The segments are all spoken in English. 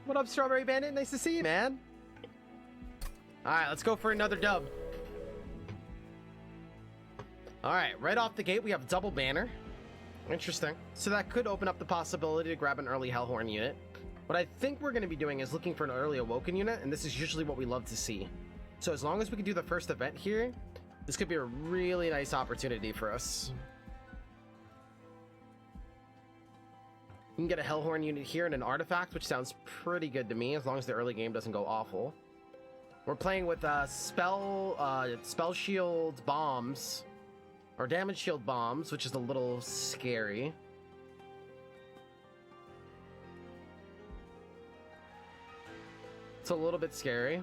What up, Strawberry Bandit? Nice to see you, man. Alright, let's go for another dub. Alright, right off the gate, we have double banner. Interesting. So that could open up the possibility to grab an early Hellhorned unit. What I think we're going to be doing is looking for an early Awoken unit, and this is usually what we love to see. So as long as we can do the first event here, this could be a really nice opportunity for us. We can get a Hellhorned unit here and an artifact, which sounds pretty good to me, as long as the early game doesn't go awful. We're playing with spell shield bombs, or damage shield bombs, which is a little scary. It's a little bit scary.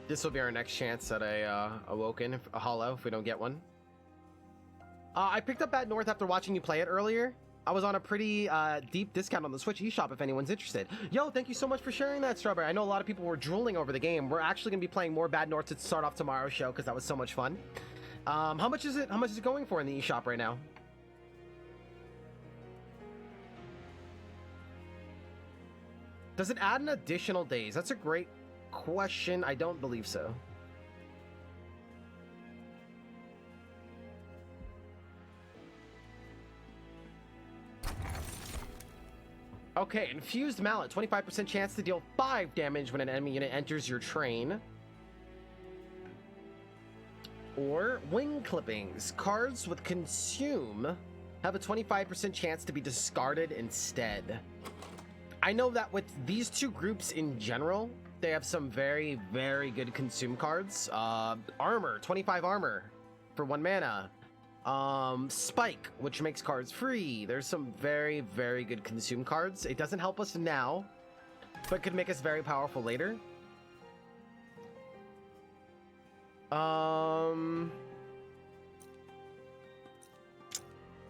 This will be our next chance at a Awoken, a hollow, if we don't get one. I picked up Bat North after watching you play it earlier. I was on a pretty deep discount on the Switch eShop if anyone's interested. Yo, thank you so much for sharing that, Strawberry. I know a lot of people were drooling over the game. We're actually going to be playing more Bad North to start off tomorrow's show because that was so much fun. How much is it? How much is it going for in the eShop right now? Does it add an additional days? That's a great question. I don't believe so. Okay, Infused Mallet, 25% chance to deal 5 damage when an enemy unit enters your train. Or Wing Clippings, cards with Consume have a 25% chance to be discarded instead. I know that with these two groups in general, they have some very, very good Consume cards. Armor, 25 armor for 1 mana. Spike, which makes cards free. There's some very, very good Consume cards. It doesn't help us now, but could make us very powerful later.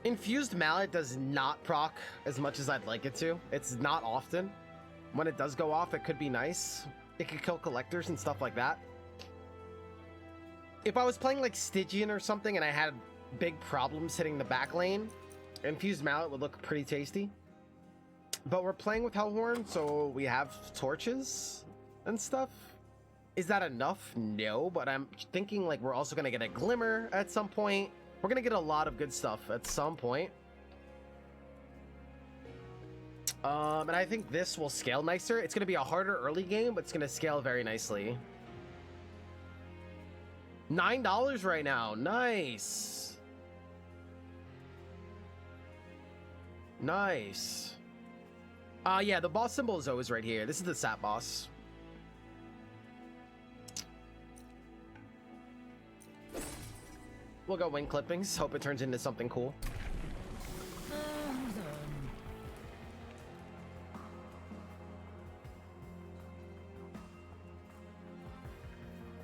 Infused Mallet does not proc as much as I'd like it to. It's not often. When it does go off, it could be nice. It could kill collectors and stuff like that. If I was playing like Stygian or something and I had big problems hitting the back lane, Infused Mallet would look pretty tasty. But we're playing with Hellhorned, so we have torches and stuff. Is that enough? No, but I'm thinking like we're also gonna get a Glimmer at some point. We're gonna get a lot of good stuff at some point. And I think this will scale nicer. It's gonna be a harder early game, but it's gonna scale very nicely. $9 right now. Nice. Nice. Yeah, the boss symbol is always right here. This is the sap boss. We'll go Wing Clippings. Hope it turns into something cool.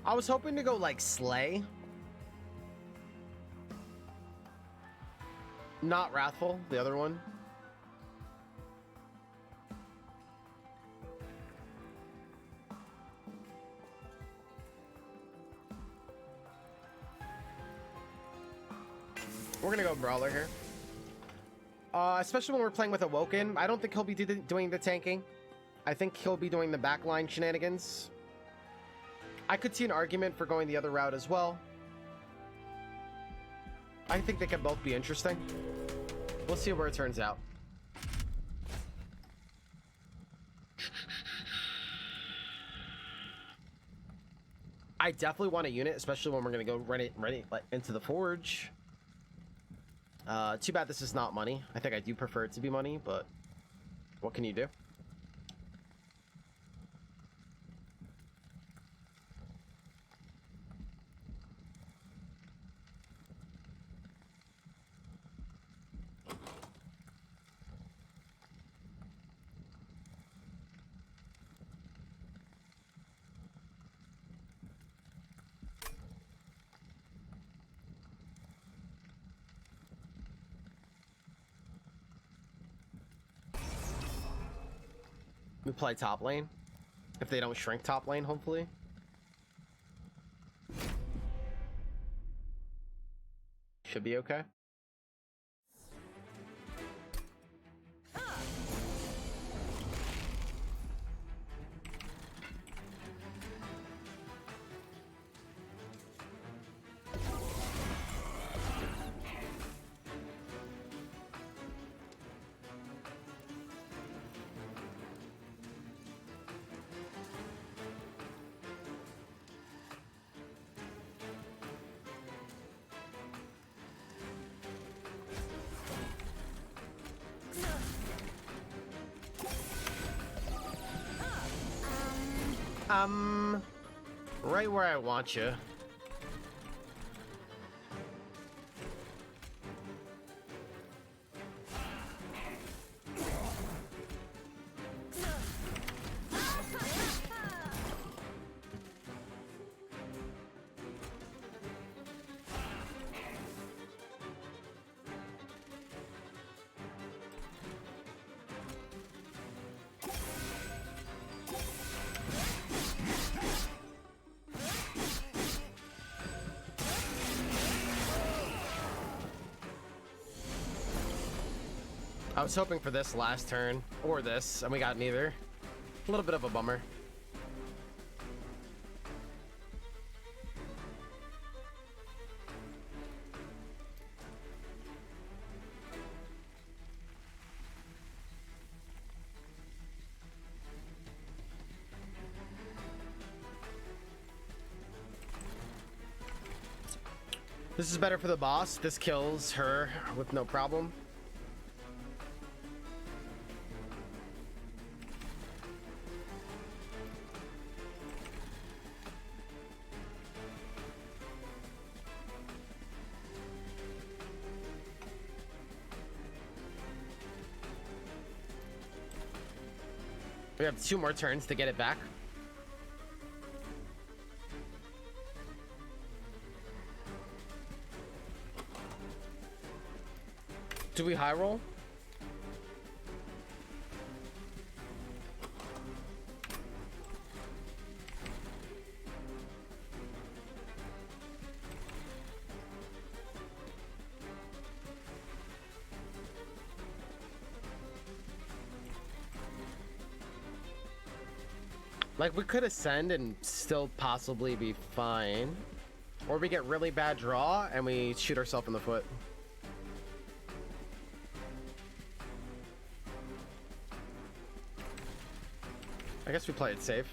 I was hoping to go like Slay. Not Wrathful, the other one. We're gonna go Brawler here. Especially when we're playing with Awoken. I don't think he'll be doing the tanking. I think he'll be doing the backline shenanigans. I could see an argument for going the other route as well. I think they could both be interesting. We'll see where it turns out. I definitely want a unit, especially when we're going to go ready into the Forge. Too bad this is not money. I think I do prefer it to be money, but what can you do? We play top lane. If they don't shrink top lane, hopefully. Should be okay. Right where I want you. I was hoping for this last turn, or this, and we got neither. A little bit of a bummer. This is better for the boss. This kills her with no problem. We have 2 more turns to get it back. Do we high roll? Like, we could ascend and still possibly be fine. Or we get really bad draw and we shoot ourselves in the foot. I guess we play it safe.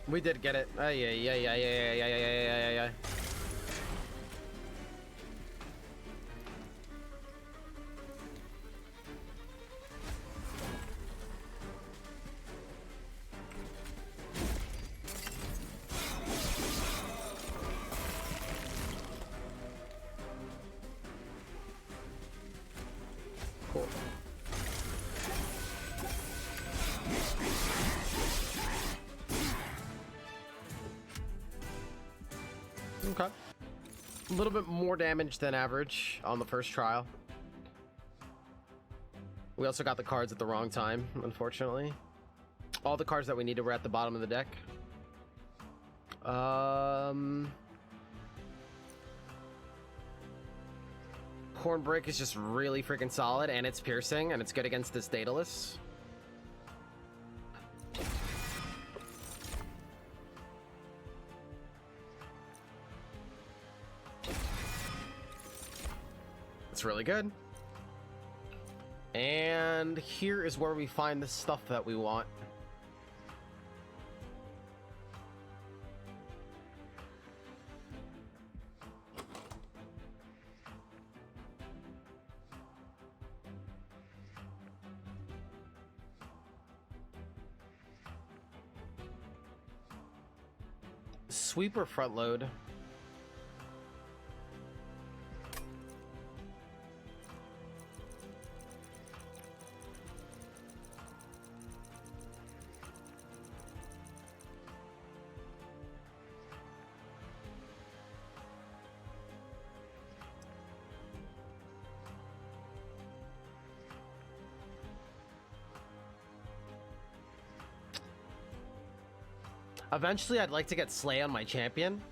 We did get it. Yeah. Cool. Okay. A little bit more damage than average on the first trial. We also got the cards at the wrong time, unfortunately. All the cards that we needed were at the bottom of the deck. Hornbreak is just really freaking solid, and it's piercing, and it's good against this Daedalus. It's really good. And here is where we find the stuff that we want. Sweep or front load? Eventually, I'd like to get Slay on my champion.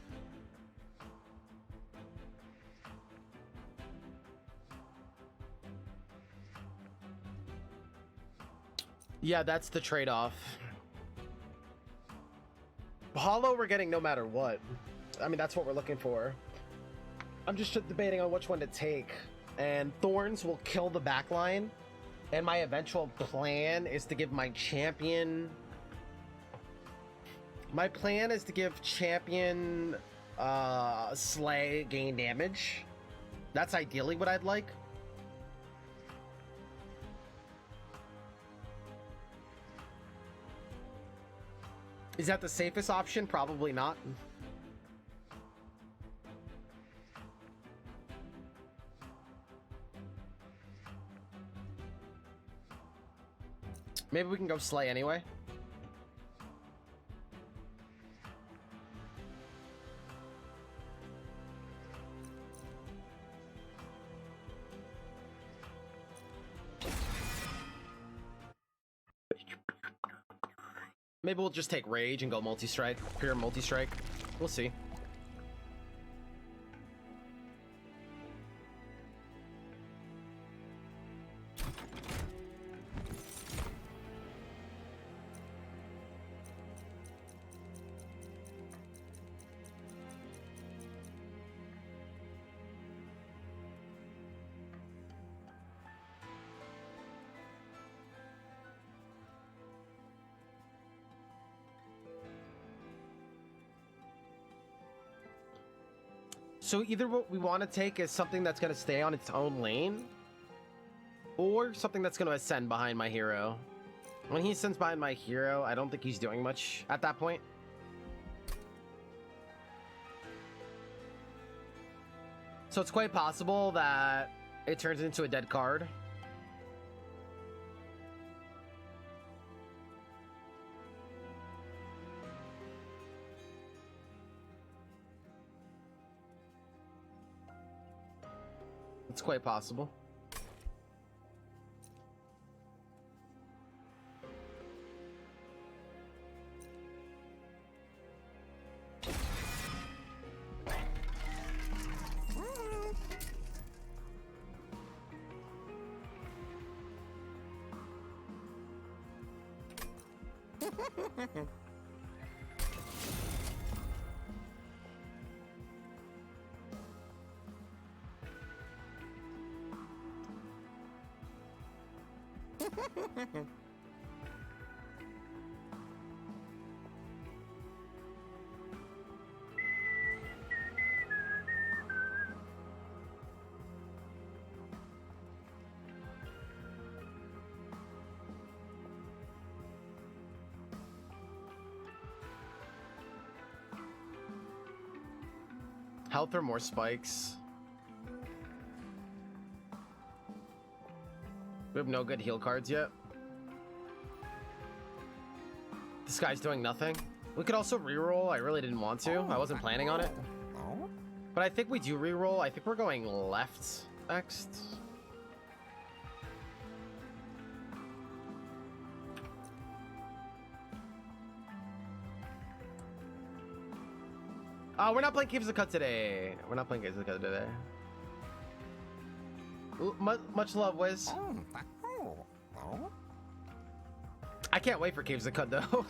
Yeah, that's the trade-off. Hollow we're getting no matter what. I mean, that's what we're looking for. I'm just debating on which one to take. And Thorns will kill the backline. And my eventual plan is to give my champion... My plan is to give champion Slay gain damage. That's ideally what I'd like. Is that the safest option? Probably not. Maybe we can go Slay anyway. Maybe we'll just take Rage and go multi-strike. Pure multi-strike. We'll see. So either what we want to take is something that's going to stay on its own lane, or something that's going to ascend behind my hero. When he ascends behind my hero, I don't think he's doing much at that point. So it's quite possible that it turns into a dead card. It's quite possible. Health or more spikes. We have no good heal cards yet. This guy's doing nothing. We could also reroll. I really didn't want to. I wasn't planning on it. But I think we do reroll. I think we're going left next. Oh, we're not playing Caves of Cut today. We're not playing Caves of Cut today. Much love, Wiz. I can't wait for Caves of Cut though.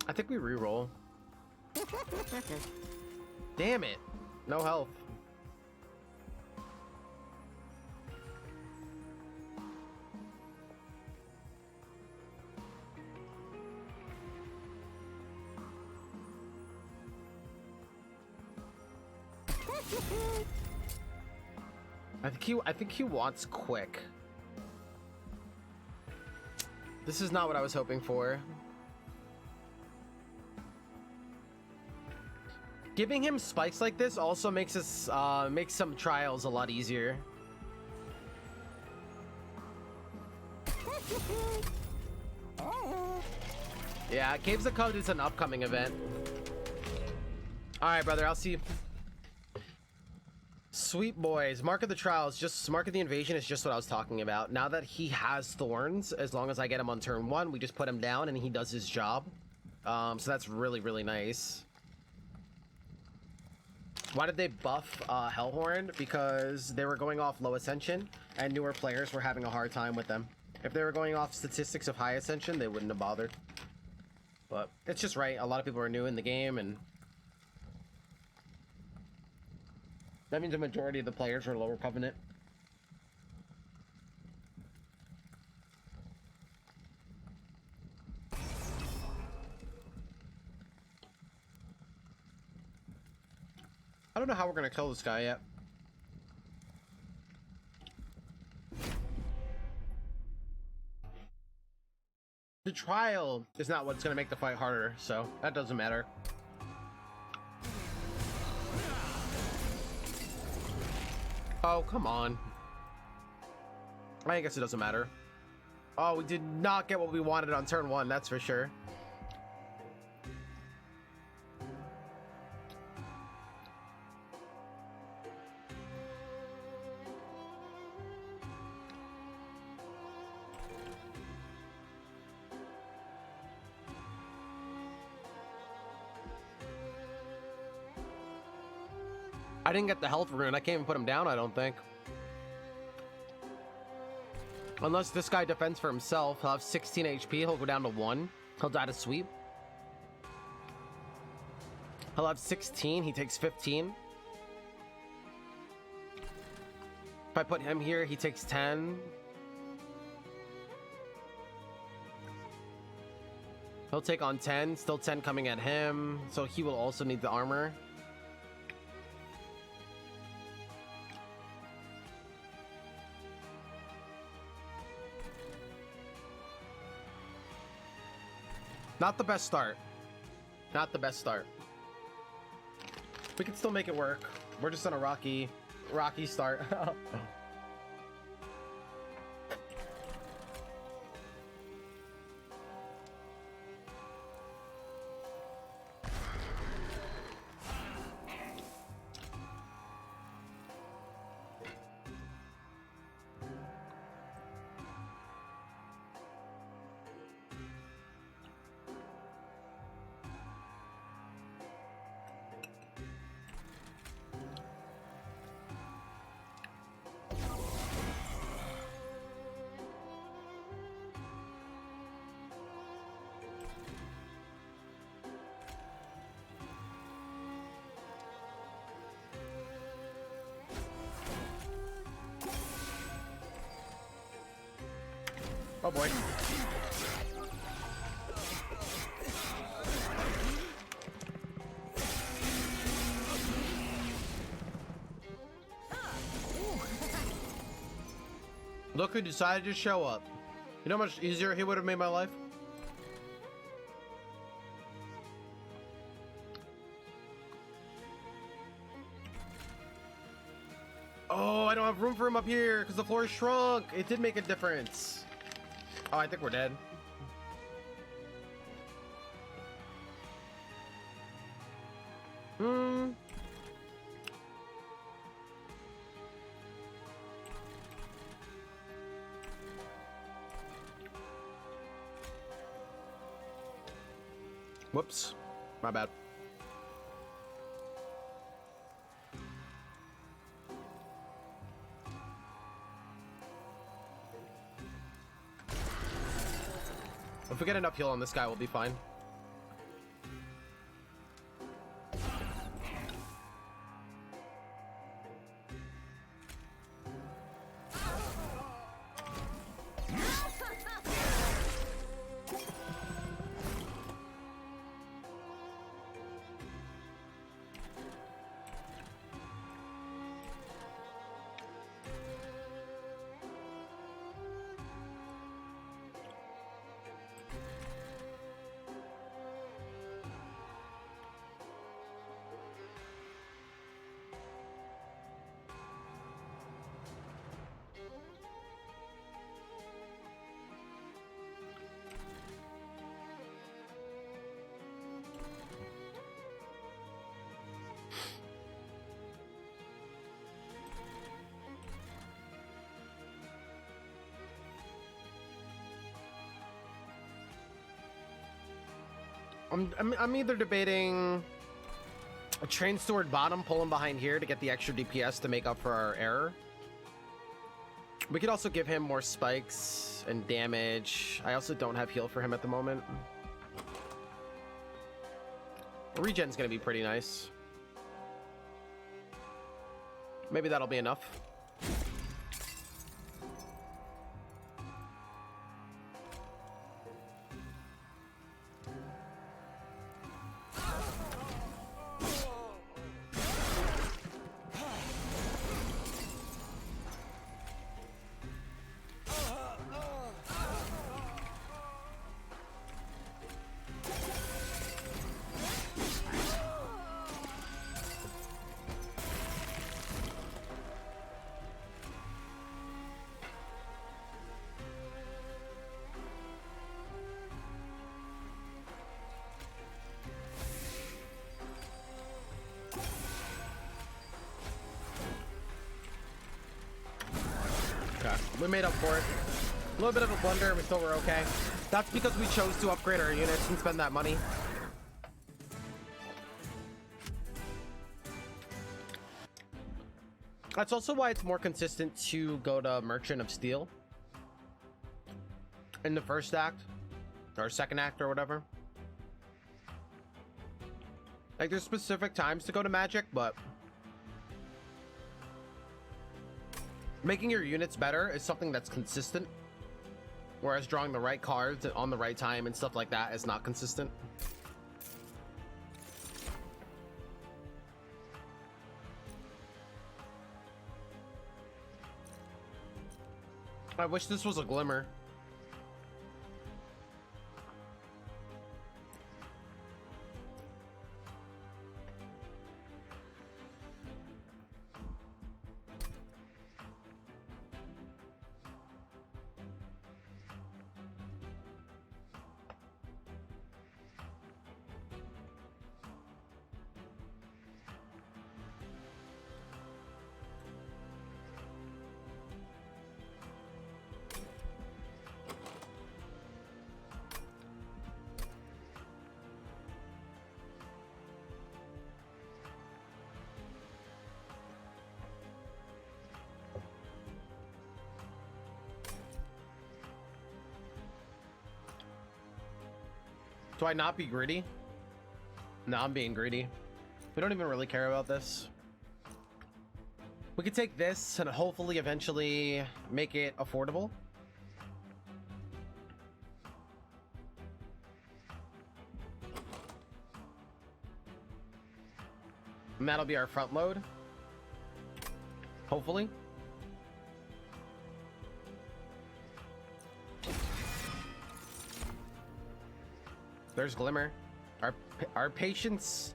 I think we reroll. Damn it. No health. I think he wants quick. This is not what I was hoping for. Giving him spikes like this also makes us makes some trials a lot easier. Yeah, Caves of Code is an upcoming event. All right, brother, I'll see you. Sweet boys, Mark of the Trials, just Mark of the Invasion is just what I was talking about. Now that he has thorns, as long as I get him on turn 1, we just put him down and he does his job. So that's really, really nice. Why did they buff Hellhorned? Because they were going off low ascension and newer players were having a hard time with them. If they were going off statistics of high ascension, they wouldn't have bothered. But it's just right. A lot of people are new in the game, and that means the majority of the players are lower covenant. I don't know how we're gonna kill this guy yet. The trial is not what's gonna make the fight harder, so that doesn't matter. Oh, come on. I guess it doesn't matter. Oh, we did not get what we wanted on turn 1, that's for sure. I didn't get the health rune. I can't even put him down, I don't think. Unless this guy defends for himself. He'll have 16 HP. He'll go down to 1. He'll die to sweep. He'll have 16. He takes 15. If I put him here, he takes 10. He'll take on 10. Still 10 coming at him. So he will also need the armor. Not the best start. Not the best start. We can still make it work. We're just on a rocky start. Oh boy. Look who decided to show up. You know how much easier he would have made my life? Oh, I don't have room for him up here because the floor shrunk. It did make a difference. Oh, I think we're dead. Whoops. My bad. If we get enough heal on this guy, we'll be fine. I'm either debating a train steward bottom, pull him behind here to get the extra DPS to make up for our error. We could also give him more spikes and damage. I also don't have heal for him at the moment. Regen's gonna be pretty nice. Maybe that'll be enough. We made up for it. A little bit of a blunder, we still were okay. That's because we chose to upgrade our units and spend that money. That's also why it's more consistent to go to Merchant of Steel in the first act or second act or whatever. Like, there's specific times to go to Magic, but making your units better is something that's consistent, whereas drawing the right cards on the right time and stuff like that is not consistent. I wish this was a Glimmer. Do I not be greedy? No, I'm being greedy. We don't even really care about this. We could take this and hopefully eventually make it affordable. And that'll be our front load. Hopefully. There's Glimmer. Our patience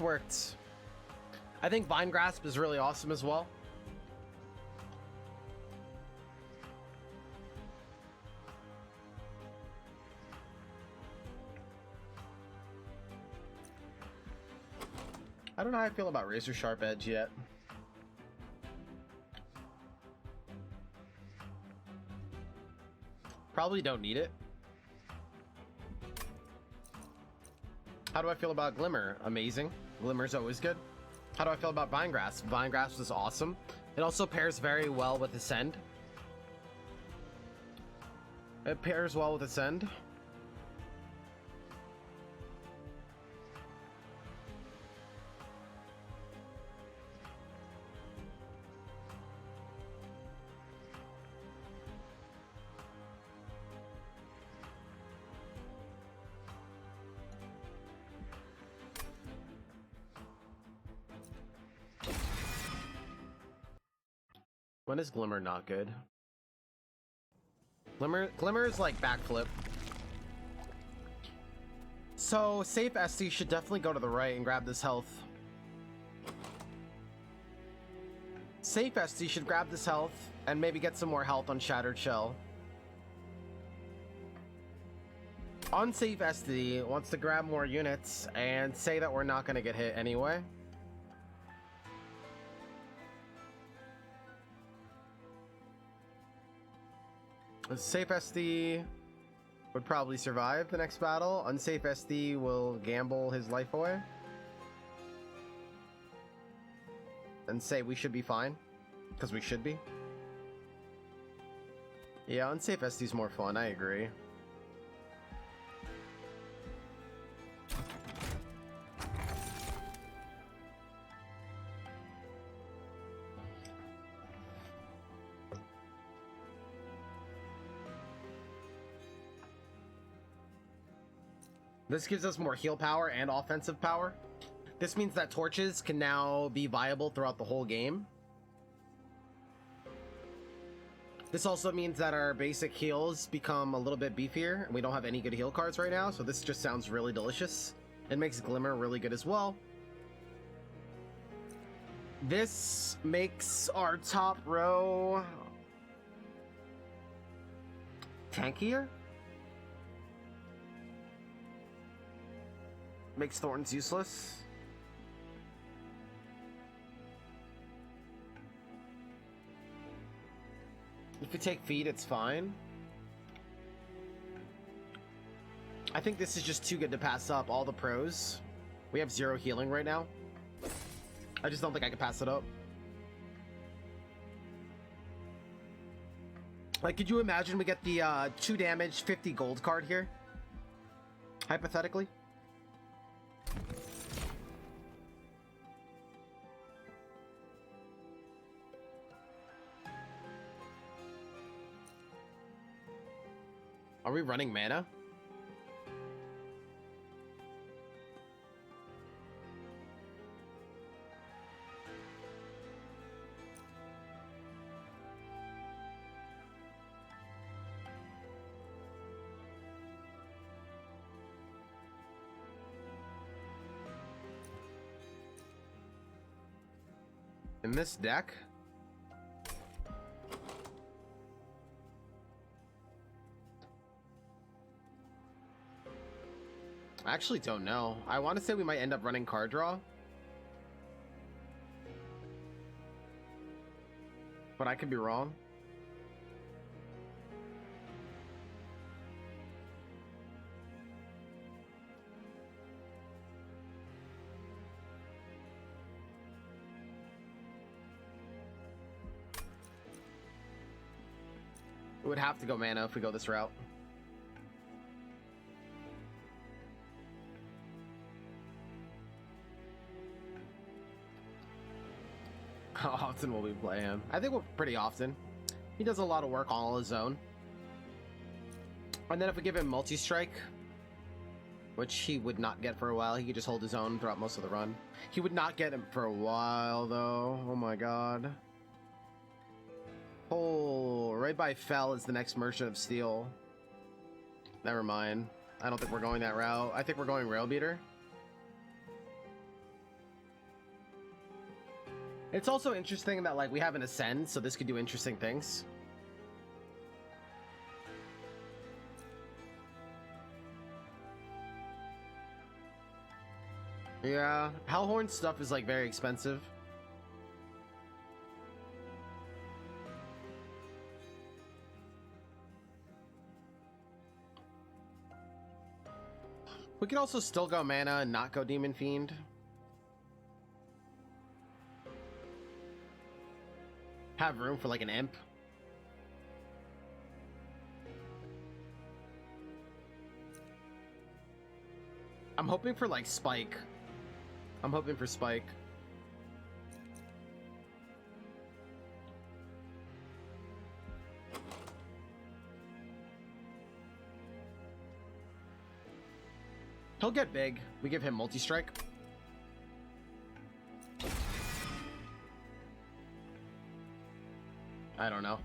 worked. I think Vine Grasp is really awesome as well. I don't know how I feel about Razor Sharp Edge yet. Probably don't need it. How do I feel about Glimmer? Amazing. Glimmer's always good. How do I feel about Vine Grasp? Vine Grasp is awesome. It also pairs very well with Ascend. It pairs well with Ascend. When is Glimmer not good? Glimmer is like backflip. So safe Esty should definitely go to the right and grab this health. Safe Esty should grab this health and maybe get some more health on Shattered Shell. Unsafe Esty wants to grab more units and say that we're not going to get hit anyway. Safe Esty would probably survive the next battle. Unsafe Esty will gamble his life away. And say we should be fine. Because we should be. Yeah, Unsafe Esty's more fun, I agree. This gives us more heal power and offensive power. This means that torches can now be viable throughout the whole game. This also means that our basic heals become a little bit beefier, and we don't have any good heal cards right now, so this just sounds really delicious. It makes Glimmer really good as well. This makes our top row tankier. Makes Thorns useless. If you take feed, it's fine. I think this is just too good to pass up. All the pros. We have 0 healing right now. I just don't think I can pass it up. Like, could you imagine we get the 2 damage, 50 gold card here? Hypothetically. Are we running mana? In this deck? I actually don't know. I want to say we might end up running card draw. But I could be wrong. We would have to go mana if we go this route. How often will we play him? I think we're pretty often. He does a lot of work all on his own. And then if we give him multi-strike, which he would not get for a while, he could just hold his own throughout most of the run. He would not get him for a while, though. Oh my god. Oh, right by Fell is the next Merchant of Steel. Never mind. I don't think we're going that route. I think we're going Rail Beater. It's also interesting that, like, we have an Ascend, so this could do interesting things. Yeah, Hellhorned stuff is, like, very expensive. We could also still go mana and not go Demon Fiend. Have room for like an imp. I'm hoping for like Spike. I'm hoping for Spike. He'll get big. We give him multi-strike. I don't know.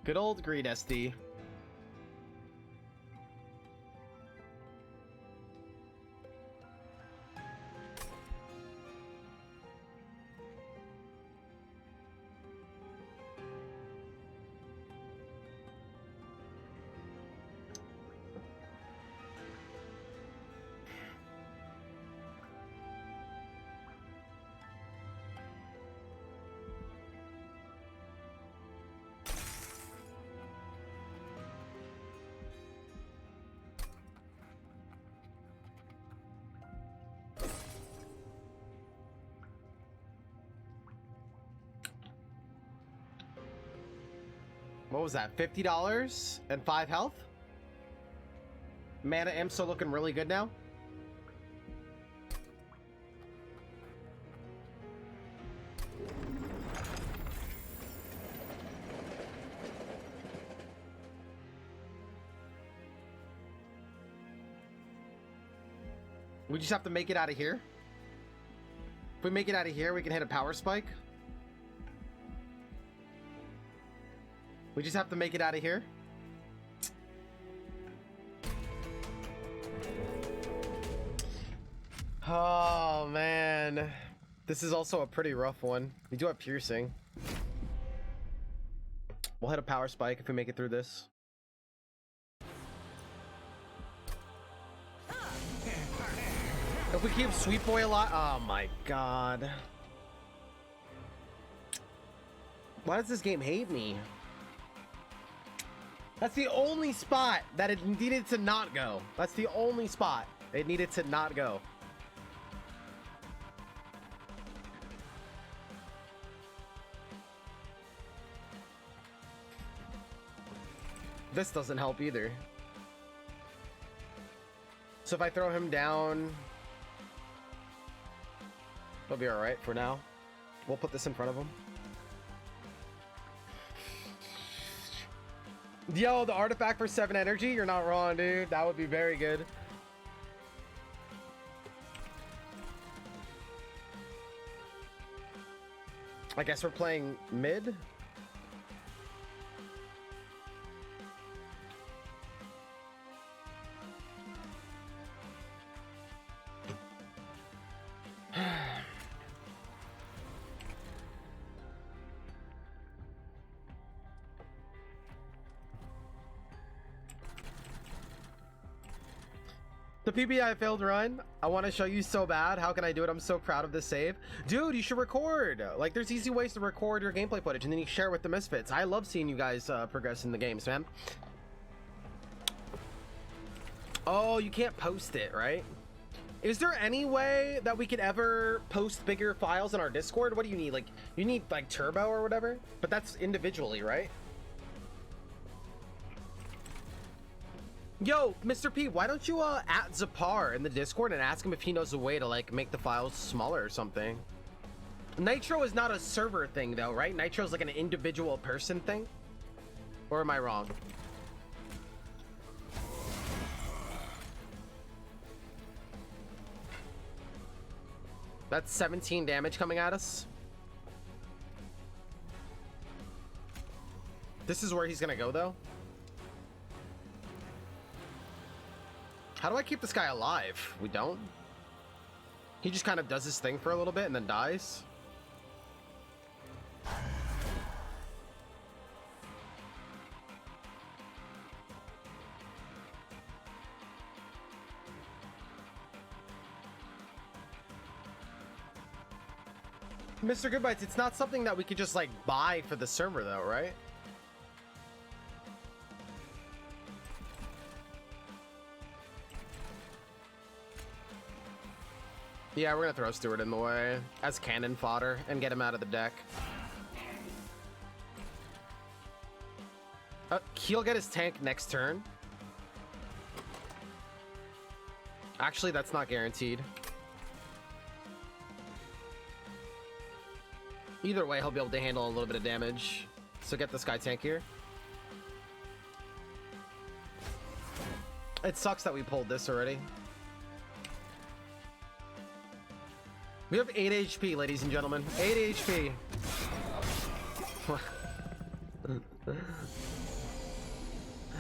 Good old greed, Esty. What was that? $50 and 5 health? Mana Imps still looking really good now. We just have to make it out of here. If we make it out of here, we can hit a power spike. We just have to make it out of here. Oh, man. This is also a pretty rough one. We do have piercing. We'll hit a power spike if we make it through this. If we keep Sweet Boy alive... Oh my god. Why does this game hate me? That's the only spot that it needed to not go. That's the only spot it needed to not go. This doesn't help either. So if I throw him down... It'll be alright for now. We'll put this in front of him. Yo, the artifact for 7 energy? You're not wrong, dude. That would be very good. I guess we're playing mid. The PBI failed run. I want to show you so bad. How can I do it? I'm so proud of this save. Dude, you should record. Like, there's easy ways to record your gameplay footage and then you share it with the Misfits. I love seeing you guys progress in the games, man. Oh, you can't post it, right? Is there any way that we could ever post bigger files in our Discord? What do you need? Like, you need like Turbo or whatever? But that's individually, right? Yo, Mr. P, why don't you at Zapar in the Discord and ask him if he knows a way to like make the files smaller or something? Nitro is not a server thing though, right? Nitro is like an individual person thing? Or am I wrong? That's 17 damage coming at us. This is where he's gonna go though. How do I keep this guy alive? We don't? He just kind of does his thing for a little bit and then dies. Mr. Goodbytes, it's not something that we could just like buy for the server though, right? Yeah, we're gonna throw Stewart in the way as cannon fodder and get him out of the deck. He'll get his tank next turn. Actually, that's not guaranteed. Either way, he'll be able to handle a little bit of damage. So get this guy tankier. It sucks that we pulled this already. We have 8 HP, ladies and gentlemen. 8 HP.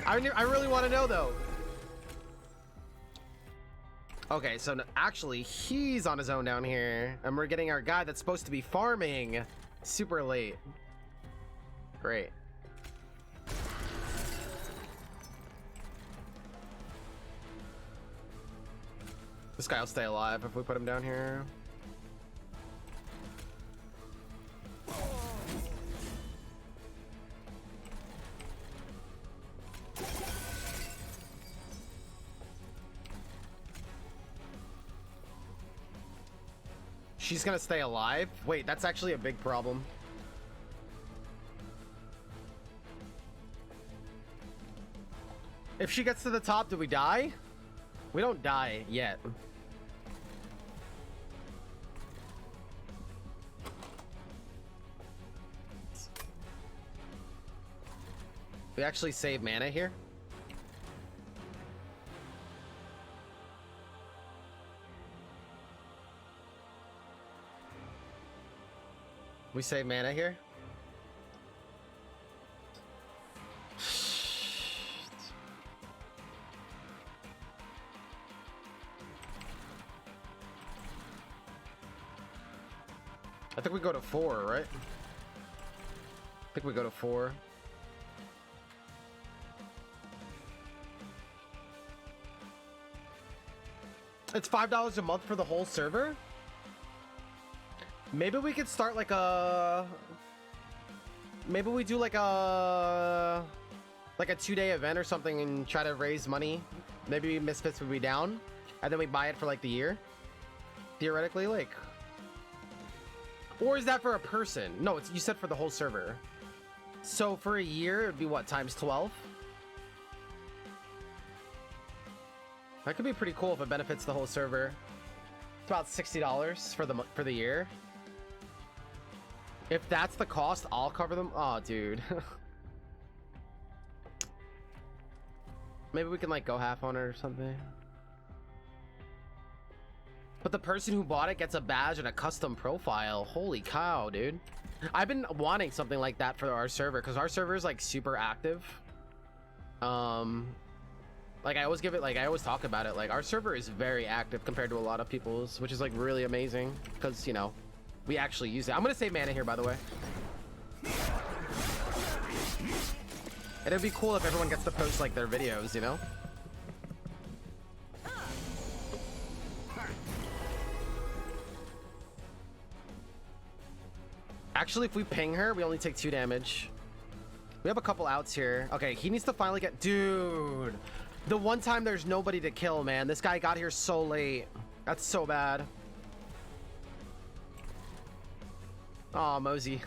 I really want to know, though. Okay, so no, actually, he's on his own down here. And we're getting our guy that's supposed to be farming super late. Great. This guy will stay alive if we put him down here. She's gonna stay alive? Wait, that's actually a big problem. If she gets to the top, do we die? We don't die yet. We actually save mana here. We save mana here. I think we go to 4, right? I think we go to 4. It's $5 a month for the whole server? Maybe we could start like a... Maybe we do like a 2-day event or something and try to raise money. Maybe Misfits would be down. And then we buy it for like the year. Theoretically, like... Or is that for a person? No, it's, you said for the whole server. So for a year, it'd be what, times 12? That could be pretty cool if it benefits the whole server. It's about $60 for the year. If that's the cost, I'll cover them. Oh, dude. Maybe we can like go half on it or something. But the person who bought it gets a badge and a custom profile. Holy cow, dude. I've been wanting something like that for our server because our server is like super active. Like I always give it, like I always talk about it. Like our server is very active compared to a lot of people's, which is like really amazing because, you know, we actually use it. I'm gonna save mana here, by the way. It'd be cool if everyone gets to post like their videos, you know? Actually, if we ping her, we only take 2 damage. We have a couple outs here. Okay, he needs to finally get... Dude! The one time there's nobody to kill, man. This guy got here so late. That's so bad. Aw, Mosey.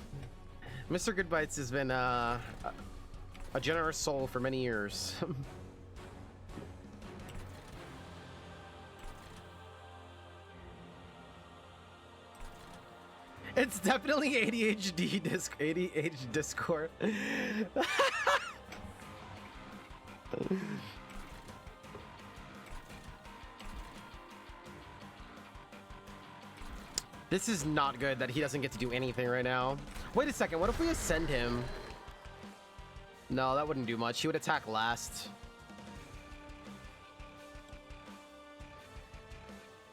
Mr. Goodbites has been a generous soul for many years. It's definitely ADHD Discord. This is not good that he doesn't get to do anything right now. Wait a second, what if we ascend him? No, that wouldn't do much. He would attack last.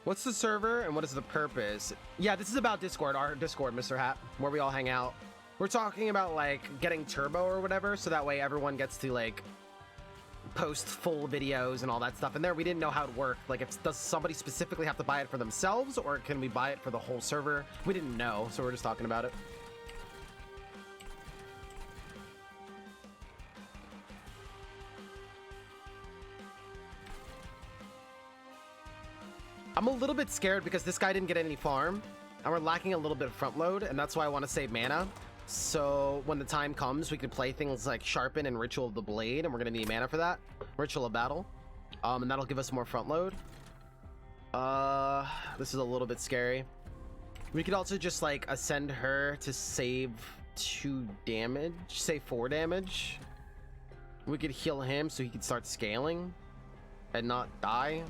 What's the server and what is the purpose? Yeah, this is about Discord, our Discord, Mr. Hat, where we all hang out. We're talking about like getting turbo or whatever, so that way everyone gets to like post full videos and all that stuff. And there we didn't know how it worked. Like, does somebody specifically have to buy it for themselves or can we buy it for the whole server? We didn't know, so we're just talking about it. I'm a little bit scared because this guy didn't get any farm and we're lacking a little bit of front load, and that's why I want to save mana. So when the time comes, we can play things like Sharpen and Ritual of the Blade, and we're gonna need mana for that. Ritual of Battle. And that'll give us more front load. This is a little bit scary. We could also just like ascend her to save 2 damage, save 4 damage. We could heal him so he could start scaling and not die.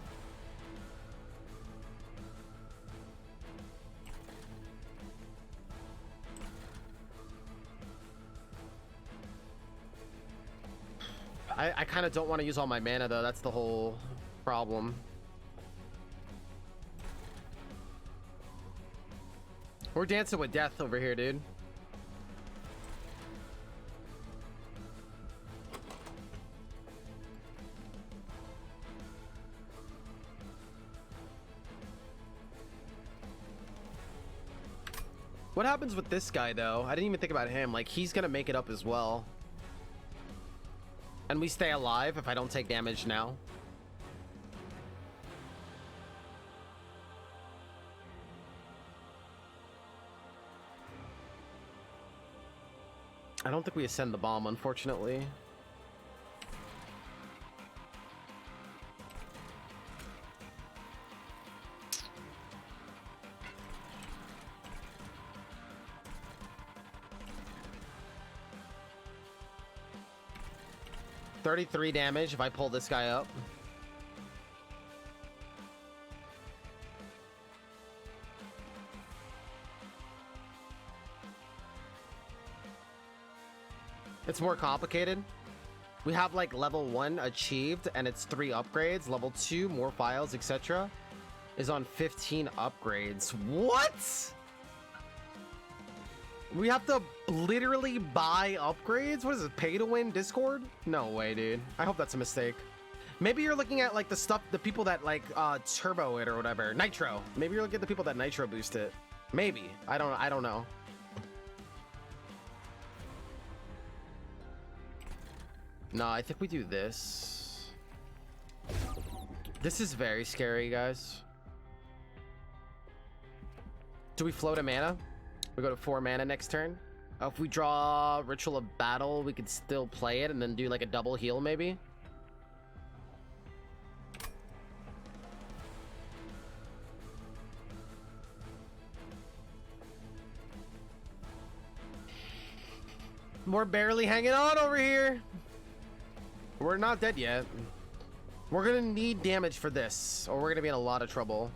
I kind of don't want to use all my mana though. That's the whole problem. We're dancing with death over here, dude. What happens with this guy though? I didn't even think about him. Like, he's gonna make it up as well. And we stay alive if I don't take damage now. I don't think we ascend the bomb, unfortunately. 33 damage if I pull this guy up. It's more complicated. We have like level 1 achieved and it's 3 upgrades. Level 2, more files, etc. is on 15 upgrades. What? We have to literally buy upgrades? What is it, pay to win Discord? No way, dude. I hope that's a mistake. Maybe you're looking at like the stuff, the people that like turbo it or whatever. Nitro. Maybe you're looking at the people that nitro boost it. Maybe. I don't know. No, I think we do this. This is very scary, guys. Do we float a mana? We go to 4 mana next turn. If we draw Ritual of Battle, we could still play it and then do like a double heal maybe. We're barely hanging on over here. We're not dead yet. We're gonna need damage for this, or we're gonna be in a lot of trouble.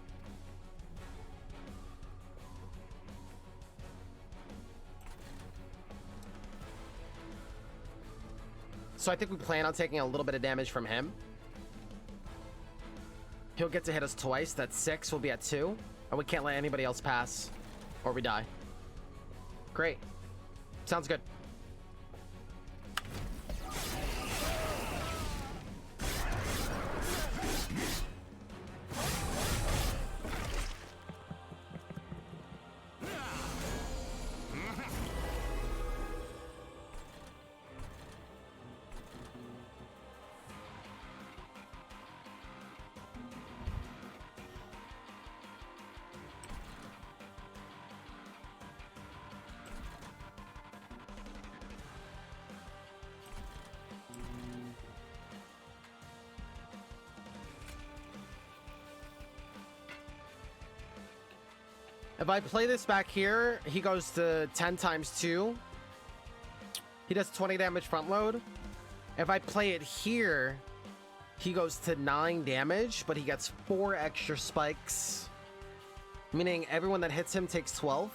So I think we plan on taking a little bit of damage from him. He'll get to hit us twice. That's 6. We'll be at 2. And we can't let anybody else pass, or we die. Great. Sounds good. If I play this back here, he goes to 10 times 2. He does 20 damage front load. If I play it here, he goes to 9 damage, but he gets 4 extra spikes. Meaning everyone that hits him takes 12.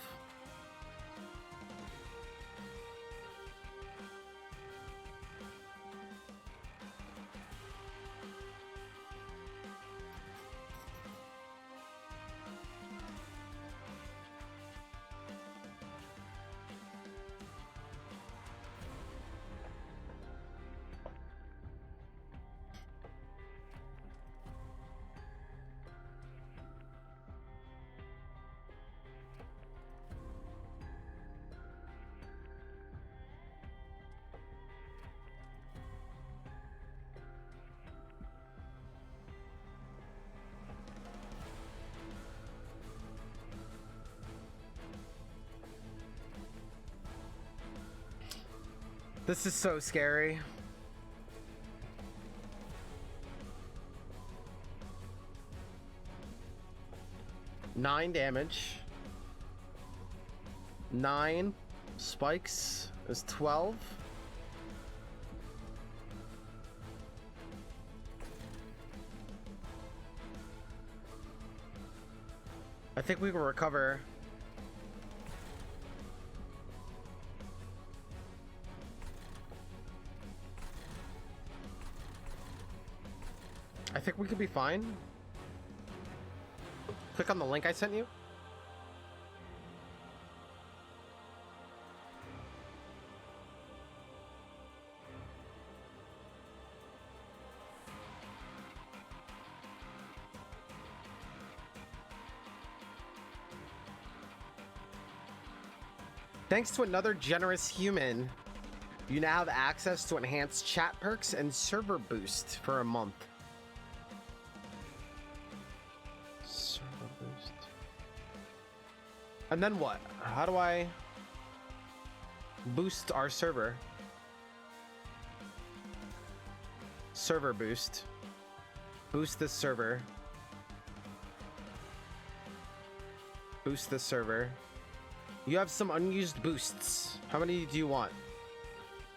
This is so scary. Nine damage. 9 spikes is 12. I think we can recover. I think we could be fine. Click on the link I sent you. Thanks to another generous human, you now have access to enhanced chat perks and server boost for a month. And then what? How do I boost our server? Server boost. Boost this server. Boost this server. You have some unused boosts. How many do you want?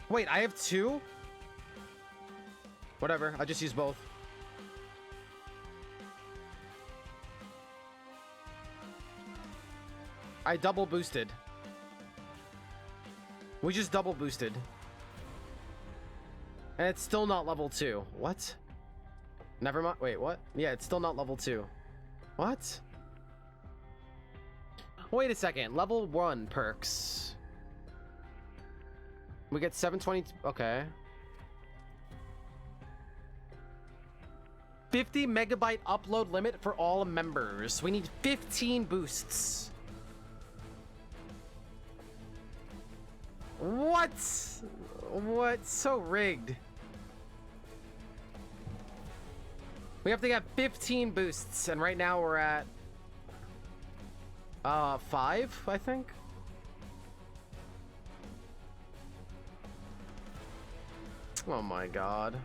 Wait, I have 2? Whatever, I just use both. I double boosted. We just double boosted. And it's still not level 2. What? Never mind. Wait, what? Yeah, it's still not level 2. What? Wait a second. Level 1 perks. We get 720. Okay. 50 megabyte upload limit for all members. We need 15 boosts. What? What? So rigged. We have to get 15 boosts, and right now we're at 5, I think. Oh my god.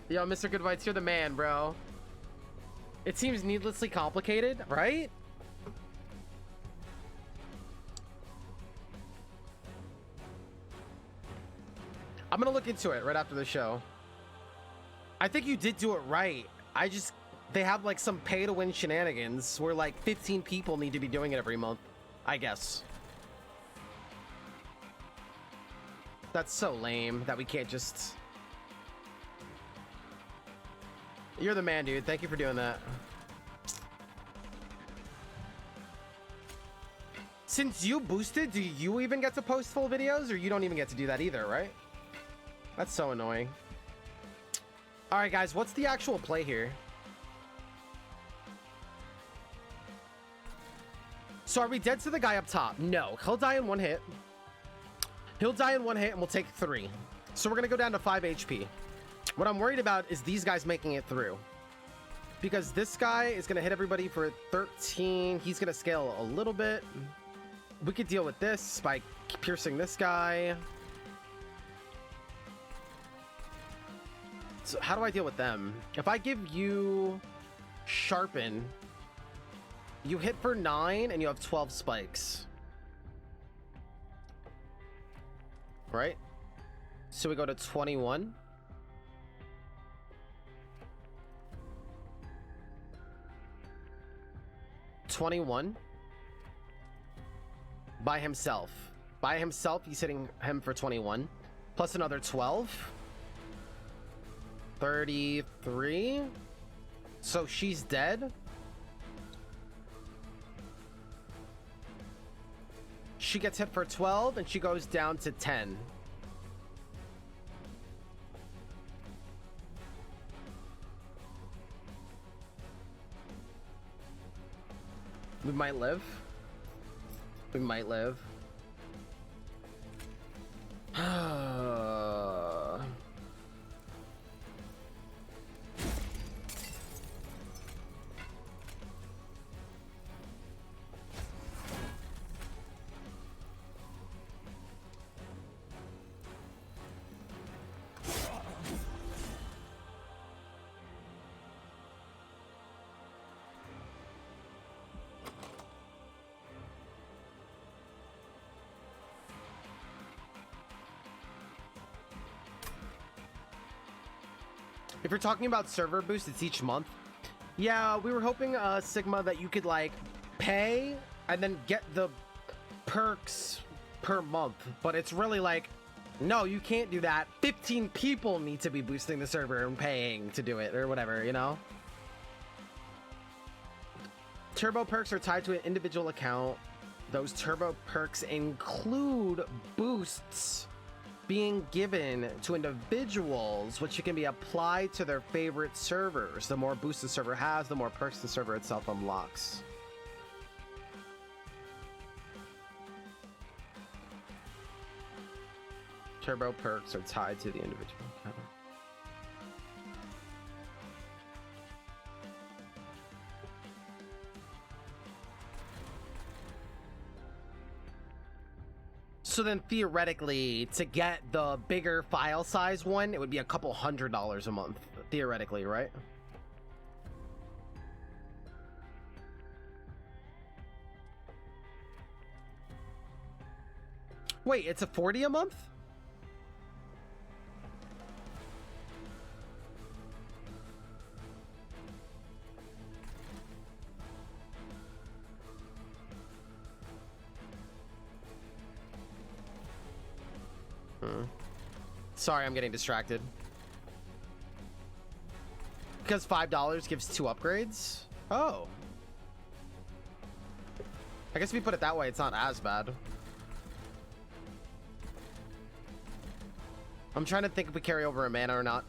Yo, Mr. Goodbites, you're the man, bro. It seems needlessly complicated, right? I'm gonna look into it right after the show. I think you did do it right. They have like some pay to win shenanigans where like 15 people need to be doing it every month, I guess. That's so lame that we can't just... You're the man, dude. Thank you for doing that. Since you boosted, do you even get to post full videos, or you don't even get to do that either, right? That's so annoying. All right, guys, what's the actual play here? So are we dead to the guy up top? No, he'll die in one hit. He'll die in one hit and we'll take 3. So we're gonna go down to 5 HP. What I'm worried about is these guys making it through. Because this guy is gonna hit everybody for 13. He's gonna scale a little bit. We could deal with this by piercing this guy. So how do I deal with them? If I give you Sharpen, you hit for 9 and you have 12 spikes. Right? So we go to 21. By himself. By himself, he's hitting him for 21. Plus another 12. 33. So she's dead. She gets hit for 12 and she goes down to 10. We might live. We might live. If you're talking about server boost, it's each month. Yeah, we were hoping, Sigma, that you could, like, pay and then get the perks per month. But it's really like, no, you can't do that. 15 people need to be boosting the server and paying to do it, or whatever, you know? Turbo perks are tied to an individual account. Those turbo perks include boosts being given to individuals, which can be applied to their favorite servers. The more boosts the server has, the more perks the server itself unlocks. Turbo perks are tied to the individual account. So then theoretically, to get the bigger file size one, it would be a couple $100 a month, theoretically, right? Wait, it's a 40 a month? Sorry, I'm getting distracted. Because $5 gives 2 upgrades? Oh. I guess if you put it that way, it's not as bad. I'm trying to think if we carry over a mana or not.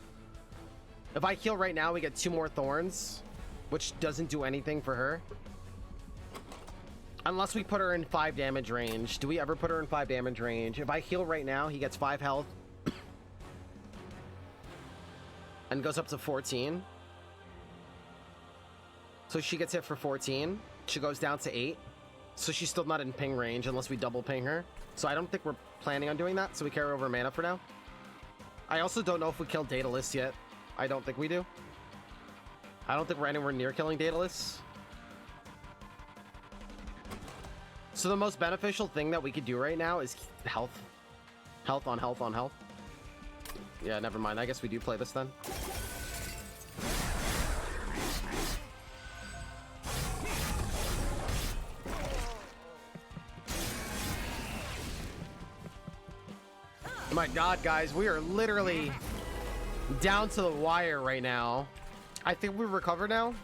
If I heal right now, we get 2 more thorns, which doesn't do anything for her. Unless we put her in 5 damage range. Do we ever put her in 5 damage range? If I heal right now, he gets 5 health. And goes up to 14. So she gets hit for 14. She goes down to 8. So she's still not in ping range unless we double ping her. So I don't think we're planning on doing that. So we carry over mana for now. I also don't know if we killed Daedalus yet. I don't think we do. I don't think we're anywhere near killing Daedalus. So the most beneficial thing that we could do right now is health. Health on health on health. Yeah, never mind. I guess we do play this then. My God, guys, we are literally down to the wire right now. I think we recover now.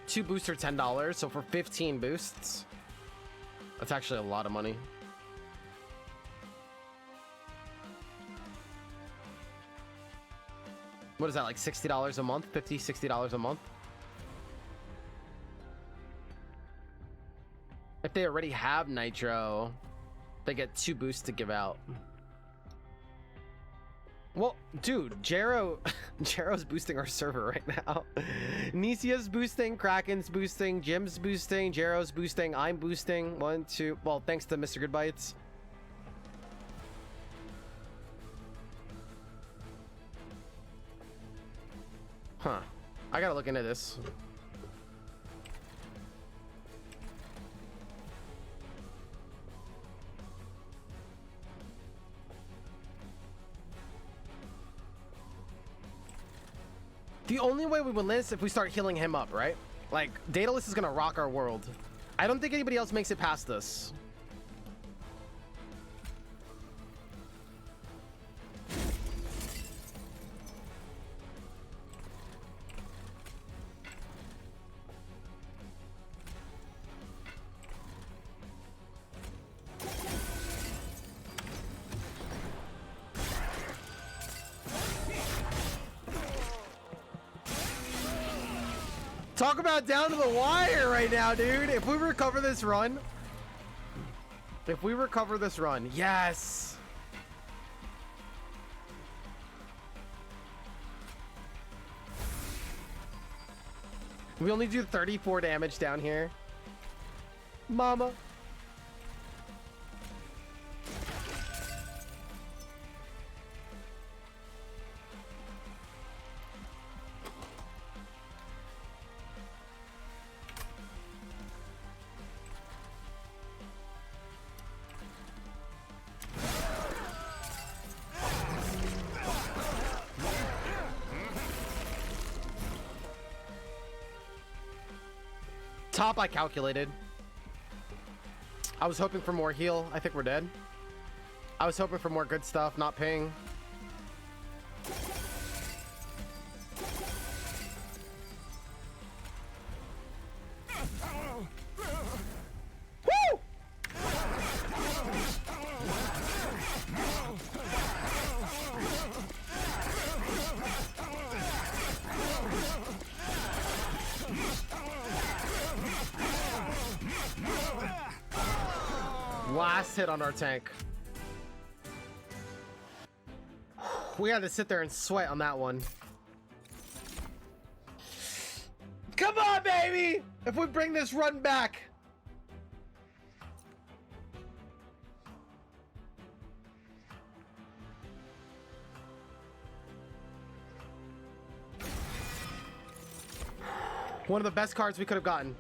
2 boosts are $10, so for 15 boosts, that's actually a lot of money. What is that, like $60 a month? $50, $60 a month? If they already have Nitro, they get 2 boosts to give out. Well, dude, Jaro's boosting our server right now. Nisia's boosting, Kraken's boosting, Jim's boosting, Jaro's boosting, I'm boosting. 1, 2, well, thanks to Mr. Goodbites. Huh. I gotta look into this. The only way we win this is if we start healing him up, right? Like, Daedalus is gonna rock our world. I don't think anybody else makes it past this. Talk about down to the wire right now, dude. If we recover this run. Yes. We only do 34 damage down here. Mama. Top, I calculated. I was hoping for more heal. I think we're dead. I was hoping for more good stuff, not ping. Woo! Last hit on our tank. We had to sit there and sweat on that one. Come on, baby! If we bring this run back. One of the best cards we could have gotten.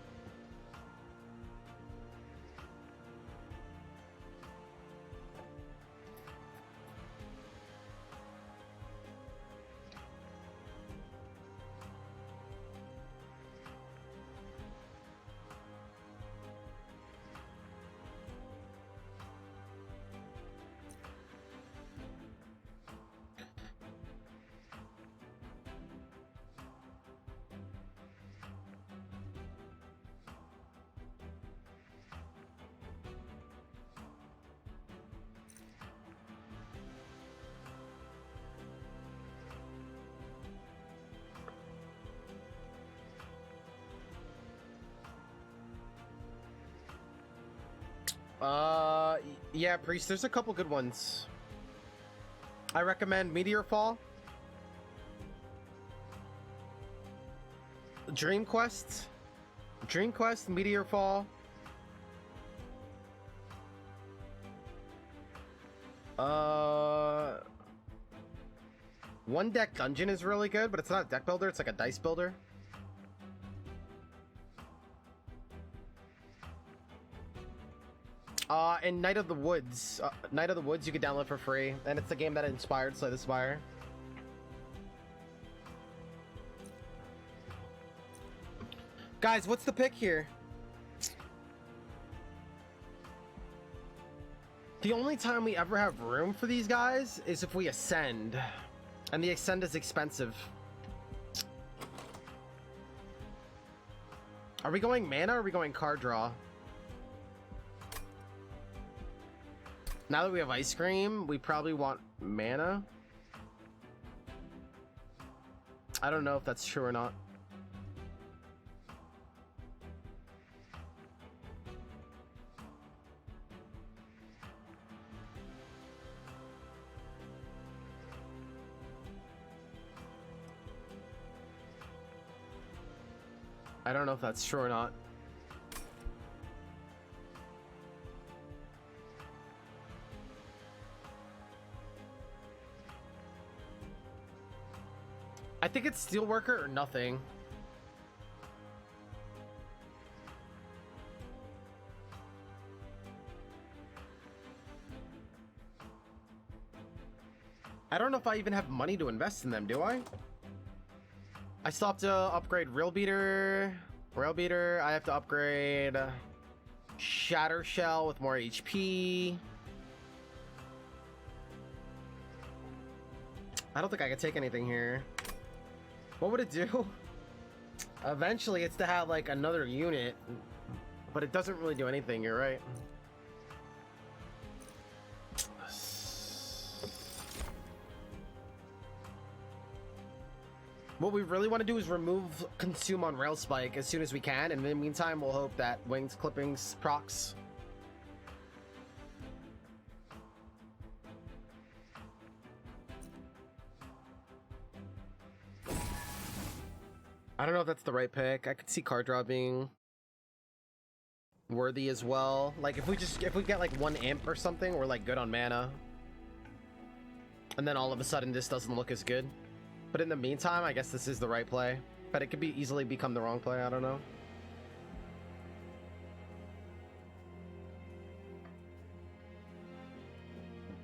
Yeah, Priest, there's a couple good ones. I recommend Meteor Fall, Dream Quest, Meteor Fall. One Deck Dungeon is really good, but it's not a deck builder, it's like a dice builder. And Night of the Woods. Night of the Woods you could download for free, and it's the game that inspired Slay the Spire. Guys, what's the pick here? The only time we ever have room for these guys is if we ascend. And the ascend is expensive. Are we going mana or are we going card draw? Now that we have Ice Cream, we probably want mana. I don't know if that's true or not. I don't know if that's true or not. I think it's Steelworker or nothing. I don't know if I even have money to invest in them, do I? I still have to upgrade Rail Beater. I have to upgrade Shatter Shell with more HP. I don't think I could take anything here. What would it do? Eventually it's to have like another unit, but it doesn't really do anything, you're right. What we really want to do is remove Consume on Rail Spike as soon as we can, and in the meantime we'll hope that Wings Clippings procs. I don't know if that's the right pick. I could see card draw being worthy as well. Like if we get like one imp or something, we're like good on mana. And then all of a sudden this doesn't look as good. But in the meantime, I guess this is the right play. But it could be easily become the wrong play, I don't know.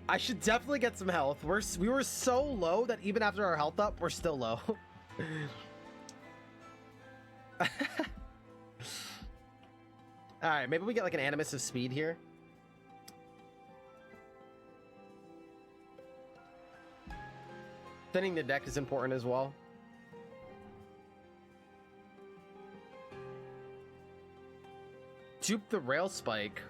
I should definitely get some health. We were so low that even after our health up, we're still low. Alright, maybe we get like an Animus of Speed here. Thinning the deck is important as well. Dupe the Rail Spike.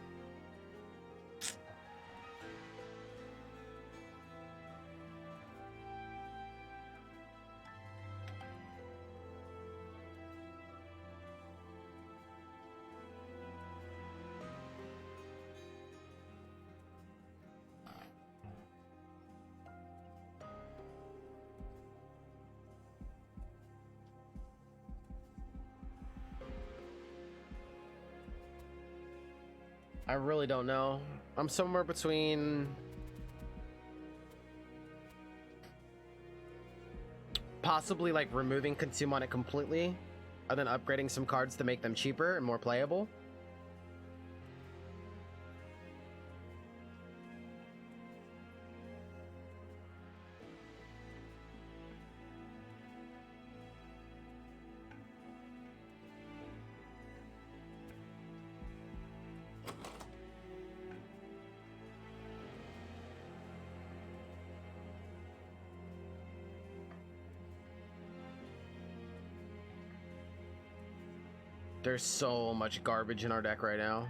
I really don't know. I'm somewhere between possibly like removing Consume on it completely and then upgrading some cards to make them cheaper and more playable. There's so much garbage in our deck right now.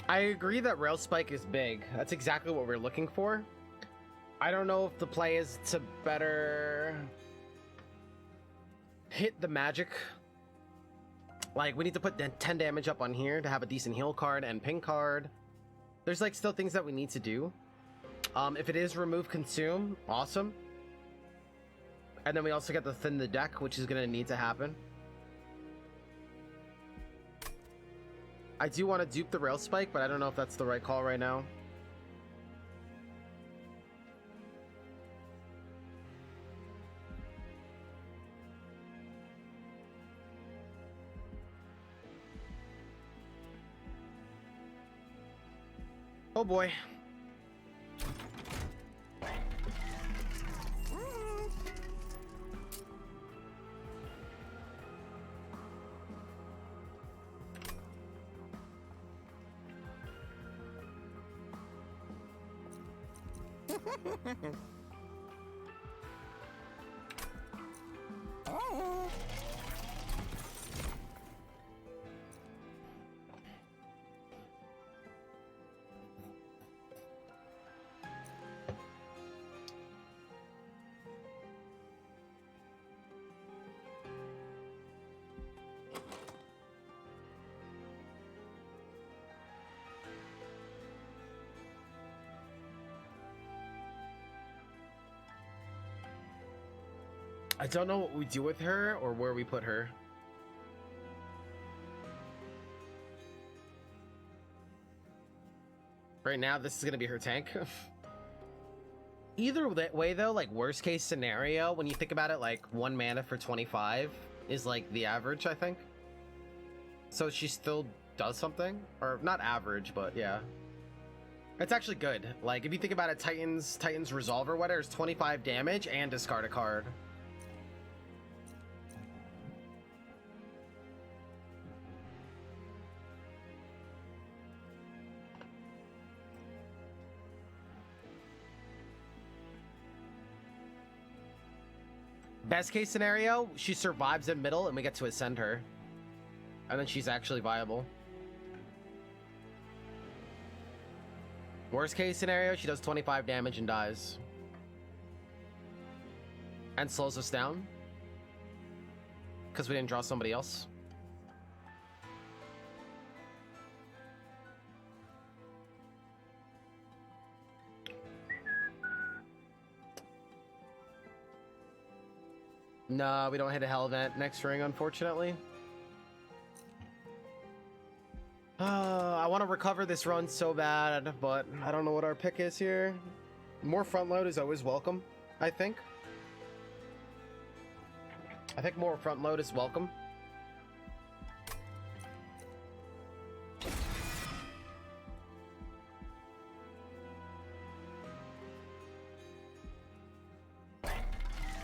I agree that Rail Spike is big. That's exactly what we're looking for. I don't know if the play is to better hit the magic. Like, we need to put 10 damage up on here to have a decent heal card and ping card. There's like still things that we need to do. If it is remove consume, awesome. And then we also get the thin the deck, which is gonna need to happen. I do want to dupe the Rail Spike, but I don't know if that's the right call right now. Oh boy. I don't know what we do with her or where we put her. Right now, this is going to be her tank. Either way, though, like, worst case scenario, when you think about it, like, 1 mana for 25 is, like, the average, I think. So she still does something. Or, not average, but, yeah. It's actually good. Like, if you think about it, Titan's Resolver Wetter is 25 damage and discard a card. Best case scenario, she survives in middle and we get to ascend her. And then she's actually viable. Worst case scenario, she does 25 damage and dies. And slows us down. Because we didn't draw somebody else. No, we don't hit a hell event next ring, unfortunately. I want to recover this run so bad, but I don't know what our pick is here. More front load is always welcome, I think. I think more front load is welcome.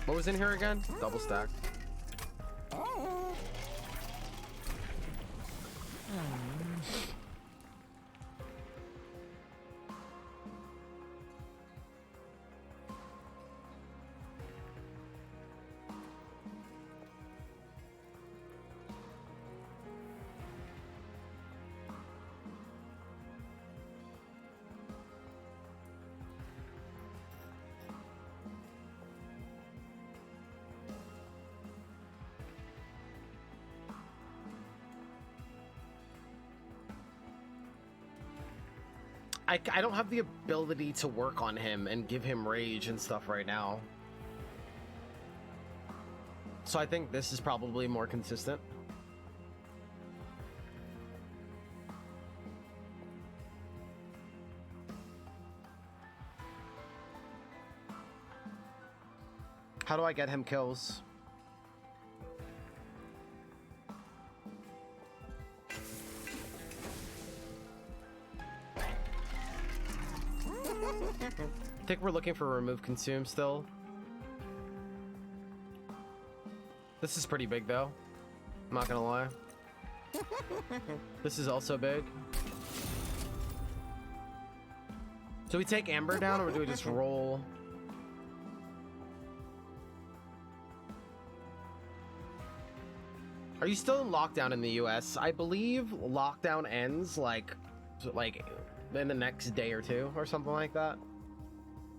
What was in here again? Double stack. I don't have the ability to work on him and give him rage and stuff right now. So I think this is probably more consistent. How do I get him kills? I think we're looking for remove consume still. This is pretty big though. I'm not gonna lie. This is also big. Do we take Amber down or do we just roll? Are you still in lockdown in the US? I believe lockdown ends like like in the next day or two or something like that.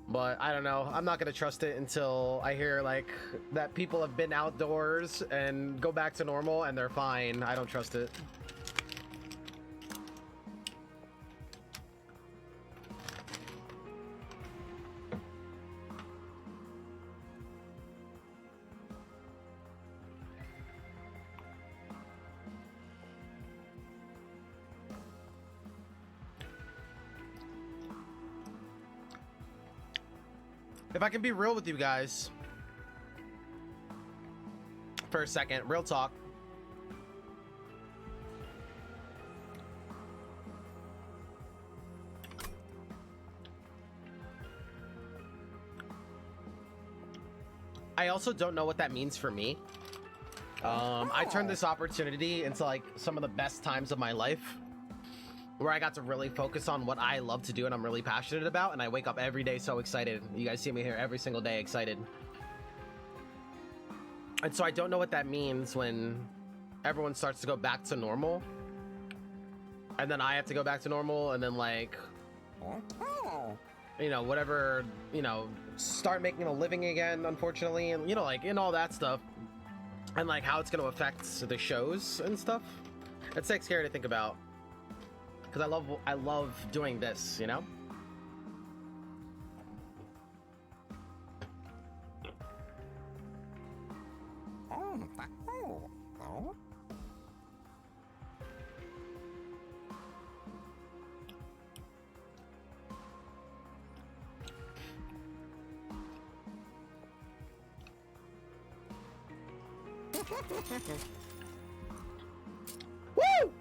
But I don't know. I'm not gonna trust it until I hear like that people have been outdoors and go back to normal and they're fine. I don't trust it. If I can be real with you guys for a second, real talk. I also don't know what that means for me. I turned this opportunity into like some of the best times of my life, where I got to really focus on what I love to do and I'm really passionate about, and I wake up every day so excited. You guys see me here every single day excited. And so I don't know what that means when everyone starts to go back to normal. And then I have to go back to normal, and then like, you know, whatever, you know, start making a living again, unfortunately, and you know, like, and all that stuff. And like how it's gonna affect the shows and stuff. It's like scary to think about. Because I love doing this, you know? Woo!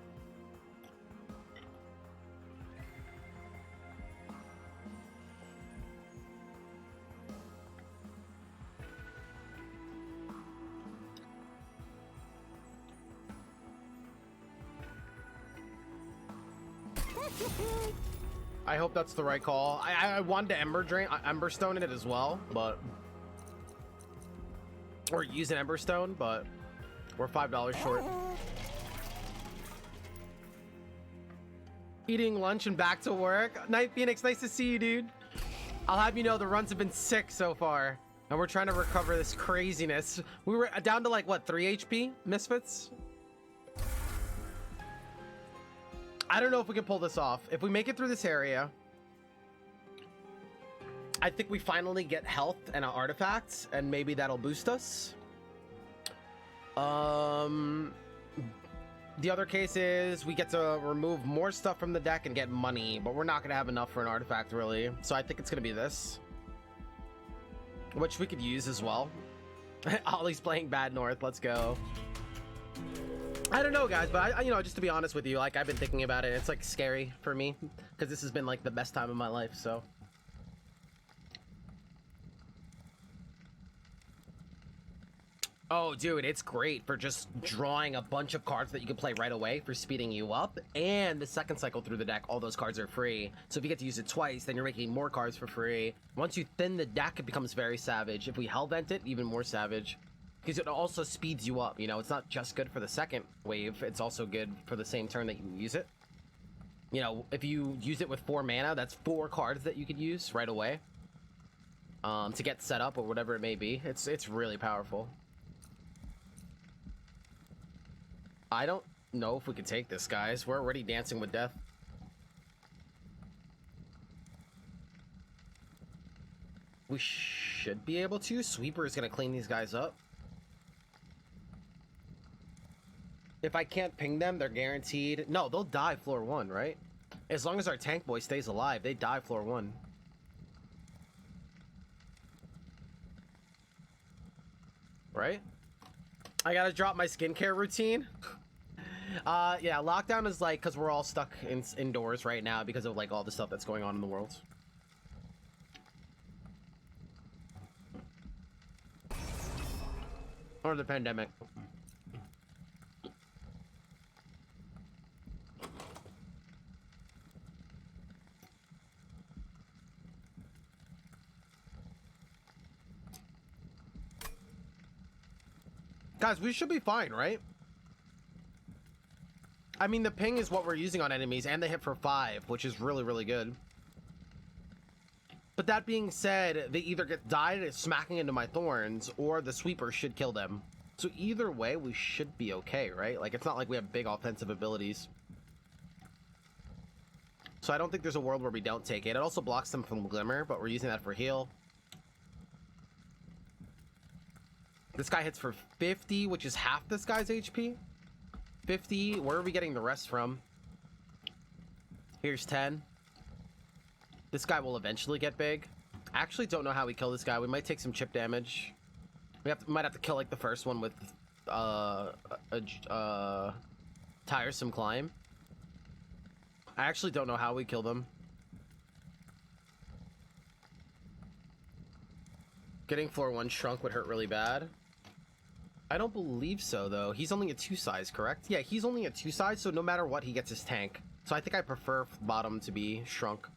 I hope that's the right call. I wanted to Emberstone in it as well, but or use an Emberstone, but we're $5 short. Eating lunch and back to work. Night Phoenix, nice to see you, dude. I'll have you know the runs have been sick so far, and we're trying to recover this craziness. We were down to like what, 3 HP, Misfits? I don't know if we can pull this off. If we make it through this area, I think we finally get health and an artifact, and maybe that'll boost us. The other case is we get to remove more stuff from the deck and get money, but we're not gonna have enough for an artifact, really. So I think it's gonna be this, which we could use as well. Ollie's playing Bad North. Let's go. I don't know, guys, but I, you know, just to be honest with you, like, I've been thinking about it. It's like scary for me because this has been like the best time of my life. So oh, dude, it's great for just drawing a bunch of cards that you can play right away for speeding you up. And the second cycle through the deck, all those cards are free. So if you get to use it twice, then you're making more cards for free. Once you thin the deck, it becomes very savage. If we Hellvent it, even more savage. Because it also speeds you up, you know? It's not just good for the second wave, it's also good for the same turn that you use it. You know, if you use it with 4 mana, that's 4 cards that you could use right away. To get set up or whatever it may be. It's really powerful. I don't know if we can take this, guys. We're already dancing with death. We should be able to. Sweeper is going to clean these guys up. If I can't ping them, they're guaranteed. No, they'll die floor 1, right? As long as our tank boy stays alive, they die floor 1. Right? I gotta drop my skincare routine. Yeah, lockdown is like, because we're all stuck indoors right now because of like all the stuff that's going on in the world. Or the pandemic. Guys, we should be fine, right? I mean, the ping is what we're using on enemies, and they hit for 5, which is really, really good. But that being said, they either get died smacking into my thorns, or the sweeper should kill them. So either way, we should be okay, right? Like, it's not like we have big offensive abilities. So I don't think there's a world where we don't take it. It also blocks them from Glimmer, but we're using that for heal. This guy hits for 50, which is half this guy's HP. 50. Where are we getting the rest from? Here's 10. This guy will eventually get big. I actually don't know how we kill this guy. We might take some chip damage. We might have to kill like the first one with tiresome climb. I actually don't know how we kill them. Getting floor 1 shrunk would hurt really bad. I don't believe so, though. He's only a 2 size, correct? Yeah, he's only a 2 size, so no matter what, he gets his tank. So I think I prefer bottom to be shrunk.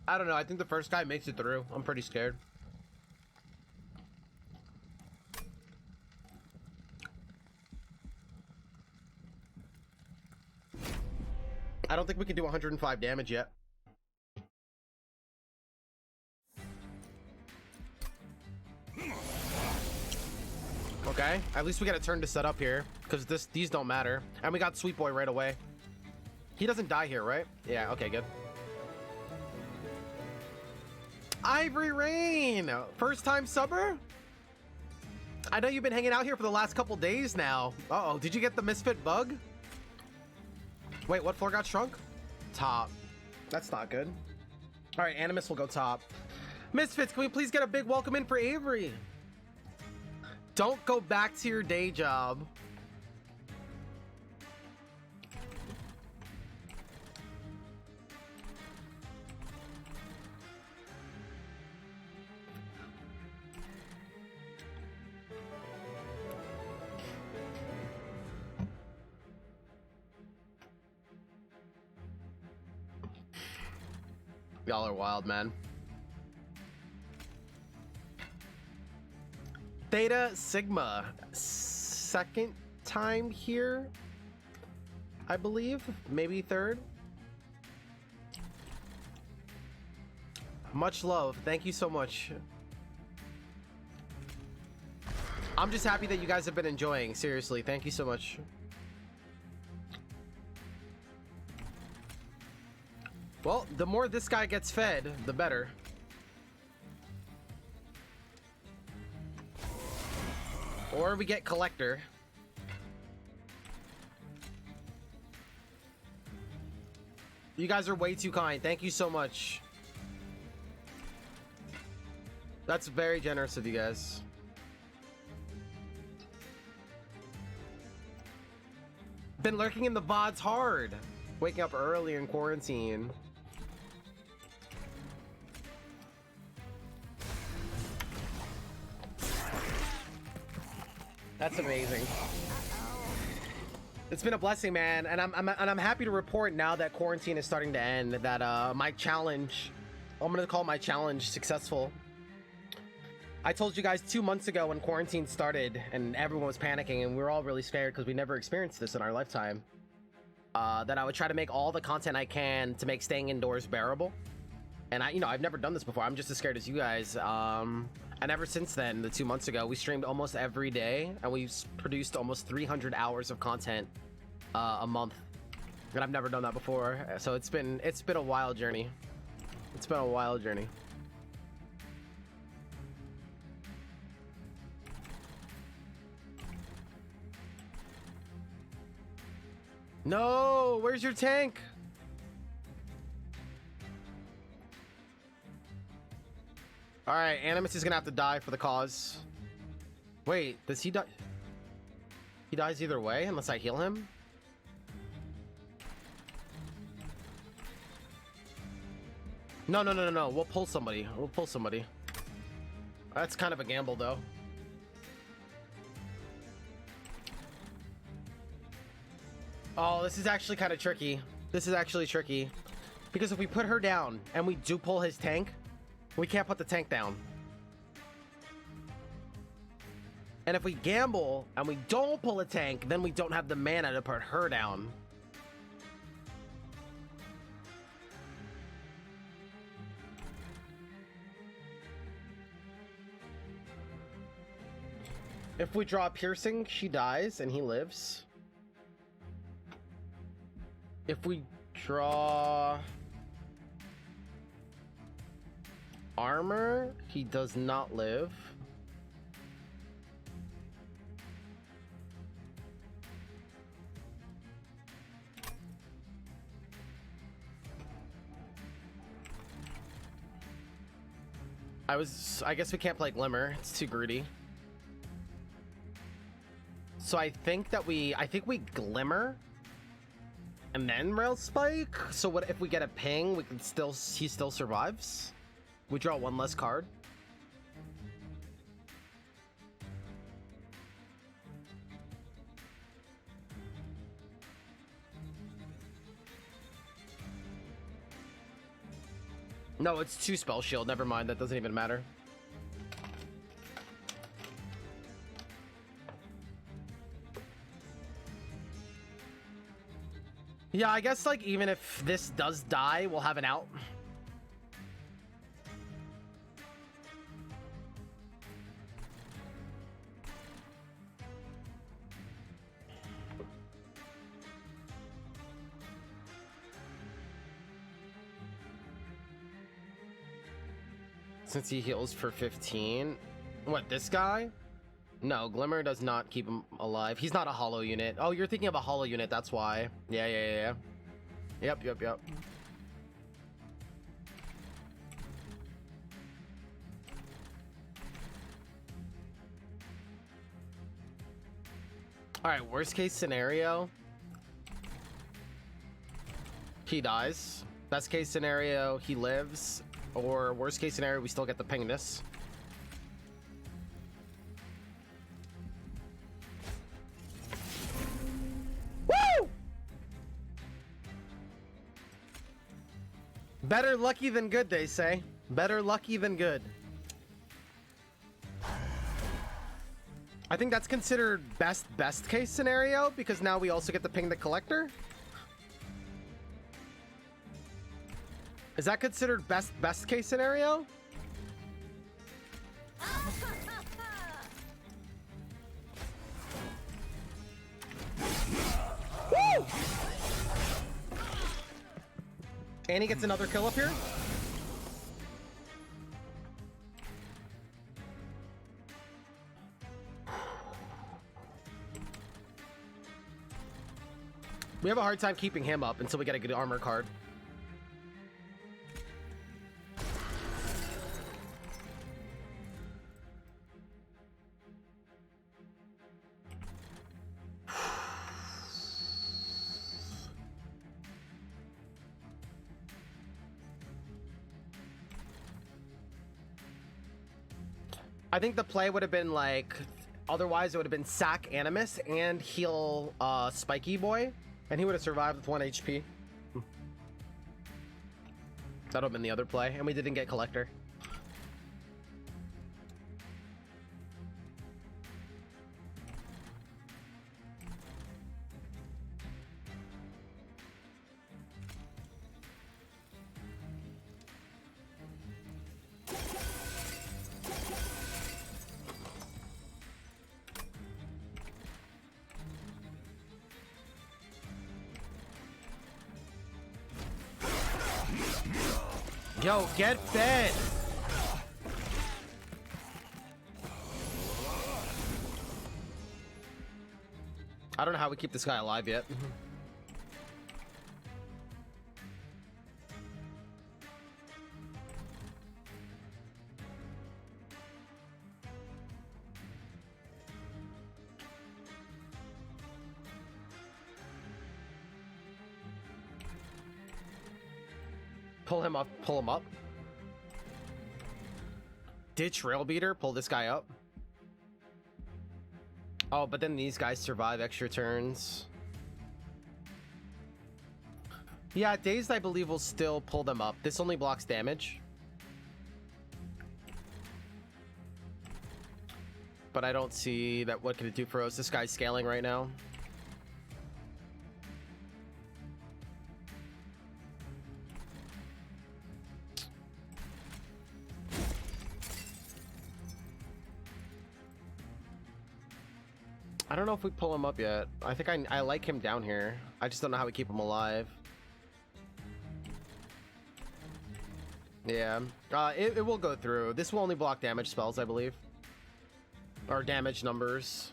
I don't know. I think the first guy makes it through. I'm pretty scared. I don't think we can do 105 damage yet. Okay, at least we got a turn to set up here, because these don't matter. And we got Sweet Boy right away. He doesn't die here, right? Yeah, okay, good. Ivory Rain! First time subber? I know you've been hanging out here for the last couple days now. Uh-oh, did you get the Misfit bug? Wait, what floor got shrunk? Top. That's not good. All right, Animus will go top. Misfits, can we please get a big welcome in for Avery? Don't go back to your day job. Y'all are wild, man. Theta Sigma, second time here, I believe, maybe third. Much love, thank you so much. I'm just happy that you guys have been enjoying, seriously, thank you so much. Well, the more this guy gets fed, the better. Or we get Collector. You guys are way too kind. Thank you so much. That's very generous of you guys. Been lurking in the VODs hard. Waking up early in quarantine. That's amazing. It's been a blessing, man, and I'm happy to report now that quarantine is starting to end that my challenge, I'm gonna call my challenge successful. I told you guys 2 months ago when quarantine started and everyone was panicking and we were all really scared because we never experienced this in our lifetime, that I would try to make all the content I can to make staying indoors bearable. And I've never done this before. I'm just as scared as you guys. And ever since then, the 2 months ago, we streamed almost every day, and we've produced almost 300 hours of content a month. And I've never done that before, so it's been a wild journey. It's been a wild journey. No, where's your tank? All right, Animus is gonna have to die for the cause. Wait, does he die? He dies either way unless I heal him? No. We'll pull somebody. We'll pull somebody. That's kind of a gamble, though. Oh, this is actually kind of tricky. This is actually tricky. Because if we put her down and we do pull his tank, we can't put the tank down. And if we gamble and we don't pull a tank, then we don't have the mana to put her down. If we draw piercing, she dies and he lives. If we draw armor, he does not live. I guess we can't play Glimmer. It's too greedy. So I think we Glimmer and then Rail Spike. So what if we get a ping? We can he still survives. We draw one less card. No, it's 2 spell shield. Never mind. That doesn't even matter. Yeah, I guess like even if this does die, we'll have an out. Since he heals for 15. What, this guy? No, Glimmer does not keep him alive. He's not a hollow unit. Oh, you're thinking of a hollow unit, that's why. Yeah. Yep. Alright, worst case scenario. He dies. Best case scenario, he lives. Or worst case scenario, we still get the pingness. Woo! Better lucky than good, they say. Better lucky than good. I think that's considered best case scenario because now we also get to ping the collector. Is that considered best case scenario? Woo! And he gets another kill up here. We have a hard time keeping him up until we get a good armor card. I think the play would have been like, otherwise it would have been sack Animus and heal Spiky Boy, and he would have survived with 1 HP. That would have been the other play, and we didn't get Collector. Yo, get fed! I don't know how we keep this guy alive yet. Pull him up, pull him up. Ditch Rail Beater, pull this guy up. Oh, but then these guys survive extra turns. Yeah, Dazed, I believe, will still pull them up. This only blocks damage. But I don't see that. What can it do for us? This guy's scaling right now. I don't know if we pull him up yet. I think I like him down here. I just don't know how we keep him alive. Yeah, it will go through. This will only block damage spells, I believe. Or damage numbers.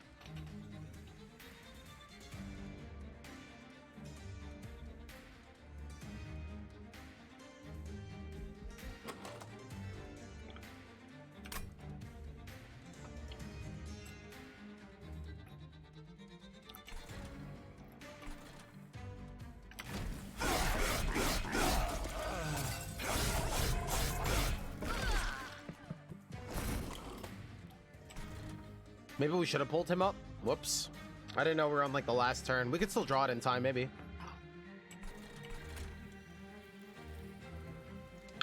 Maybe we should have pulled him up. Whoops. I didn't know we were on like the last turn. We could still draw it in time, maybe.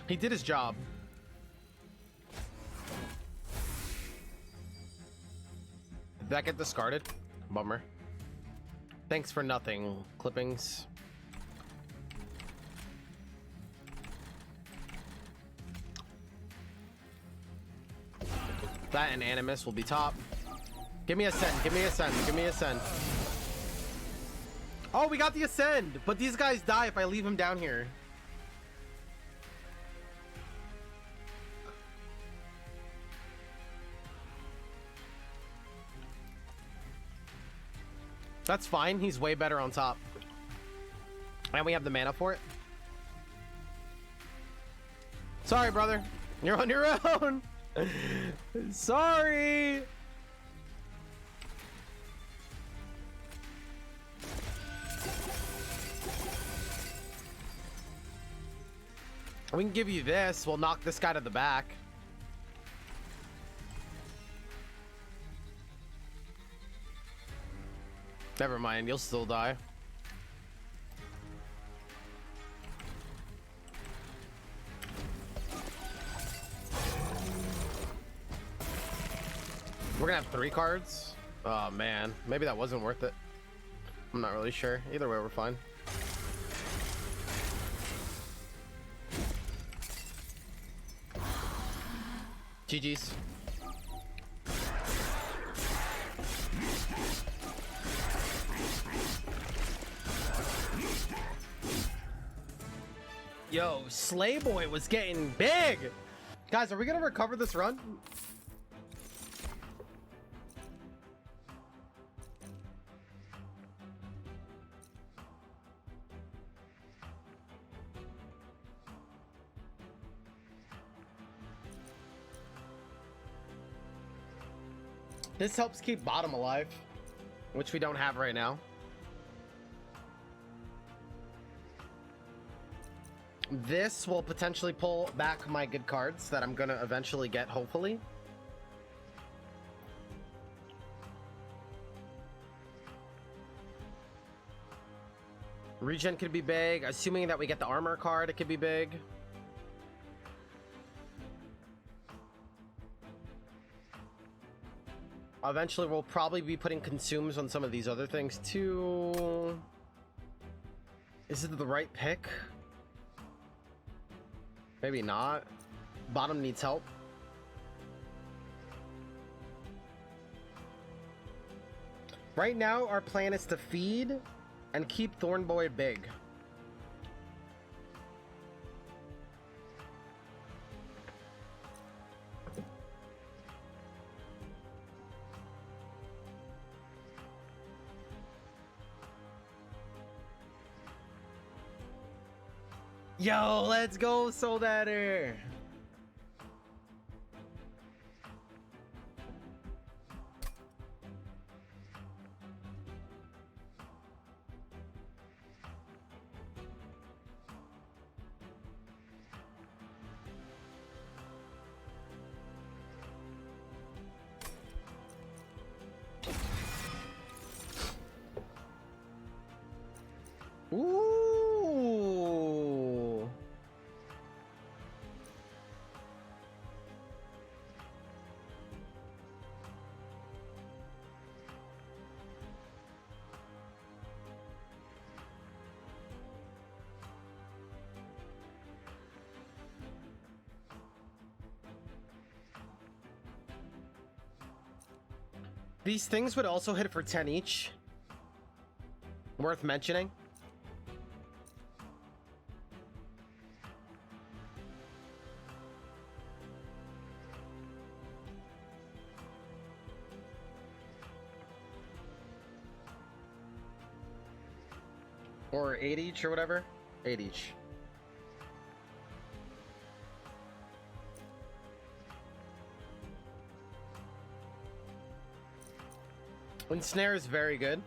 He did his job. Did that get discarded? Bummer. Thanks for nothing, clippings. That and Animus will be top. Give me a send, give me a send, give me a send. Oh, we got the ascend, but these guys die if I leave him down here. That's fine, he's way better on top. And we have the mana for it. Sorry, brother. You're on your own. Sorry. We can give you this. We'll knock this guy to the back. Never mind, you'll still die. We're gonna have 3 cards. Oh man, maybe that wasn't worth it. I'm not really sure. Either way, we're fine. GG's. Yo, Slayboy was getting big. Guys, are we gonna recover this run? This helps keep bottom alive, which we don't have right now. This will potentially pull back my good cards that I'm gonna eventually get, hopefully. Regen could be big. Assuming that we get the armor card, it could be big. Eventually, we'll probably be putting consumes on some of these other things too. Is it the right pick? Maybe not. Bottom needs help. Right now, our plan is to feed and keep Thornboy big. Yo, let's go, Soldater! Ooh! These things would also hit for 10 each. Worth mentioning. Or 8 each or whatever. 8 each. And snare is very good.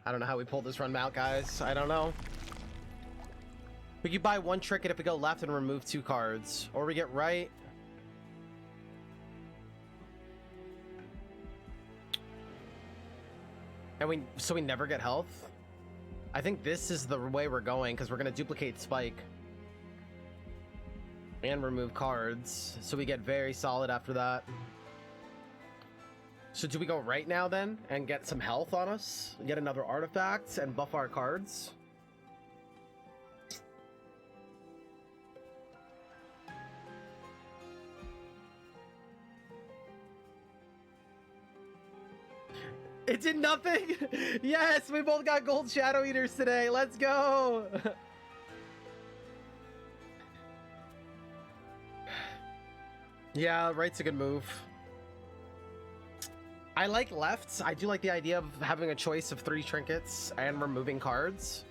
I don't know how we pulled this run out, guys. I don't know. We could buy one trinket if we go left and remove 2 cards. Or we get right. And so we never get health? I think this is the way we're going, because we're going to duplicate Spike. And remove cards. So we get very solid after that. So do we go right now then and get some health on us? Get another artifact and buff our cards? It did nothing? Yes, we both got gold Shadow Eaters today. Let's go. Yeah, right's a good move. I like lefts. I do like the idea of having a choice of 3 trinkets and removing cards.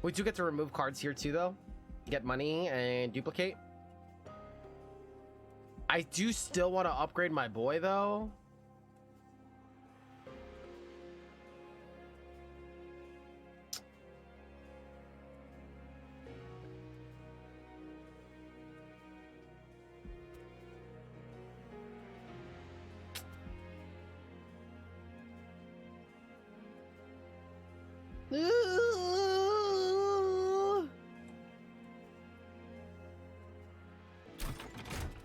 We do get to remove cards here too, though. Get money and duplicate. I do still want to upgrade my boy, though.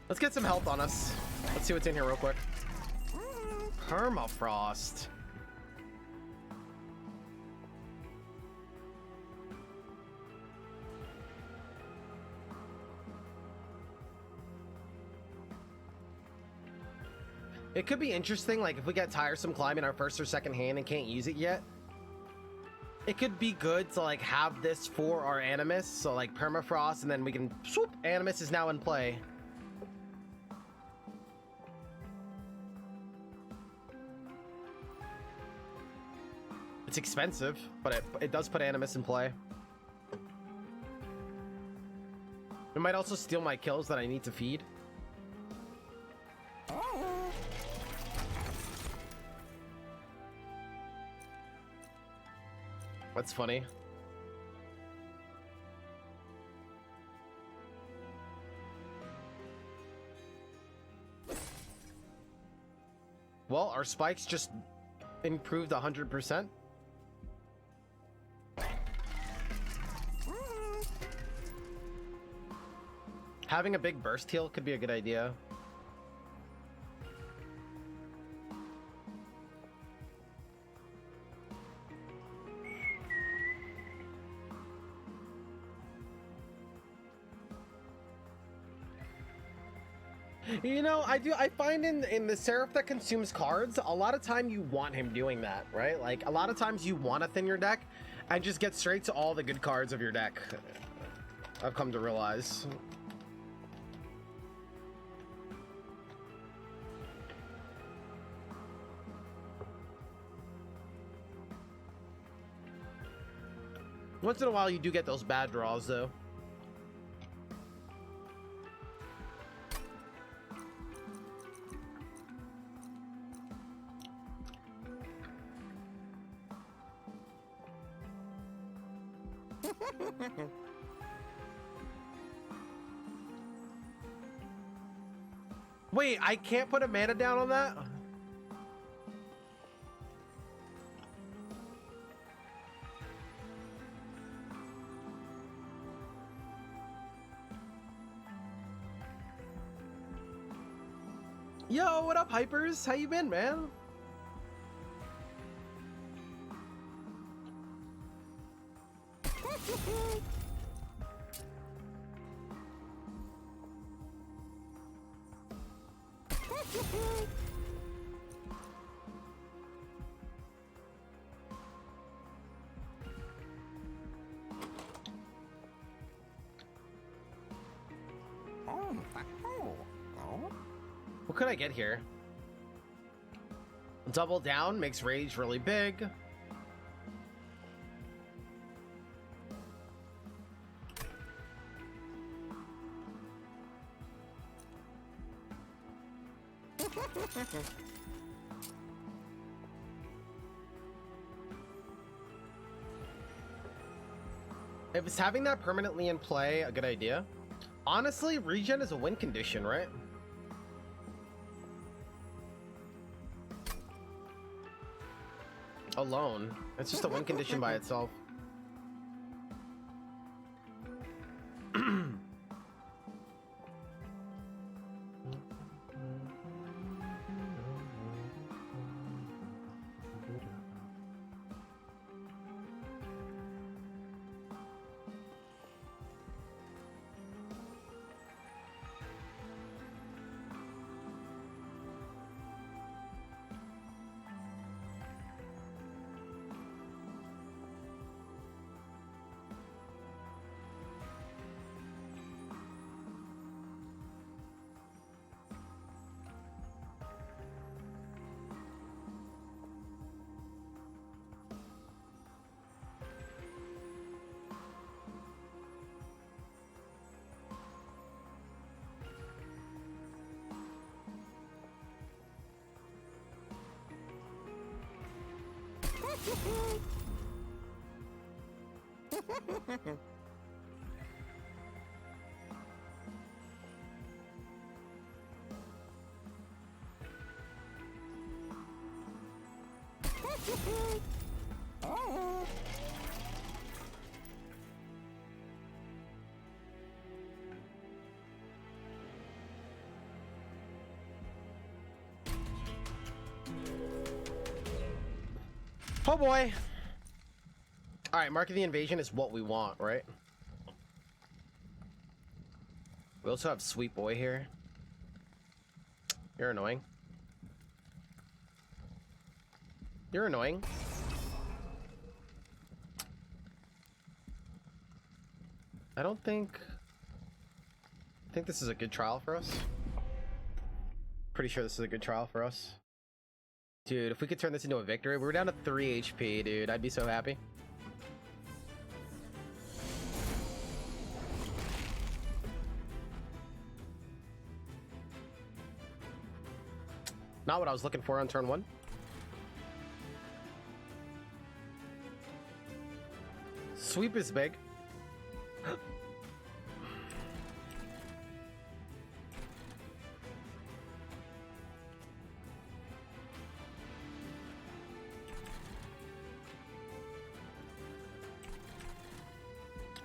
Let's get some health on us. Let's see what's in here real quick. Permafrost. It could be interesting, like if we get tiresome climbing our first or second hand and can't use it yet. It could be good to like have this for our Animus, so like Permafrost, and then we can swoop. Animus is now in play. It's expensive, but it does put Animus in play. It might also steal my kills that I need to feed. That's funny. Well, our spikes just improved 100%. Having a big burst heal could be a good idea. You know, I find in the Seraph that consumes cards, a lot of time you want him doing that, right? Like, a lot of times you want to thin your deck and just get straight to all the good cards of your deck. I've come to realize. Once in a while you do get those bad draws, though. Wait, I can't put a mana down on that? Yo, what up, hypers? How you been, man? What could I get here? Double down makes rage really big. Is having that permanently in play a good idea? Honestly, regen is a win condition, right? Alone. It's just a win condition by itself. Oh boy. All right, Mark of the Invasion is what we want, right? We also have Sweet Boy here. You're annoying. You're annoying. I think this is a good trial for us. Pretty sure this is a good trial for us. Dude, if we could turn this into a victory, we're down to 3 HP, dude. I'd be so happy. Not what I was looking for on turn 1. Sweep is big.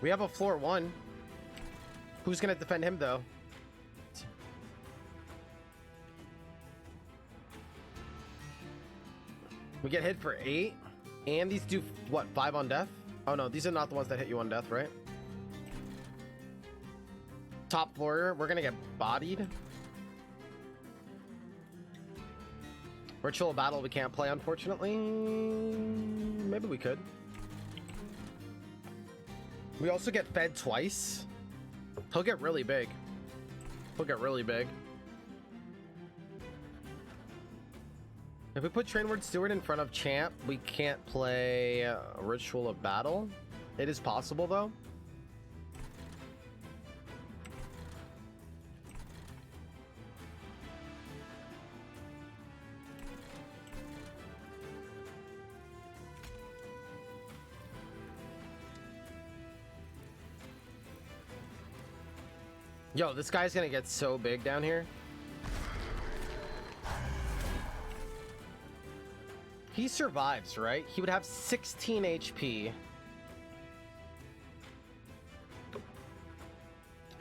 We have a floor 1. Who's gonna defend him though? We get hit for 8, and these do what, 5 on death? Oh no, these are not the ones that hit you on death, right? Top floor, we're gonna get bodied. Ritual battle we can't play, unfortunately. Maybe we could. We also get fed twice. He'll get really big. He'll get really big. If we put Trainward Steward in front of Champ, we can't play Ritual of Battle. It is possible, though. Yo, this guy's gonna get so big down here. He survives, right? He would have 16 HP.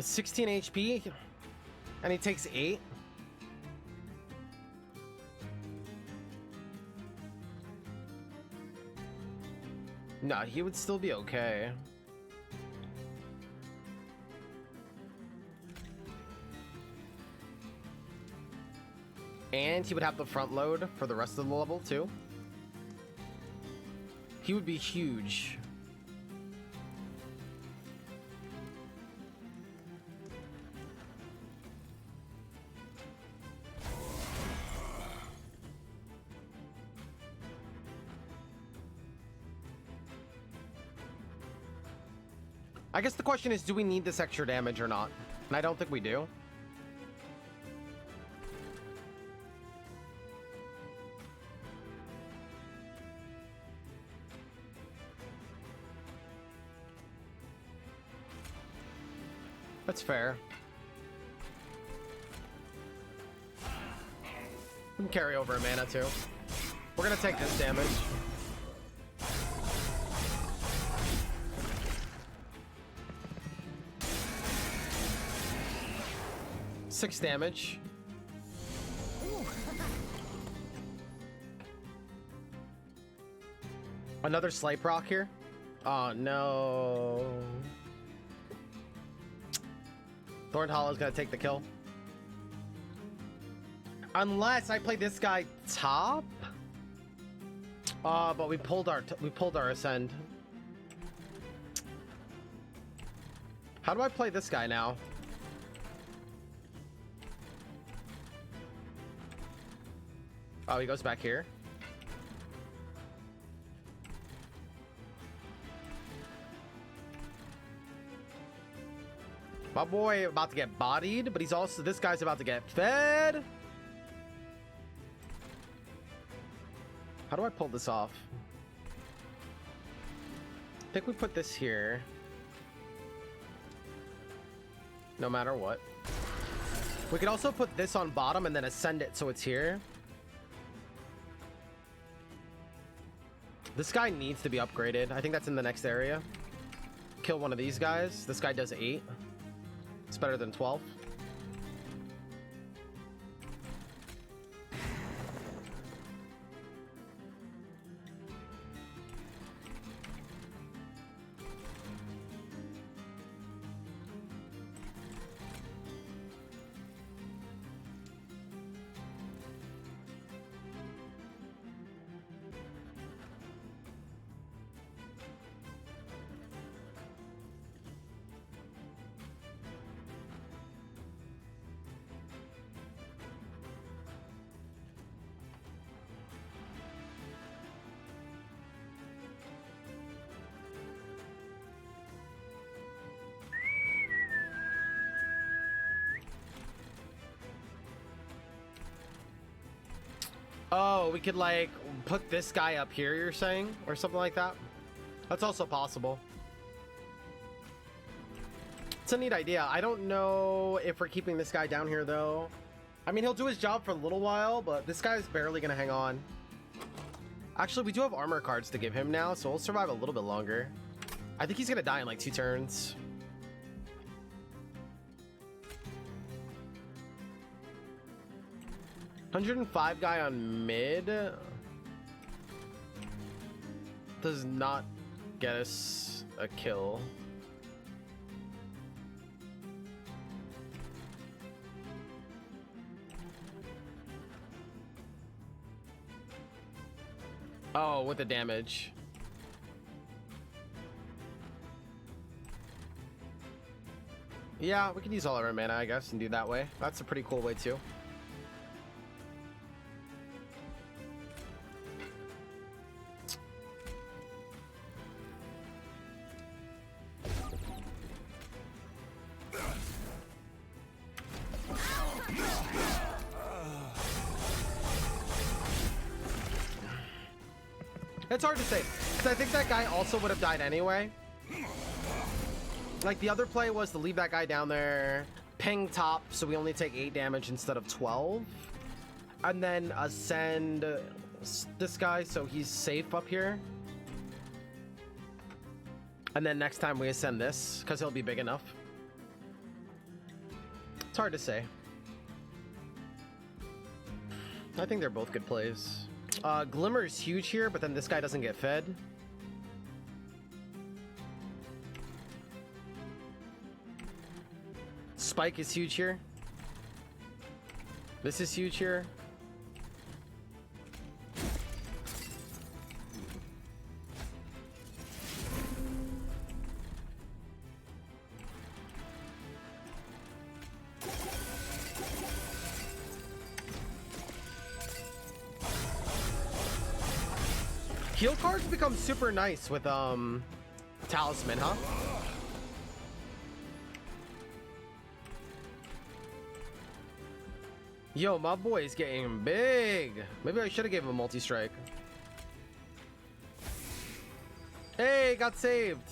16 HP, and he takes 8. No, he would still be okay. And he would have the front load for the rest of the level too. He would be huge. I guess the question is, do we need this extra damage or not? And I don't think we do. That's fair. We can carry over a mana too. We're gonna take this damage. Six damage. Another slight proc here. Oh no. Thorned Hollow's gonna take the kill. Unless I play this guy top. But we pulled our ascend. How do I play this guy now? Oh, he goes back here. My boy about to get bodied, but he's also, this guy's about to get fed. How do I pull this off? I think we put this here. No matter what. We could also put this on bottom and then ascend it so it's here. This guy needs to be upgraded. I think that's in the next area. Kill one of these guys. This guy does 8. It's better than 12. Oh, we could like put this guy up here, you're saying? Or something like that? That's also possible. It's a neat idea. I don't know if we're keeping this guy down here though. I mean, he'll do his job for a little while, but this guy's barely gonna hang on. Actually, we do have armor cards to give him now, so he'll survive a little bit longer. I think he's gonna die in like 2 turns. $105 guy on mid does not get us a kill. Oh, with the damage. Yeah, we could use all our mana, I guess, and do that way. That's a pretty cool way too. It's hard to say, because I think that guy also would have died anyway. Like, the other play was to leave that guy down there, ping top, so we only take 8 damage instead of 12. And then ascend this guy so he's safe up here. And then next time we ascend this, because he'll be big enough. It's hard to say. I think they're both good plays. Glimmer is huge here, but then this guy doesn't get fed. Spike is huge here. This is huge here. Heal cards become super nice with Talisman, huh? Yo, my boy is getting big. Maybe I should have gave him a multi-strike. Hey, got saved.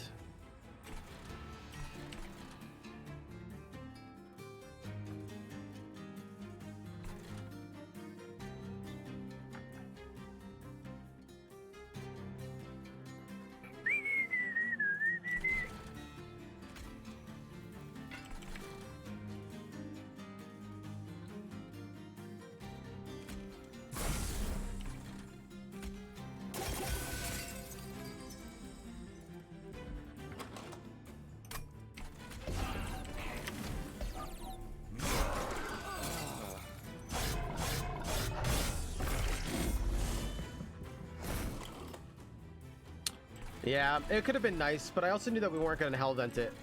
Yeah, it could have been nice, but I also knew that we weren't going to hell vent it.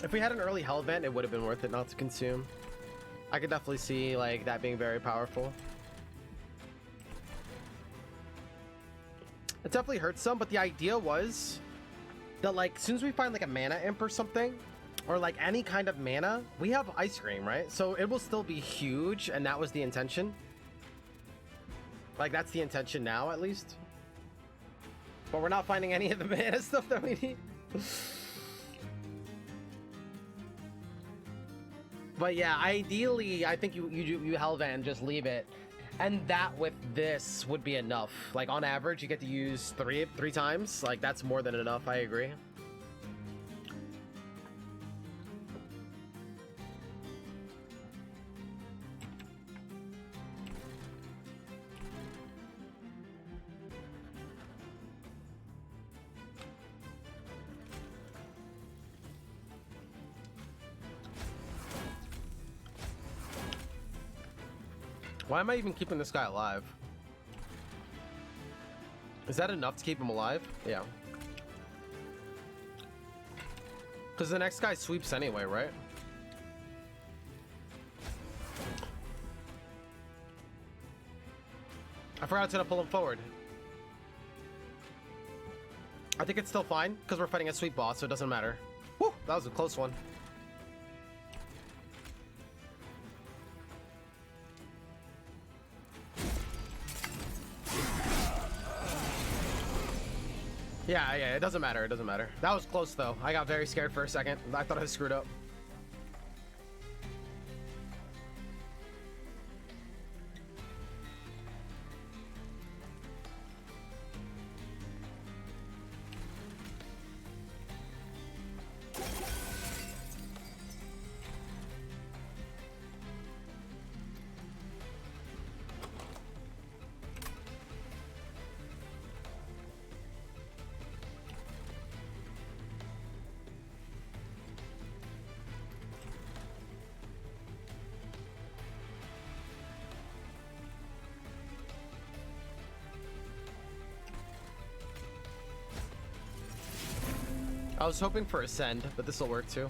If we had an early hell vent, it would have been worth it not to consume. I could definitely see like that being very powerful. It definitely hurts some, but the idea was that like as soon as we find like a mana imp or something, or like any kind of mana, we have ice cream, right? So it will still be huge, and that was the intention. Like that's the intention now, at least. But we're not finding any of the mana stuff that we need. But yeah, ideally, I think you Hellvan, just leave it. And that with this would be enough. Like on average, you get to use three times. Like that's more than enough, I agree. Why am I even keeping this guy alive? Is that enough to keep him alive? Yeah. Because the next guy sweeps anyway, right? I forgot to pull him forward. I think it's still fine because we're fighting a sweep boss, so it doesn't matter. Whew, that was a close one. Yeah, it doesn't matter. It doesn't matter. That was close, though. I got very scared for a second. I thought I screwed up. I was hoping for Ascend, but this will work too.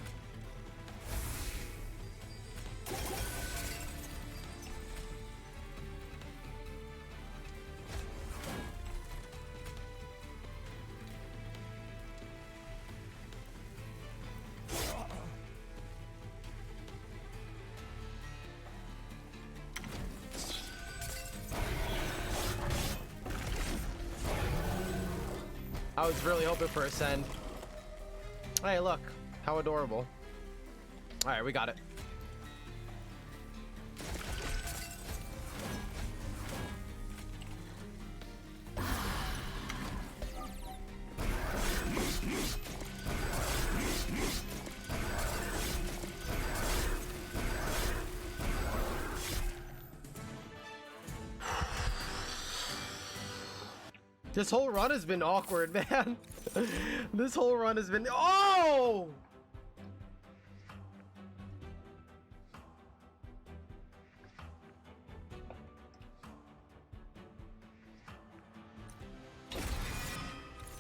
I was really hoping for Ascend. Hey, look, how adorable. All right, we got it. This whole run has been awkward, man. This whole run has been... Oh!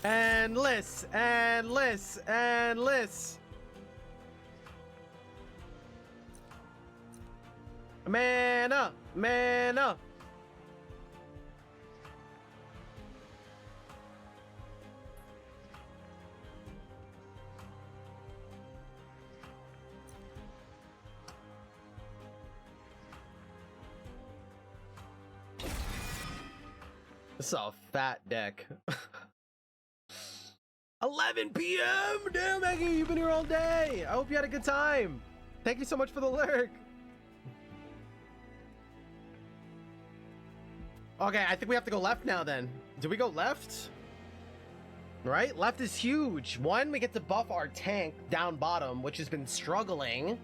Endless, endless, endless. Mana, mana. This is a fat deck. 11 p.m. Damn, Maggie, you've been here all day. I hope you had a good time. Thank you so much for the lurk. Okay, I think we have to go left now then. Do we go left? Right? Left is huge. One, we get to buff our tank down bottom, which has been struggling.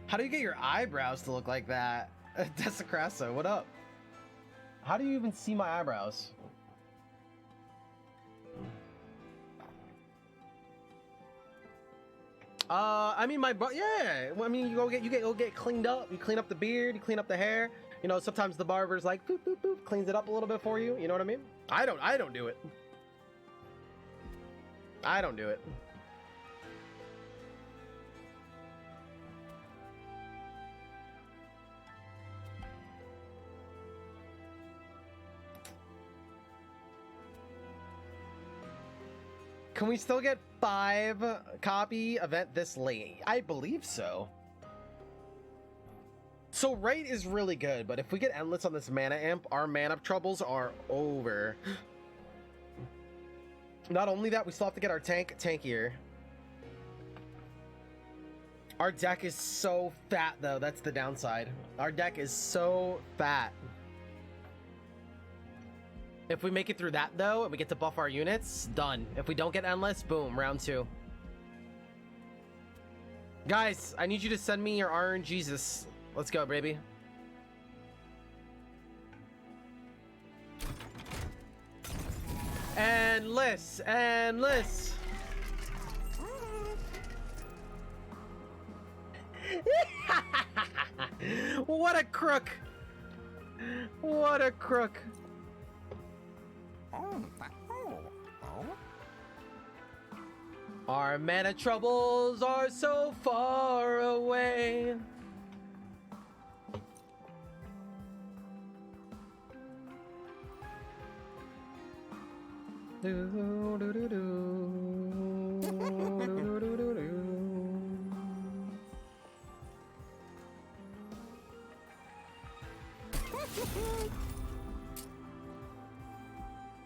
How do you get your eyebrows to look like that? Desecrasso, what up? How do you even see my eyebrows? I mean, yeah. I mean, you go get cleaned up. You clean up the beard. You clean up the hair. You know, sometimes the barber's like, boop, boop, boop, cleans it up a little bit for you. You know what I mean? I don't do it. I don't do it. Can we still get 5 copy event this late? I believe so. So rate is really good, but if we get endless on this mana imp, our mana troubles are over. Not only that, we still have to get our tank tankier. Our deck is so fat though, that's the downside. Our deck is so fat. If we make it through that though, and we get to buff our units, done. If we don't get endless, boom, round 2. Guys, I need you to send me your RNGesus. Let's go, baby. Endless, endless. What a crook. What a crook. Our mana troubles are so far away.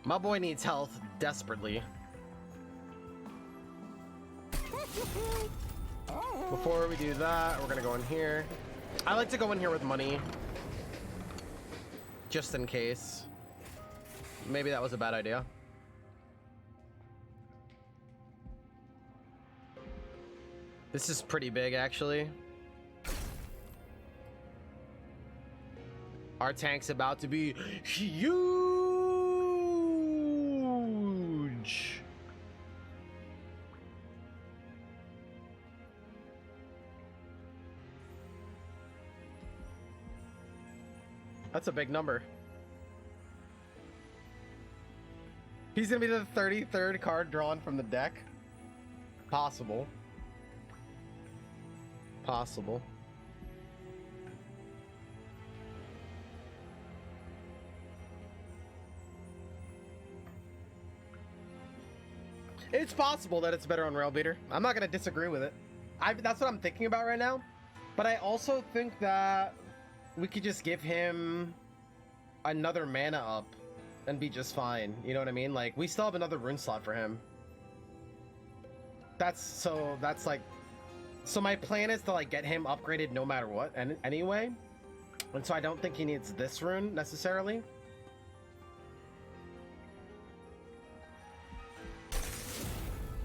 My boy needs health desperately. Before we do that, we're gonna go in here. I like to go in here with money, just in case. Maybe that was a bad idea. This is pretty big, actually. Our tank's about to be huge. That's a big number. He's gonna be the 33rd card drawn from the deck. Possible. Possible. It's possible that it's better on Rail Beater. I'm not gonna disagree with it. That's what I'm thinking about right now. But I also think that we could just give him another mana up and be just fine. You know what I mean? Like, we still have another rune slot for him. So my plan is to like get him upgraded no matter what, and anyway. And so I don't think he needs this rune necessarily.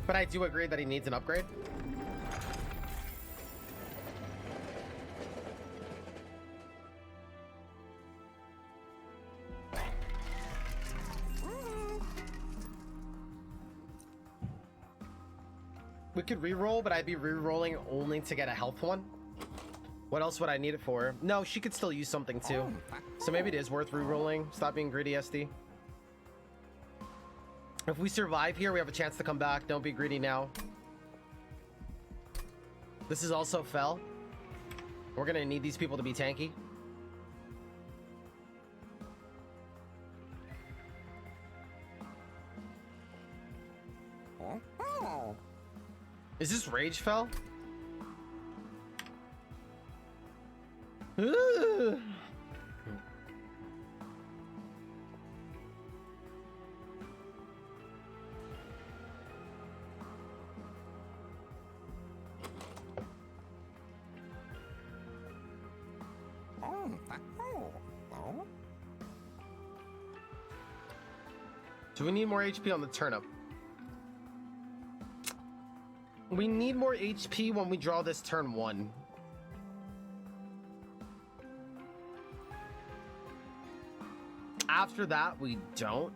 But I do agree that he needs an upgrade. We could reroll, but I'd be rerolling only to get a health one. What else would I need it for? No, she could still use something too. So maybe it is worth rerolling. Stop being greedy, Esty. If we survive here, we have a chance to come back. Don't be greedy now. This is also fell. We're gonna need these people to be tanky. Is this rage fell? Ooh. Do we need more HP on the turnip? We need more HP when we draw this turn 1. After that, we don't.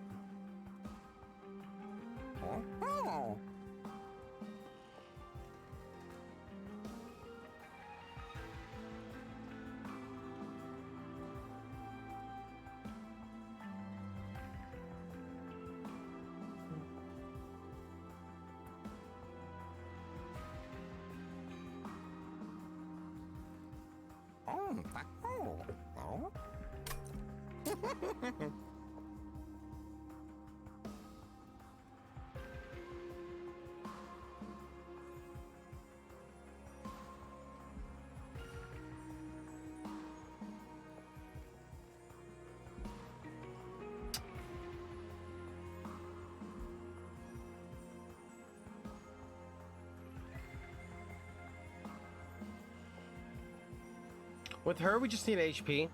With her, we just need HP.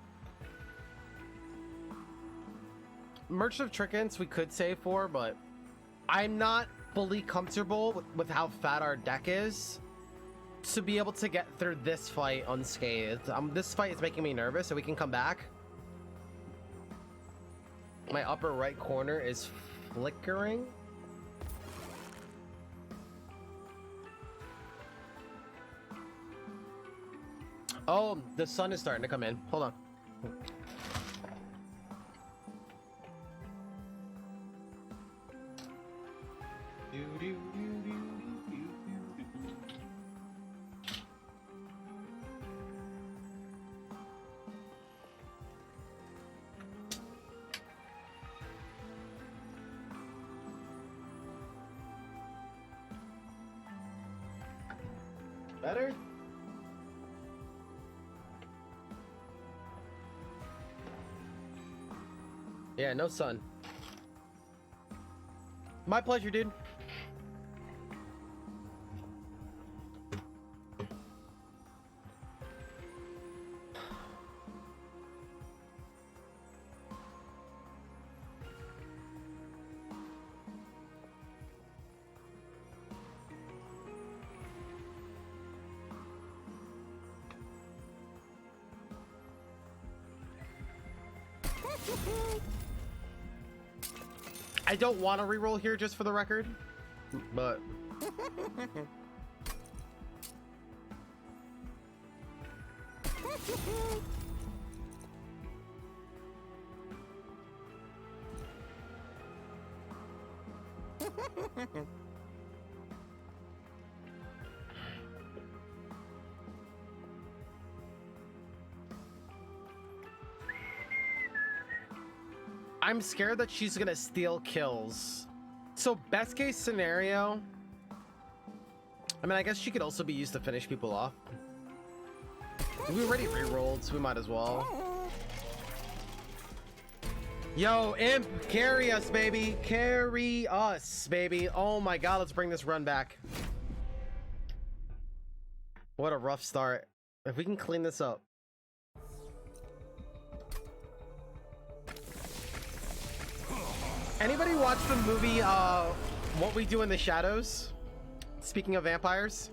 Merchant of Trickens we could save for, but I'm not fully comfortable with how fat our deck is to be able to get through this fight unscathed. This fight is making me nervous, so we can come back. My upper right corner is flickering. Oh, the sun is starting to come in. Hold on. Better? Yeah, no sun. My pleasure, dude. I don't want to reroll here, just for the record, but I'm scared that she's gonna steal kills. So best case scenario, I mean, I guess she could also be used to finish people off. We already re-rolled, so we might as well. Yo, Imp, carry us, baby. Carry us, baby. Oh my god, let's bring this run back. What a rough start. If we can clean this up. Anybody watch the movie, What We Do in the Shadows? Speaking of vampires.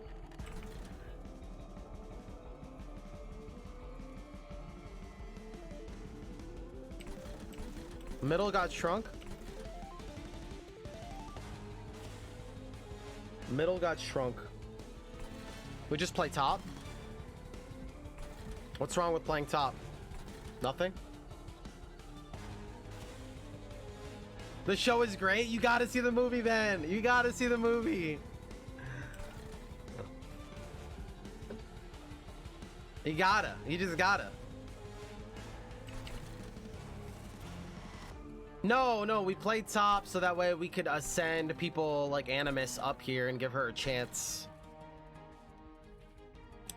Middle got shrunk. Middle got shrunk. We just play top? What's wrong with playing top? Nothing? The show is great. You gotta see the movie then. You gotta see the movie. You gotta. You just gotta. No, we played top so that way we could ascend people like Animus up here and give her a chance.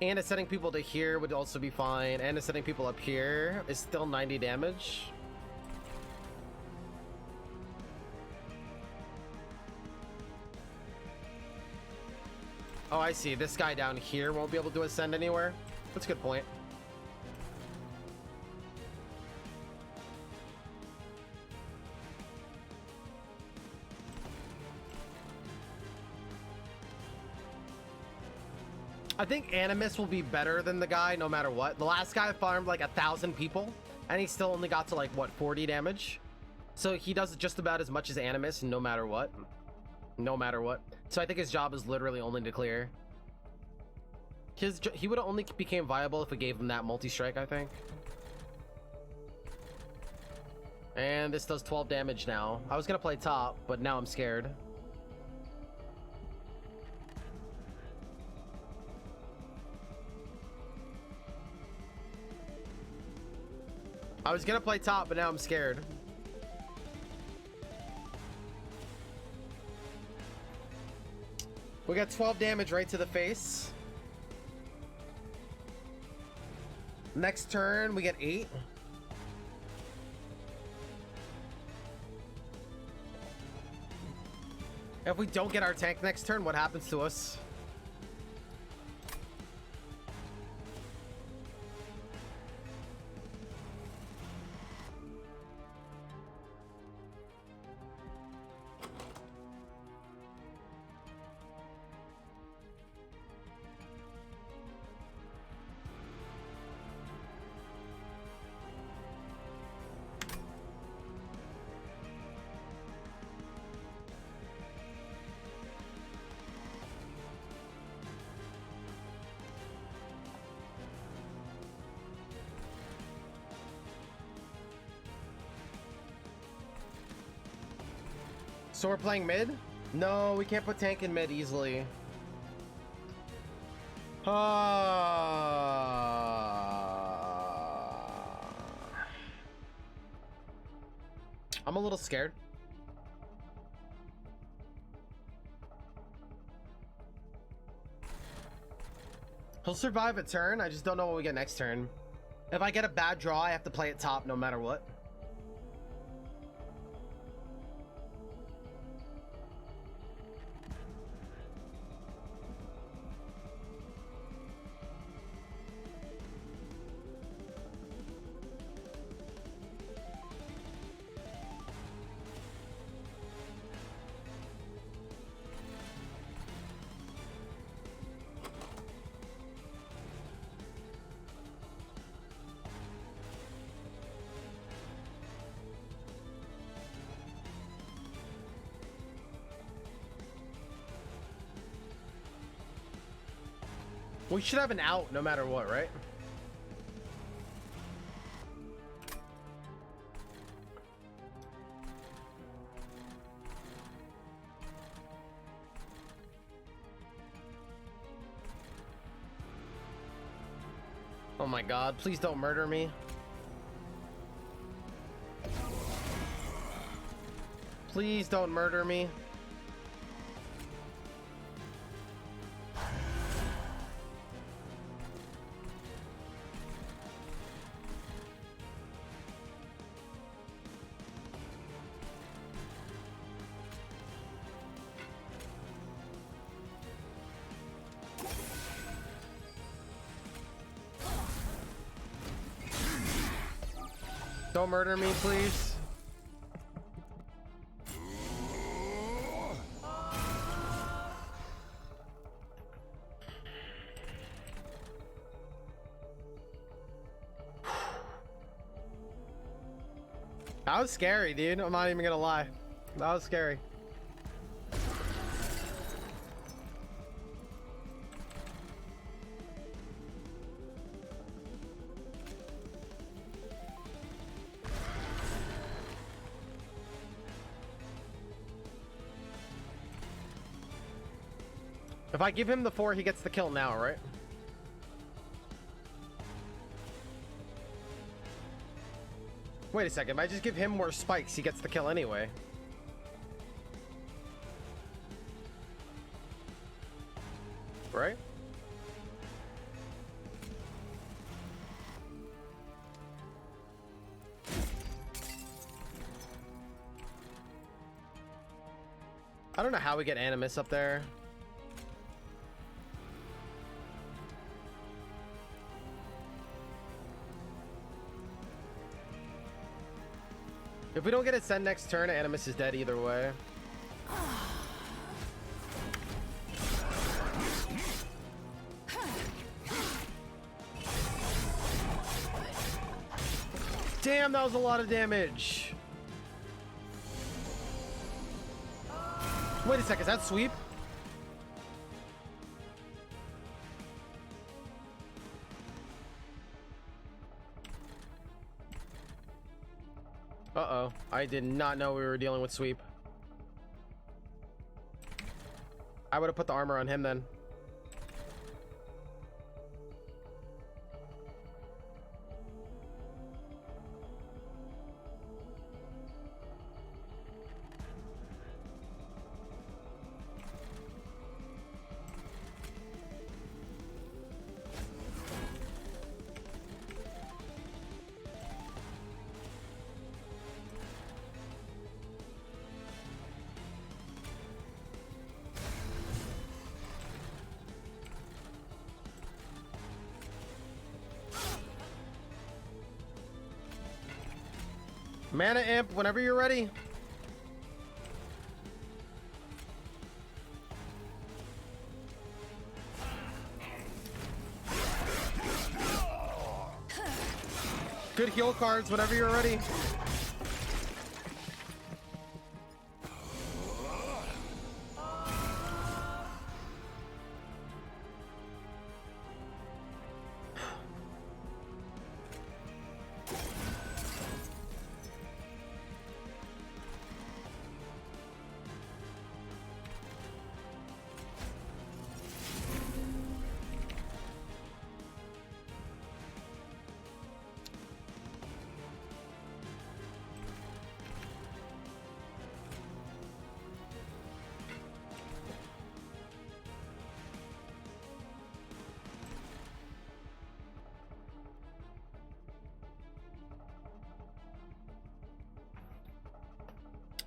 And ascending people to here would also be fine. And ascending people up here is still 90 damage. Oh, I see. This guy down here won't be able to ascend anywhere. That's a good point. I think Animus will be better than the guy no matter what. The last guy farmed like 1,000 people and he still only got to like, what, 40 damage? So he does just about as much as Animus no matter what. No matter what. So I think his job is literally only to clear. He would have only became viable if we gave him that multi-strike, I think. And this does 12 damage now. I was gonna play top, but now I'm scared. I was gonna play top, but now I'm scared. We got 12 damage right to the face. Next turn, we get 8. If we don't get our tank next turn, what happens to us? So we're playing mid? No, we can't put tank in mid easily. I'm a little scared. He'll survive a turn. I just don't know what we get next turn. If I get a bad draw, I have to play it top no matter what. We should have an out no matter what, right? Oh my god, please don't murder me. Please don't murder me. Don't murder me, please. That was scary, dude. I'm not even gonna lie. That was scary. If I give him the 4, he gets the kill now, right? Wait a second, if I just give him more spikes, he gets the kill anyway. Right? I don't know how we get Animus up there. If we don't get Ascend next turn, Animus is dead either way. Damn, that was a lot of damage. Wait a second, is that sweep? Uh-oh, I did not know we were dealing with sweep. I would have put the armor on him then. Mana Imp, whenever you're ready. Good heal cards, whenever you're ready.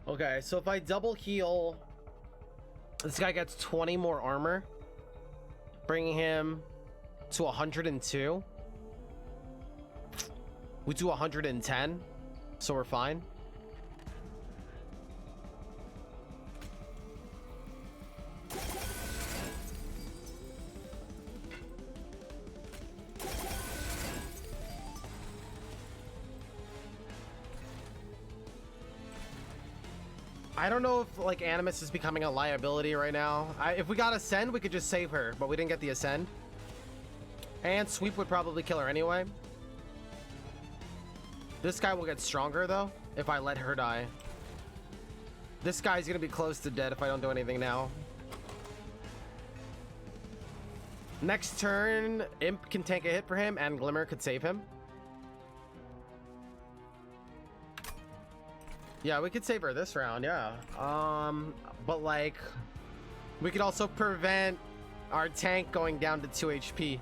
Okay, so if I double heal, this guy gets 20 more armor, bringing him to 102. We do 110, so we're fine. I don't know if like Animus is becoming a liability right now. If we got Ascend, we could just save her, but we didn't get the Ascend. And Sweep would probably kill her anyway. This guy will get stronger though, if I let her die. This guy's gonna be close to dead if I don't do anything now. Next turn, Imp can tank a hit for him, and Glimmer could save him. Yeah, we could save her this round, yeah. But like, we could also prevent our tank going down to 2 HP.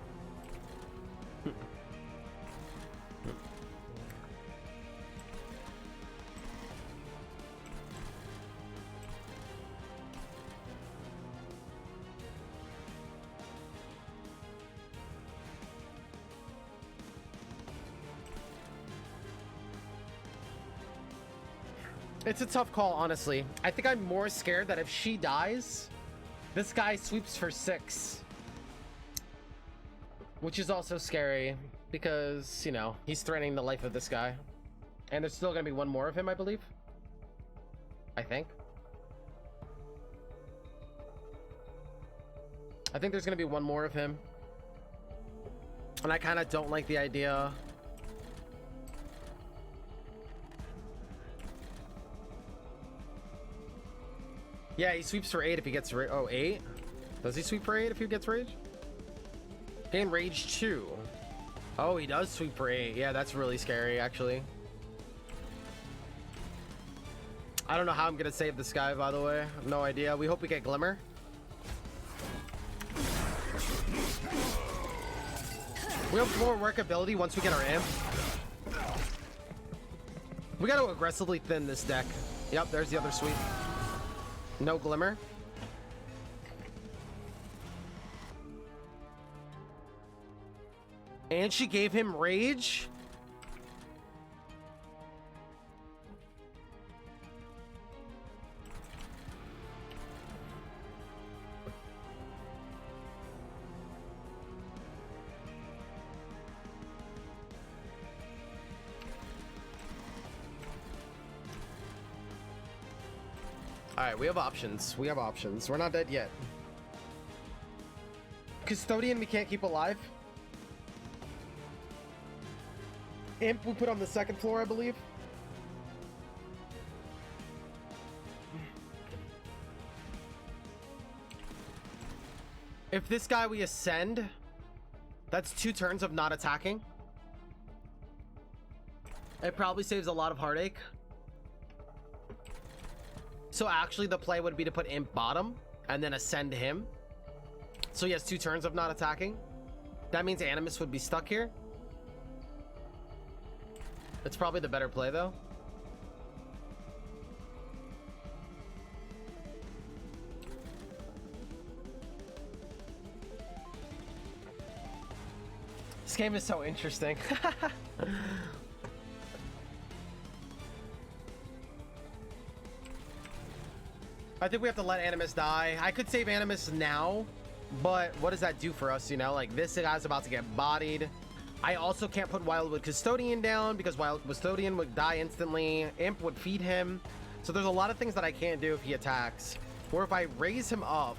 It's a tough call, honestly. I think I'm more scared that if she dies, this guy sweeps for 6. Which is also scary, because, you know, he's threatening the life of this guy. And there's still gonna be one more of him, I believe. I think there's gonna be one more of him. And I kind of don't like the idea. Yeah, he sweeps for 8 if he gets rid. Oh, 8? Does he sweep for 8 if he gets rage? Gain rage 2. Oh, he does sweep for 8. Yeah, that's really scary, actually. I don't know how I'm gonna save this guy, by the way. No idea. We hope we get Glimmer. We have more workability once we get our imp. We gotta aggressively thin this deck. Yep, there's the other sweep. No Glimmer. And she gave him rage. All right, we have options. We have options. We're not dead yet. Custodian we can't keep alive. Imp we put on the second floor, I believe. If this guy we ascend, that's 2 turns of not attacking. It probably saves a lot of heartache. So actually the play would be to put Imp bottom and then ascend him. So he has 2 turns of not attacking. That means Animus would be stuck here. It's probably the better play though. This game is so interesting. I think we have to let Animus die. I could save Animus now, but what does that do for us, you know? Like, this guy's about to get bodied. I also can't put Wildwood Custodian down because Wild Custodian would die instantly. Imp would feed him. So there's a lot of things that I can't do if he attacks. Or if I raise him up,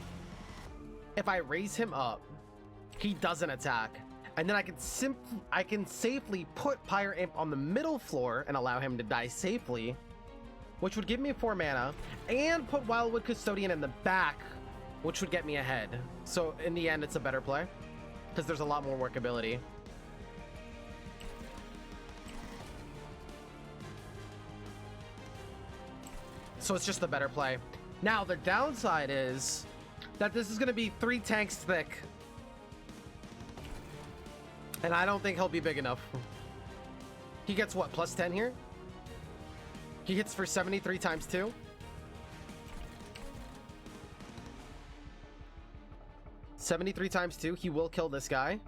he doesn't attack. And then I can safely put Pyre Imp on the middle floor and allow him to die safely, which would give me 4 mana, and put Wildwood Custodian in the back, which would get me ahead. So in the end, it's a better play because there's a lot more workability. So it's just the better play. Now, the downside is that this is going to be 3 tanks thick. And I don't think he'll be big enough. He gets what, plus 10 here? He hits for 73 times 2. 73 times 2. He will kill this guy.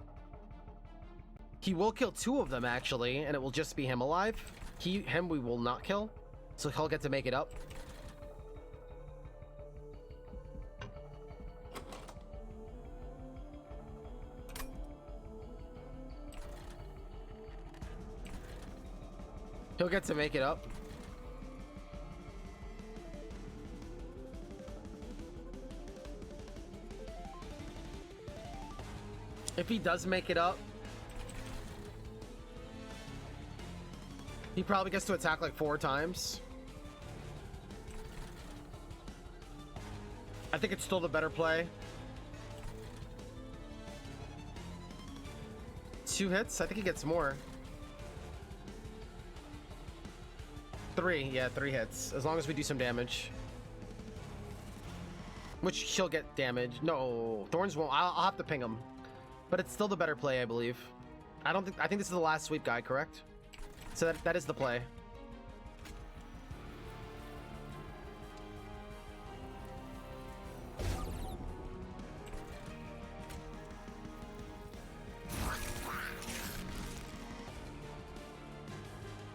He will kill 2 of them, actually, and it will just be him alive. Him we will not kill. So he'll get to make it up. He'll get to make it up. If he does make it up, he probably gets to attack like 4 times. I think it's still the better play. 2 hits? I think he gets more. 3, yeah, 3 hits. As long as we do some damage. Which he'll get damage. No, Thorns won't. I'll have to ping him. But it's still the better play, I believe. I think this is the last sweep guy, correct? So that is the play.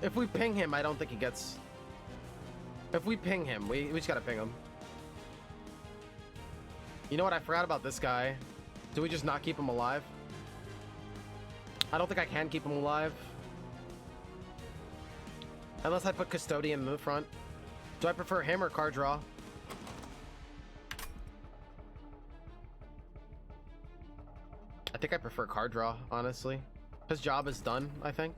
If we ping him, I don't think he gets... If we ping him, we just gotta ping him. You know what? I forgot about this guy. Do we just not keep him alive? I don't think I can keep him alive. Unless I put Custodian in the front. Do I prefer him or card draw? I think I prefer card draw, honestly. His job is done, I think.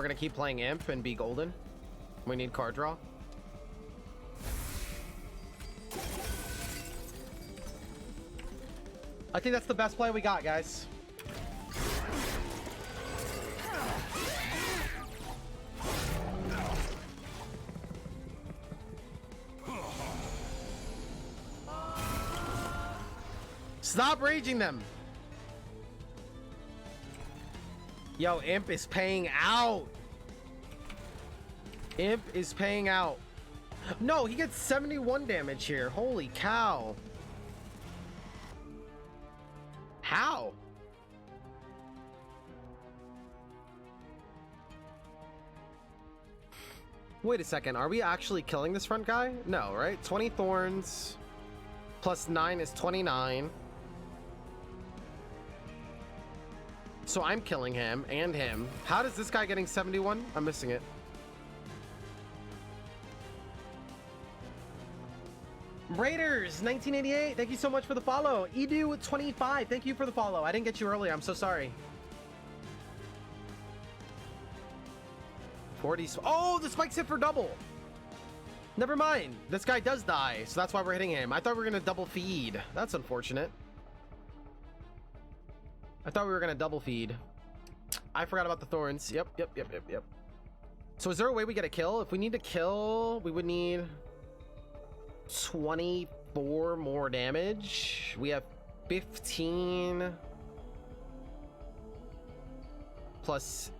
we're gonna keep playing Imp and be golden. We need card draw. I think that's the best play we got, guys. Stop raging them. Yo, Imp is paying out. Imp is paying out. No, he gets 71 damage here. Holy cow. How? Wait a second. Are we actually killing this front guy? No, right? 20 thorns plus 9 is 29. So I'm killing him and him. How does this guy getting 71? I'm missing it. Raiders 1988, thank you so much for the follow. Edu 25, thank you for the follow. I didn't get you earlier, I'm so sorry. 40. Oh, the spike's hit for double. Never mind. This guy does die, so that's why we're hitting him. I thought we were gonna double feed. That's unfortunate. I thought we were gonna double feed. I forgot about the thorns. Yep. So is there a way we get a kill? If we need to kill, we would need 24 more damage. We have 15 plus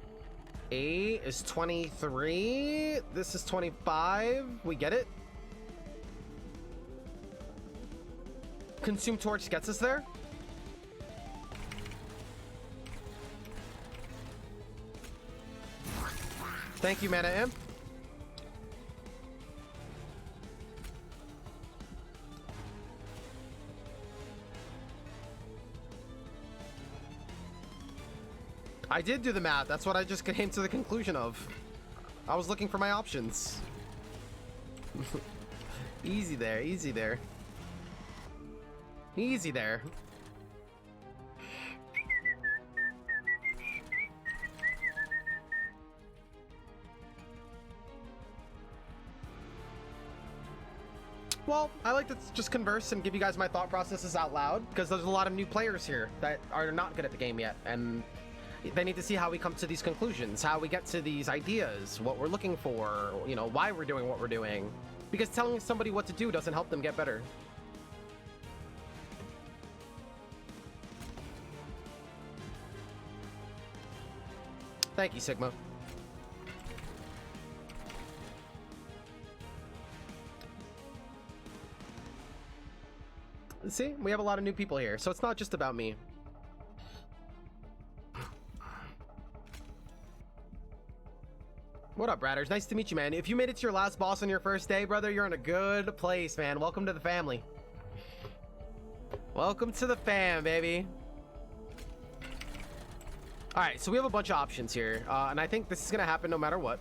8 is 23. This is 25. We get it. Consume Torch gets us there. Thank you, Mana Imp. I did do the math. That's what I just came to the conclusion of. I was looking for my options. Easy there, easy there. Easy there. Well, I like to just converse and give you guys my thought processes out loud, because there's a lot of new players here that are not good at the game yet, and they need to see how we come to these conclusions, how we get to these ideas, what we're looking for, you know, why we're doing what we're doing. Because telling somebody what to do doesn't help them get better. Thank you, Sigma. See, we have a lot of new people here, so it's not just about me. What up, Bradders? Nice to meet you, man. If you made it to your last boss on your first day, brother, you're in a good place, man. Welcome to the family. Welcome to the fam, baby. All right, so we have a bunch of options here, and I think this is gonna happen no matter what.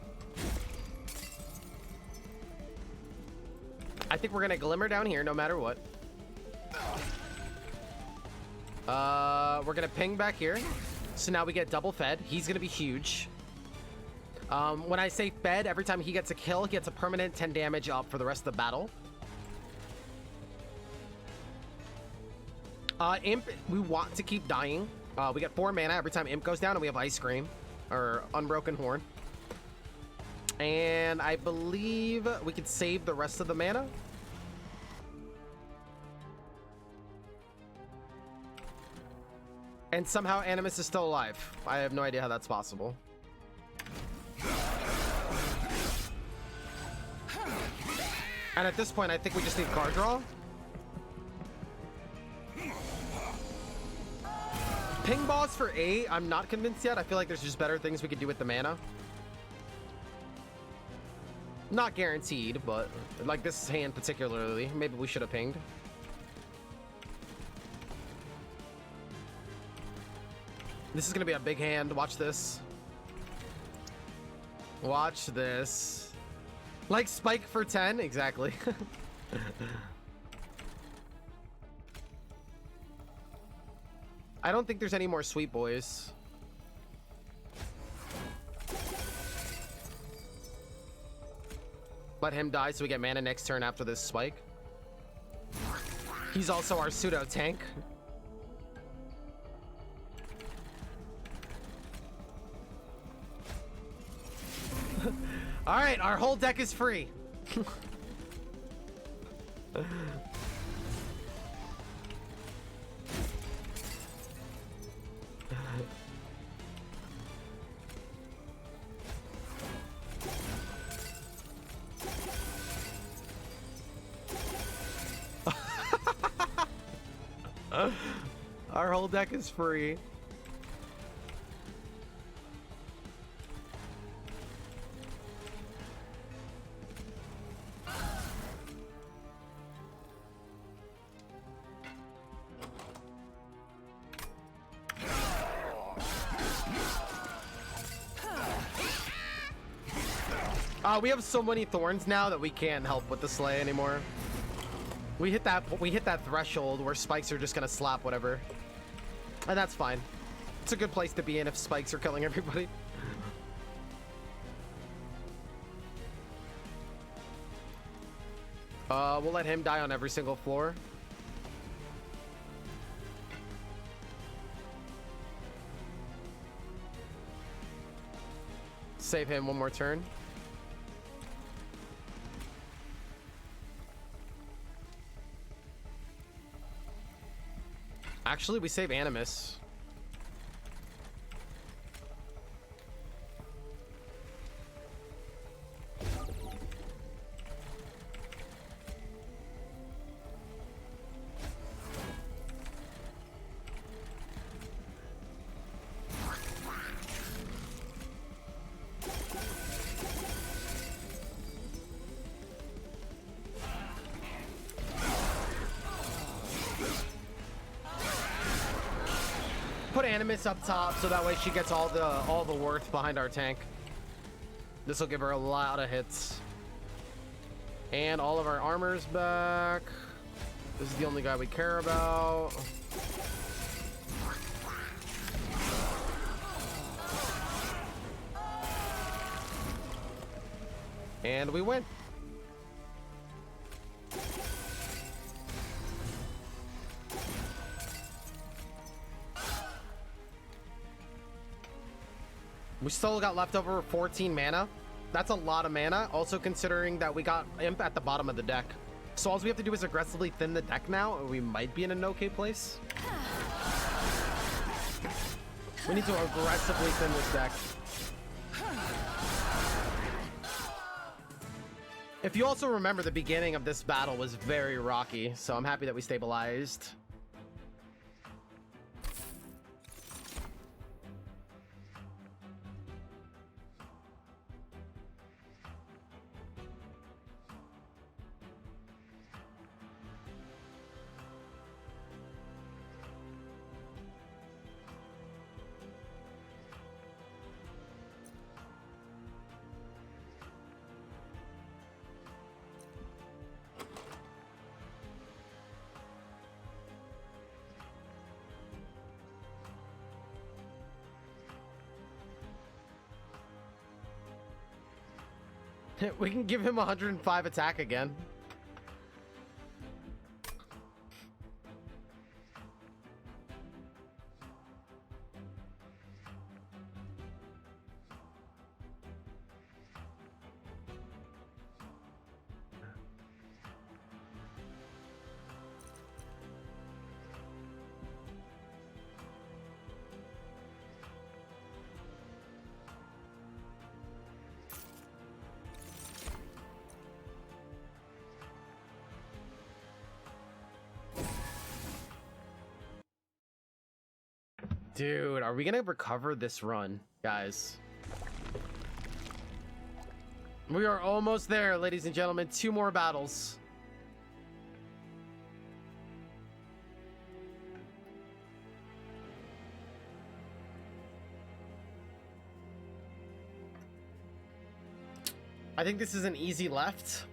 I think we're gonna glimmer down here no matter what. We're gonna ping back here, so now we get double fed. He's gonna be huge. When I say fed, every time he gets a kill, he gets a permanent 10 damage up for the rest of the battle. Imp, we want to keep dying. We get 4 mana every time Imp goes down, and we have Ice Cream, or Unbroken Horn. And I believe we could save the rest of the mana. And somehow Animus is still alive. I have no idea how that's possible. And at this point, I think we just need card draw. Ping boss for 8, I'm not convinced yet. I feel like there's just better things we could do with the mana. Not guaranteed, but like this hand particularly, maybe we should have pinged. This is gonna be a big hand. Watch this. Watch this. Like spike for 10, exactly. I don't think there's any more sweet boys. Let him die so we get mana next turn after this spike. He's also our pseudo tank. All right, our whole deck is free. Our whole deck is free. We have so many thorns now that we can't help with the slay anymore. We hit that threshold where spikes are just gonna slap whatever. And that's fine. It's a good place to be in if spikes are killing everybody. We'll let him die on every single floor. Save him one more turn. Actually, we save Animus. Put Animus up top so that way she gets all the worth behind our tank. This will give her a lot of hits. And all of our armor's back. This is the only guy we care about. And we win. We still got leftover 14 mana. That's a lot of mana, also considering that we got Imp at the bottom of the deck. So all we have to do is aggressively thin the deck now, and we might be in an okay place. We need to aggressively thin this deck. If you also remember, the beginning of this battle was very rocky, so I'm happy that we stabilized. We can give him 105 attack again. Dude, are we gonna recover this run, guys? We are almost there, ladies and gentlemen. 2 more battles. I think this is an easy left.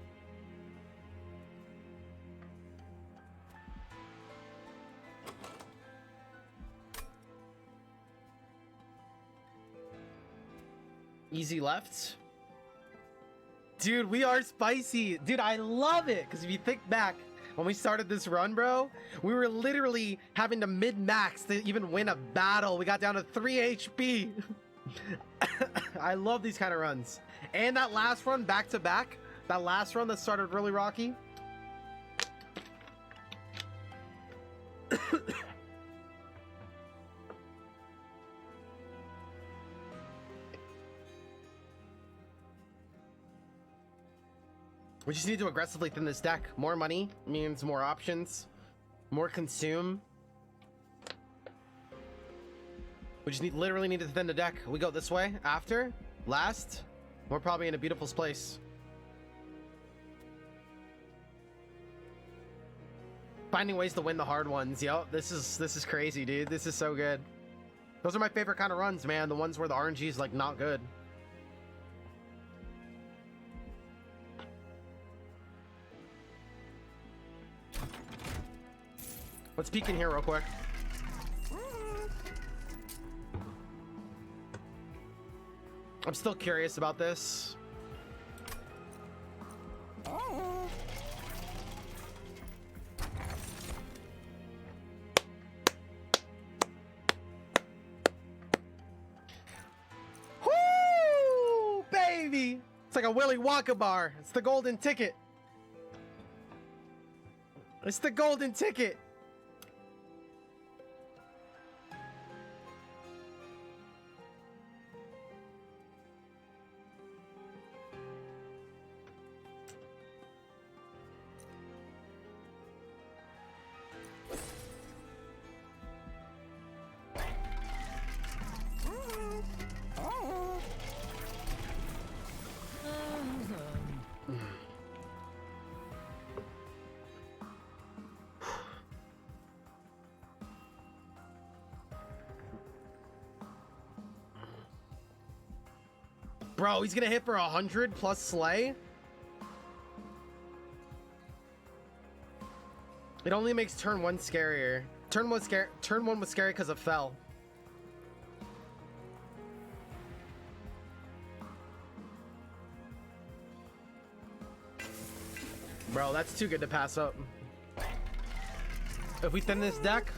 Easy left. Dude, we are spicy. Dude, I love it. Because if you think back, when we started this run, bro, we were literally having to mid-max to even win a battle. We got down to 3 HP. I love these kind of runs. And that last run, back-to-back, that last run that started really rocky. We just need to aggressively thin this deck. More money means more options, more consume. We just literally need to thin the deck. We go this way after, last. We're probably in a beautiful place. Finding ways to win the hard ones. Yo, this is crazy, dude. This is so good. Those are my favorite kind of runs, man. The ones where the RNG is like not good. Let's peek in here real quick. I'm still curious about this. Woo, baby! It's like a Willy Wonka bar. It's the golden ticket. It's the golden ticket. Bro, he's gonna hit for 100 plus slay. It only makes turn 1 scarier. Turn 1 was scary because it fell. Bro, that's too good to pass up. If we thin this deck.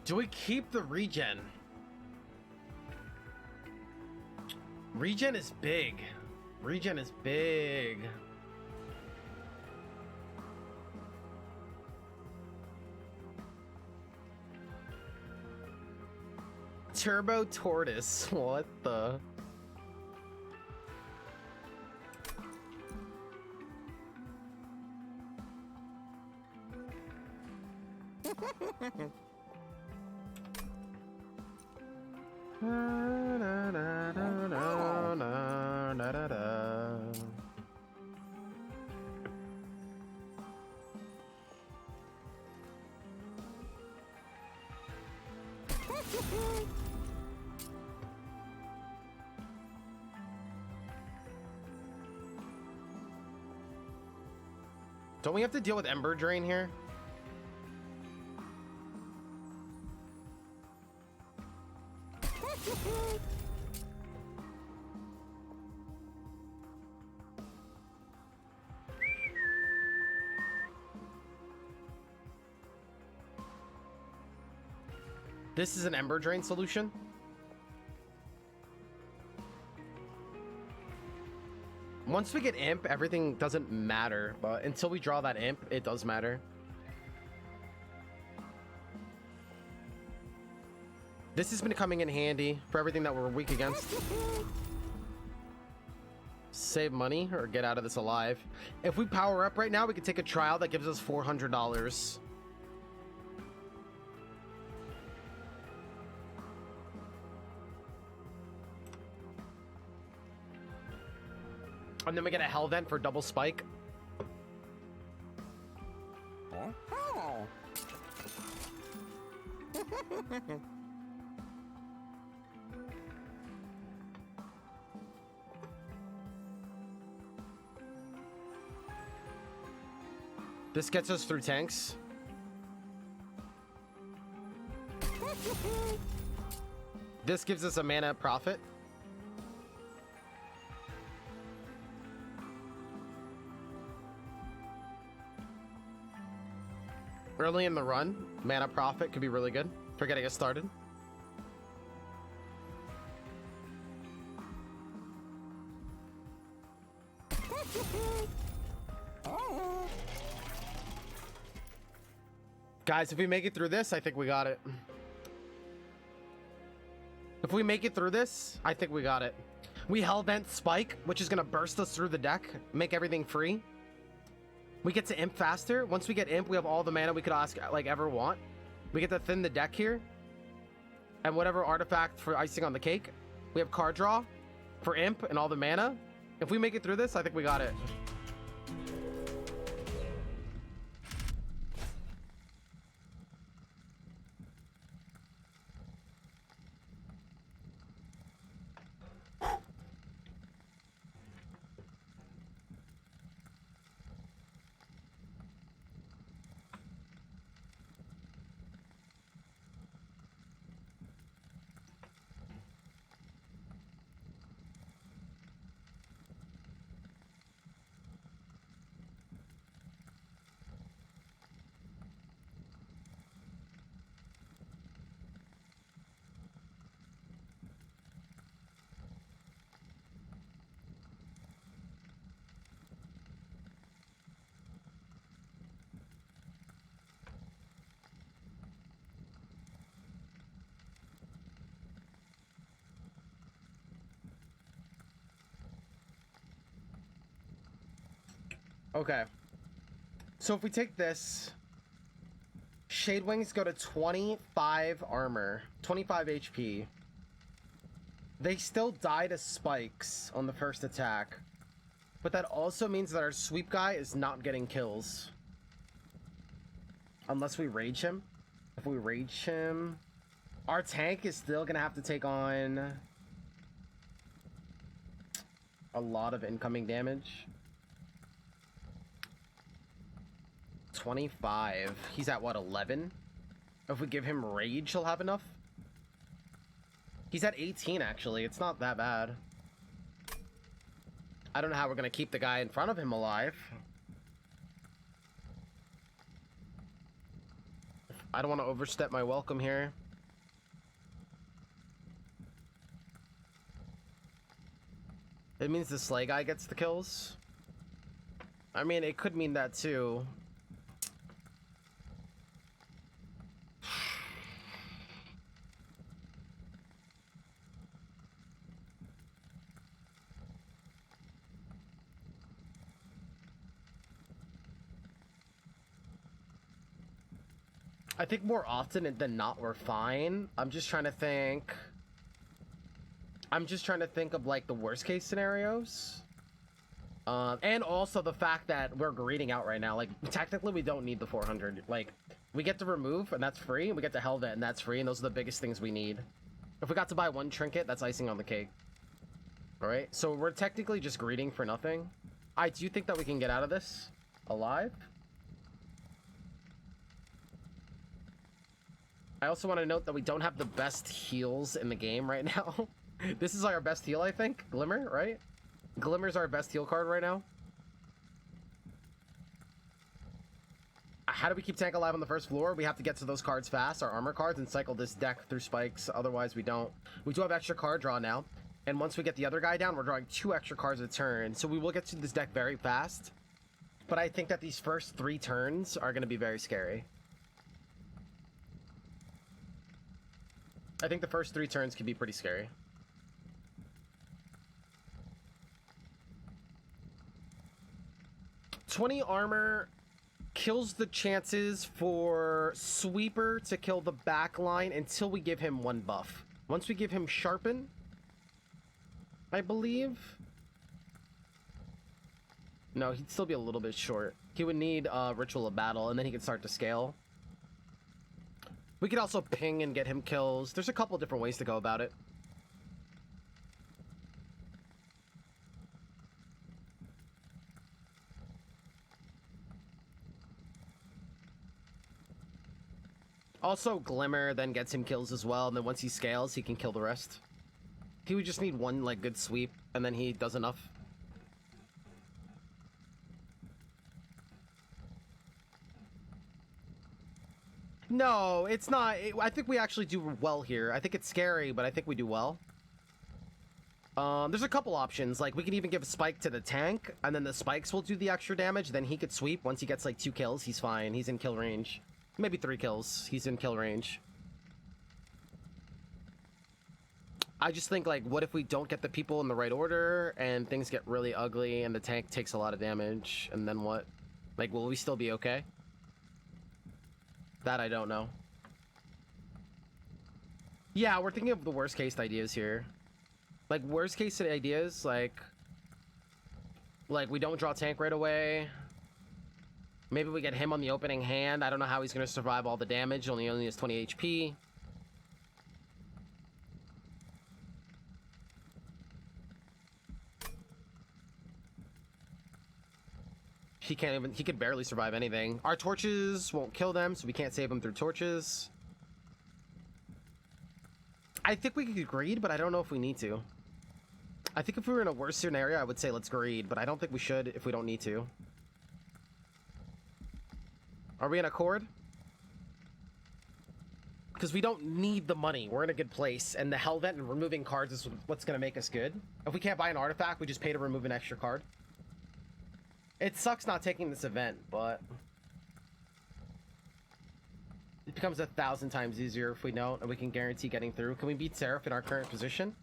Do we keep the regen? Regen is big. Regen is big. Turbo Tortoise. What the? Don't we have to deal with Ember Drain here? This is an Ember Drain solution. Once we get Imp, everything doesn't matter, but until we draw that Imp, it does matter. This has been coming in handy for everything that we're weak against. Save money or get out of this alive. If we power up right now, we can take a trial that gives us $400. And then we get a Hell Vent for double spike. This gets us through tanks. This gives us a mana profit. Early in the run, mana profit could be really good for getting us started. Guys, if we make it through this, I think we got it. If we make it through this, I think we got it. We Hellvent Spike, which is going to burst us through the deck, make everything free. We get to Imp faster. Once we get Imp, we have all the mana we could ask, like, ever want. We get to thin the deck here. And whatever artifact for icing on the cake. We have card draw for Imp and all the mana. If we make it through this, I think we got it. Okay. So if we take this, Shade Wings go to 25 armor, 25 HP. They still die to spikes on the first attack. But that also means that our sweep guy is not getting kills. Unless we rage him. If we rage him, our tank is still gonna have to take on a lot of incoming damage. 25. He's at what, 11? If we give him rage, he'll have enough. He's at 18, actually. It's not that bad. I don't know how we're gonna keep the guy in front of him alive. I don't want to overstep my welcome here. It means the Slay guy gets the kills. I mean, it could mean that too. I think more often than not we're fine. I'm just trying to think of like the worst case scenarios. And also the fact that we're greeting out right now. Like, technically we don't need the 400. Like, we get to remove and that's free. We get to Hellvent and that's free. And those are the biggest things we need. If we got to buy one trinket, that's icing on the cake. Alright, so we're technically just greeting for nothing. I do think that we can get out of this alive. I also want to note that we don't have the best heals in the game right now. This is our best heal, I think. Glimmer, right? Glimmer's our best heal card right now. How do we keep tank alive on the first floor? We have to get to those cards fast, our armor cards, and cycle this deck through spikes. Otherwise, we don't. We do have extra card draw now. And once we get the other guy down, we're drawing 2 extra cards a turn. So we will get to this deck very fast. But I think that these first 3 turns are going to be very scary. I think the first 3 turns can be pretty scary. $20 armor kills the chances for Sweeper to kill the back line until we give him 1 buff. Once we give him Sharpen, I believe. No, he'd still be a little bit short. He would need Ritual of Battle, and then he could start to scale. We could also ping and get him kills. There's a couple different ways to go about it. Also, Glimmer then gets him kills as well, and then once he scales, he can kill the rest. He would just need 1, like, good sweep, and then he does enough. No, it's not. I think we actually do well here. I think it's scary, but I think we do well. There's a couple options. Like, we can even give a spike to the tank, and then the spikes will do the extra damage. Then he could sweep. Once he gets, like, 2 kills, he's fine. He's in kill range. Maybe 3 kills. He's in kill range. I just think, like, what if we don't get the people in the right order, and things get really ugly, and the tank takes a lot of damage, and then what? Like, will we still be okay? That I don't know. Yeah, we're thinking of the worst case ideas here. Like, worst case ideas, like we don't draw tank right away. Maybe we get him on the opening hand. I don't know how he's going to survive all the damage. Only has 20 HP. He can't even, he could barely survive anything. Our torches won't kill them, so we can't save them through torches. I think we could greed, but I don't know if we need to. I think if we were in a worse scenario, I would say let's greed, but I don't think we should if we don't need to. Are we in a Hoard? Because we don't need the money. We're in a good place, and the Hell Vent and removing cards is what's going to make us good. If we can't buy an artifact, we just pay to remove an extra card. It sucks not taking this event, but it becomes 1,000 times easier if we don't, and we can guarantee getting through. Can we beat Seraph in our current position?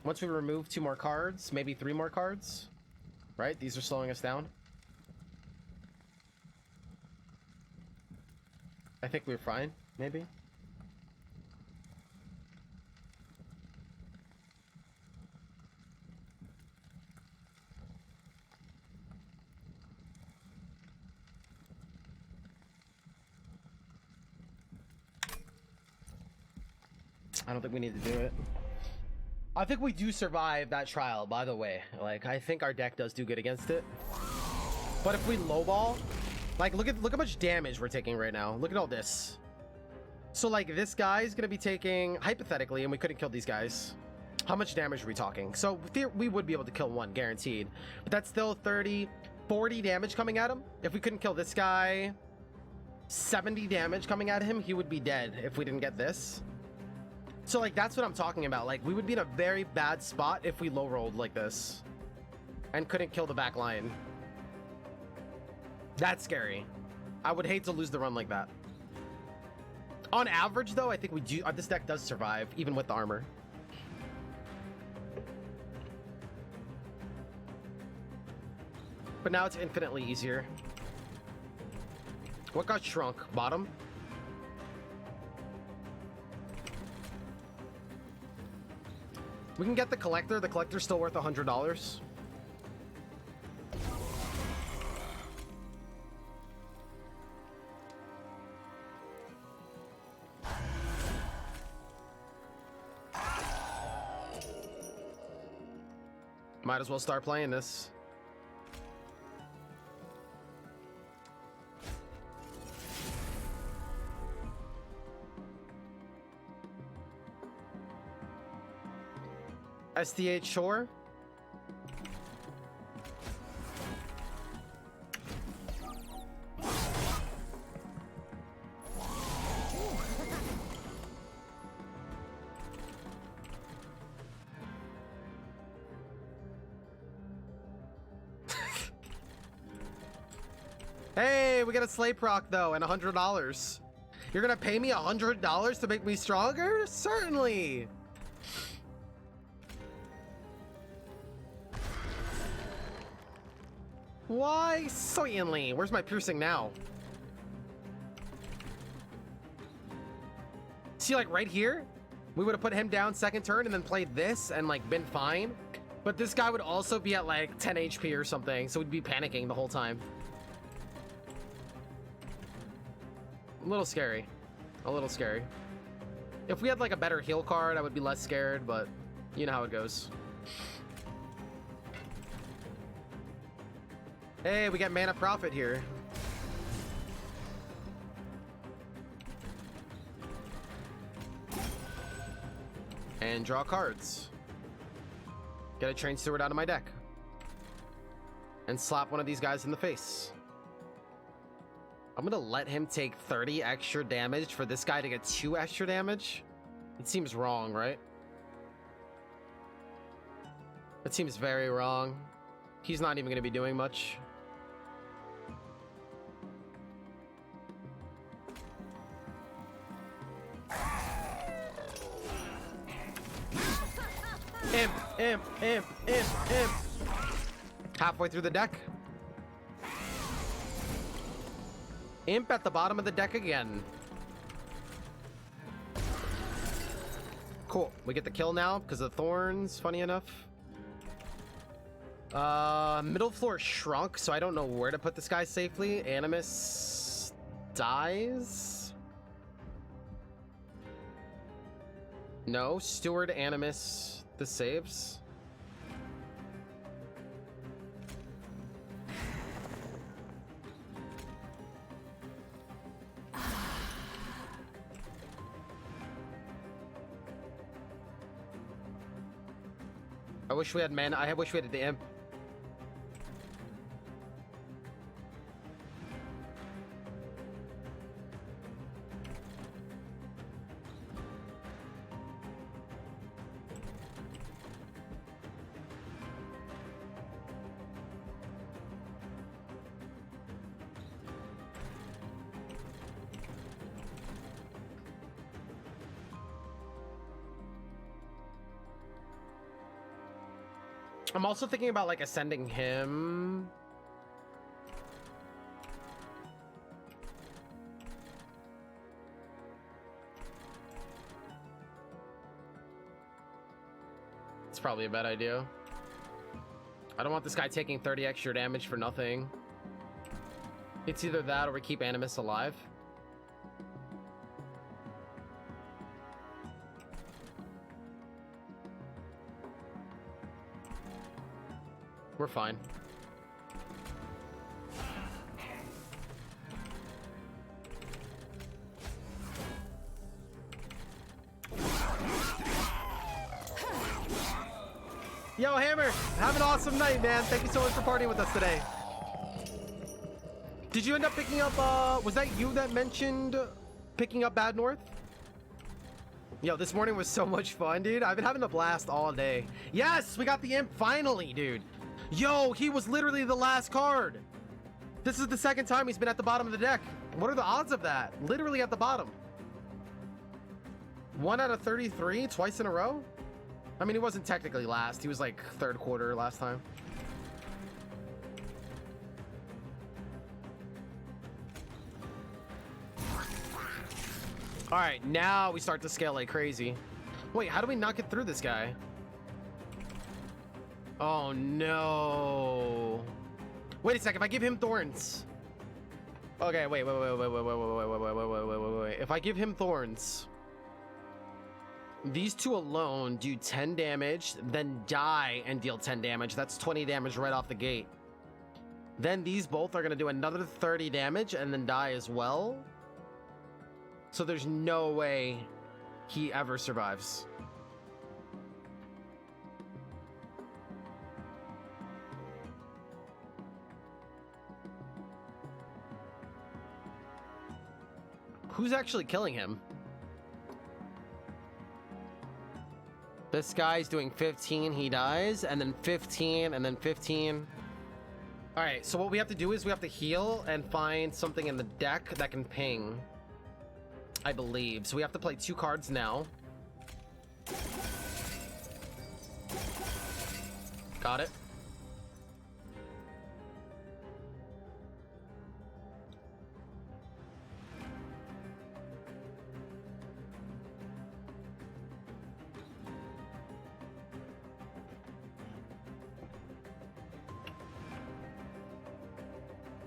Once we remove 2 more cards, maybe 3 more cards, right? These are slowing us down. I think we're fine, maybe. I don't think we need to do it. I think we do survive that trial, by the way. Like, I think our deck does do good against it. But if we lowball, like, look how much damage we're taking right now. Look at all this. So, like, this guy's gonna be taking, hypothetically, and we couldn't kill these guys. How much damage are we talking? So, we would be able to kill one, guaranteed. But that's still 30, 40 damage coming at him. If we couldn't kill this guy, 70 damage coming at him, he would be dead if we didn't get this. So, like, that's what I'm talking about. Like, we would be in a very bad spot if we low rolled like this and couldn't kill the back line. That's scary. I would hate to lose the run like that. On average, though, I think we do. This deck does survive, even with the armor. But now it's infinitely easier. What got shrunk? Bottom? We can get the collector. The collector's still worth $100. Might as well start playing this. Esty8nine Shore. Hey, we got a slay proc though, and $100. You're gonna pay me $100 to make me stronger? Certainly. Why? Certainly. Where's my piercing now? See, like right here, we would have put him down second turn and then played this and like been fine. But this guy would also be at like 10 HP or something, so we'd be panicking the whole time. A little scary. A little scary. If we had like a better heal card, I would be less scared, but you know how it goes. Hey, we got mana profit here. And draw cards. Get a train steward out of my deck. And slap one of these guys in the face. I'm gonna let him take 30 extra damage for this guy to get 2 extra damage? It seems wrong, right? It seems very wrong. He's not even gonna be doing much. Imp. Halfway through the deck. Imp at the bottom of the deck again. Cool. We get the kill now because of thorns, funny enough. Middle floor shrunk, so I don't know where to put this guy safely. Animus dies. No, Steward, Animus. This saves. I wish we had mana. I wish we had the imp. I'm also thinking about like ascending him. It's probably a bad idea. I don't want this guy taking 30 extra damage for nothing. It's either that or we keep Animus alive. We're fine. Yo, Hammer, have an awesome night, man. Thank you so much for partying with us today. Did you end up picking up, was that you that mentioned picking up Bad North? Yo, this morning was so much fun, dude. I've been having a blast all day. Yes, we got the imp finally, dude. Yo, he was literally the last card. This is the second time he's been at the bottom of the deck. What are the odds of that? Literally at the bottom. 1 out of 33, twice in a row? I mean, he wasn't technically last. He was like third quarter last time. All right, now we start to scale like crazy. Wait, how do we not get through this guy? Oh no. Wait a second, if I give him thorns. Okay, wait. If I give him thorns, these two alone do 10 damage, then die and deal 10 damage. That's 20 damage right off the gate. Then these both are gonna do another 30 damage and then die as well. So there's no way he ever survives. Who's actually killing him? This guy's doing 15, he dies, and then 15, and then 15. All right, so what we have to do is we have to heal and find something in the deck that can ping, I believe. So we have to play 2 cards now. Got it.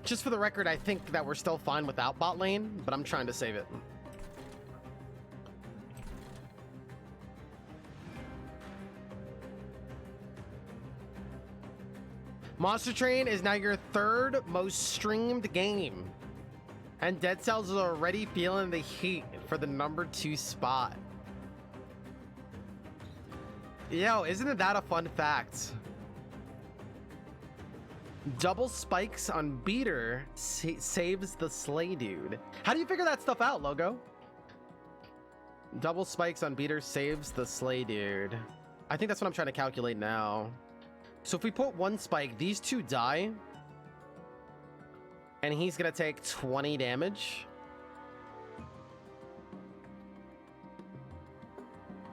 Just for the record, I think that we're still fine without bot lane, but I'm trying to save it. Monster Train is now your 3rd most streamed game. And Dead Cells is already feeling the heat for the number 2 spot. Yo, isn't that a fun fact? Double spikes on beater saves the slay dude. How do you figure that stuff out, Logo? Double spikes on beater saves the slay dude. I think that's what I'm trying to calculate now. So if we put one spike, these two die. And he's gonna take 20 damage.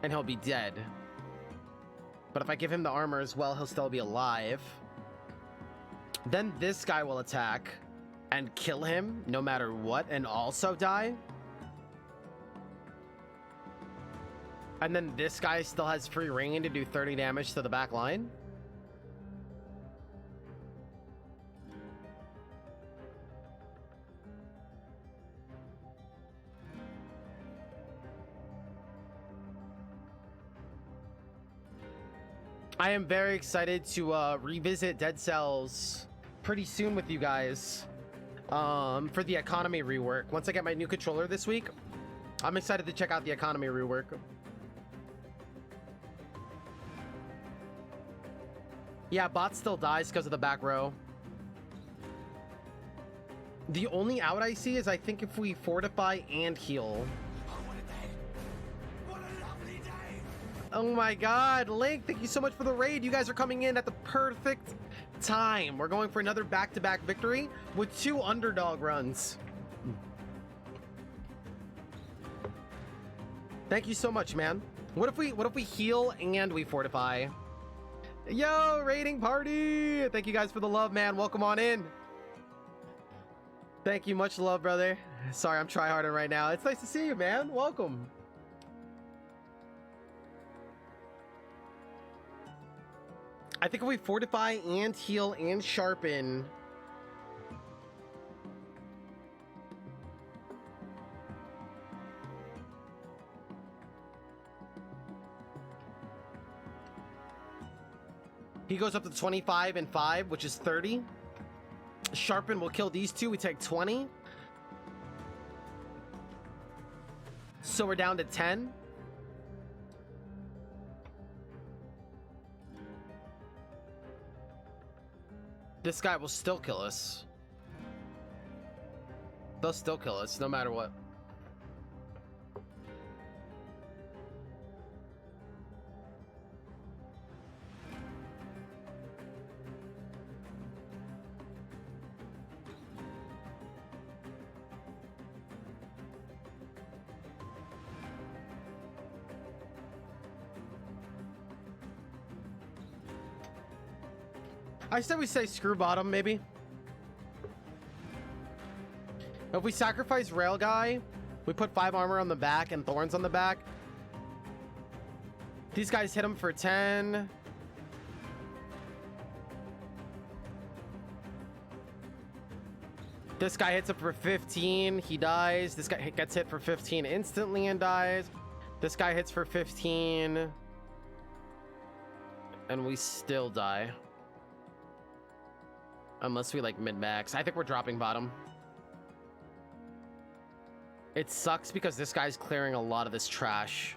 And he'll be dead. But if I give him the armor as well, he'll still be alive. Then this guy will attack and kill him no matter what and also die. And then this guy still has free reign to do 30 damage to the back line. I am very excited to revisit Dead Cells pretty soon with you guys for the economy rework. Once I get my new controller this week, I'm excited to check out the economy rework. Yeah, bot still dies because of the back row. The only out I see is I think if we fortify and heal. Oh my god, Link, thank you so much for the raid. You guys are coming in at the perfect time. We're going for another back-to-back victory with 2 underdog runs. Thank you so much, man. What if we heal and we fortify? Yo, raiding party! Thank you guys for the love, man. Welcome on in. Thank you, much love, brother. Sorry, I'm tryharding right now. It's nice to see you, man. Welcome. I think if we fortify and heal and sharpen, he goes up to 25 and 5, which is 30. Sharpen will kill these two. We take 20. So we're down to 10. This guy will still kill us. They'll still kill us, no matter what. I said we say screw bottom, maybe. If we sacrifice rail guy, we put 5 armor on the back and thorns on the back. These guys hit him for 10. This guy hits him for 15. He dies. This guy gets hit for 15 instantly and dies. This guy hits for 15. And we still die. Unless we like mid-max. I think we're dropping bottom. It sucks because this guy's clearing a lot of this trash.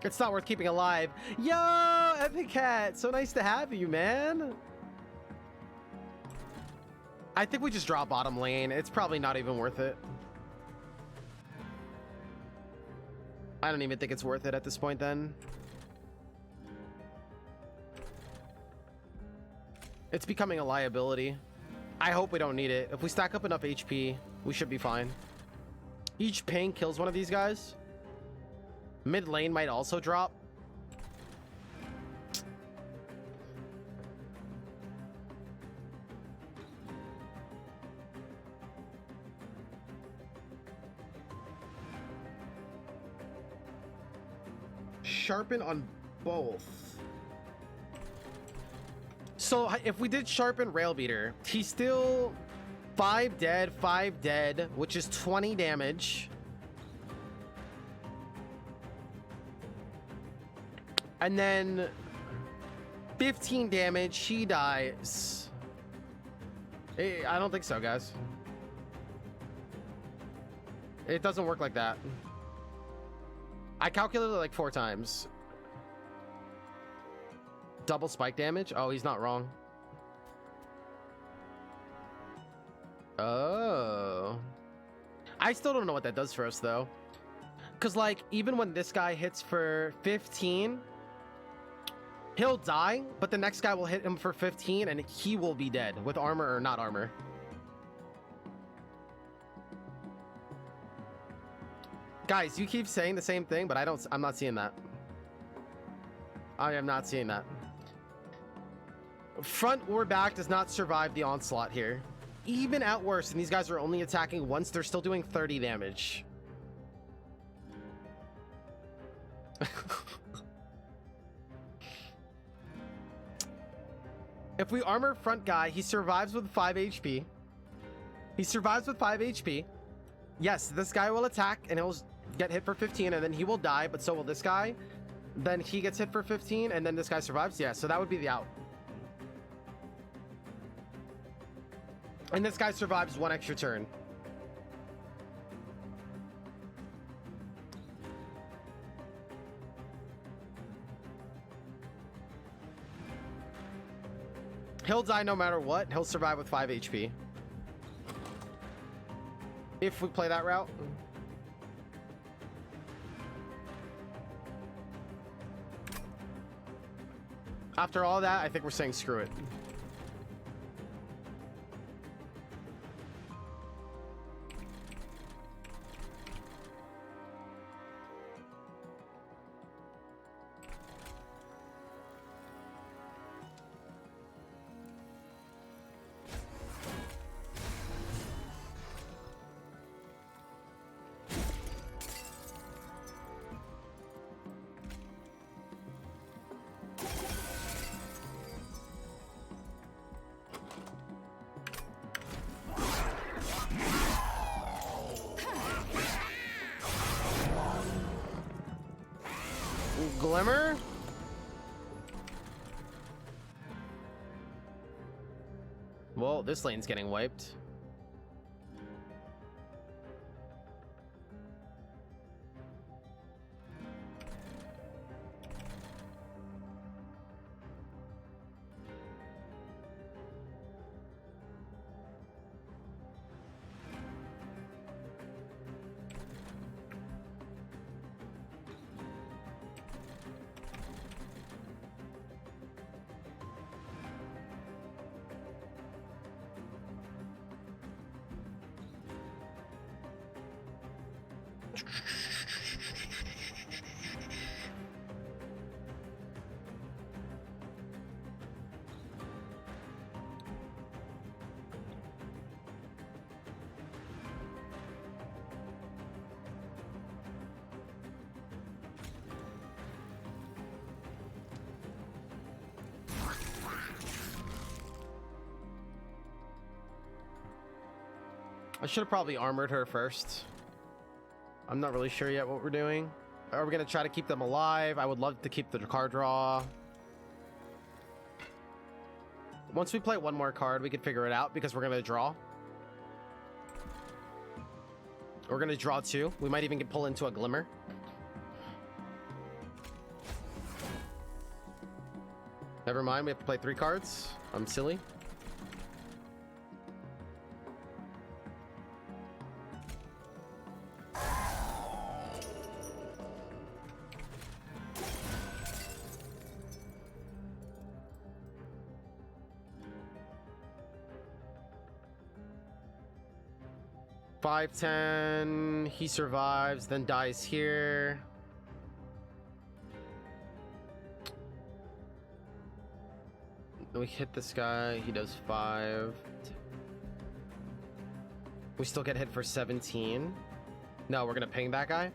It's not worth keeping alive. Yo, Epic Cat, so nice to have you, man. I think we just drop bottom lane. It's probably not even worth it. I don't even think it's worth it at this point then. It's becoming a liability. I hope we don't need it. If we stack up enough HP, we should be fine. Each ping kills one of these guys. Mid lane might also drop. Sharpen on both. So if we did sharpen rail beater, he's still 5 dead, 5 dead, which is 20 damage. And then 15 damage, he dies. I don't think so, guys. It doesn't work like that. I calculated it like 4 times. Double spike damage? Oh, he's not wrong. Oh. I still don't know what that does for us, though. Because, like, even when this guy hits for 15, he'll die, but the next guy will hit him for 15, and he will be dead, with armor or not armor. Guys, you keep saying the same thing, but I'm not seeing that. I am not seeing that. Front or back does not survive the onslaught here. Even at worst, and these guys are only attacking once, they're still doing 30 damage. If we armor front guy, he survives with 5 HP. He survives with 5 HP. Yes, this guy will attack and he'll get hit for 15 and then he will die, but so will this guy. Then he gets hit for 15 and then this guy survives. Yeah, so that would be the out. And this guy survives 1 extra turn. He'll die no matter what. He'll survive with 5 HP. If we play that route. After all that, I think we're saying screw it. Glimmer? Well, this lane's getting wiped. I should have probably armored her first. I'm not really sure yet what we're doing. Are we going to try to keep them alive? I would love to keep the card draw. Once we play one more card, we can figure it out because we're going to draw. We're going to draw 2. We might even pull into a Glimmer. Never mind, we have to play 3 cards. I'm silly. Five, 10, he survives, then dies here. We hit this guy, he does 5. We still get hit for 17. No, we're gonna ping that guy.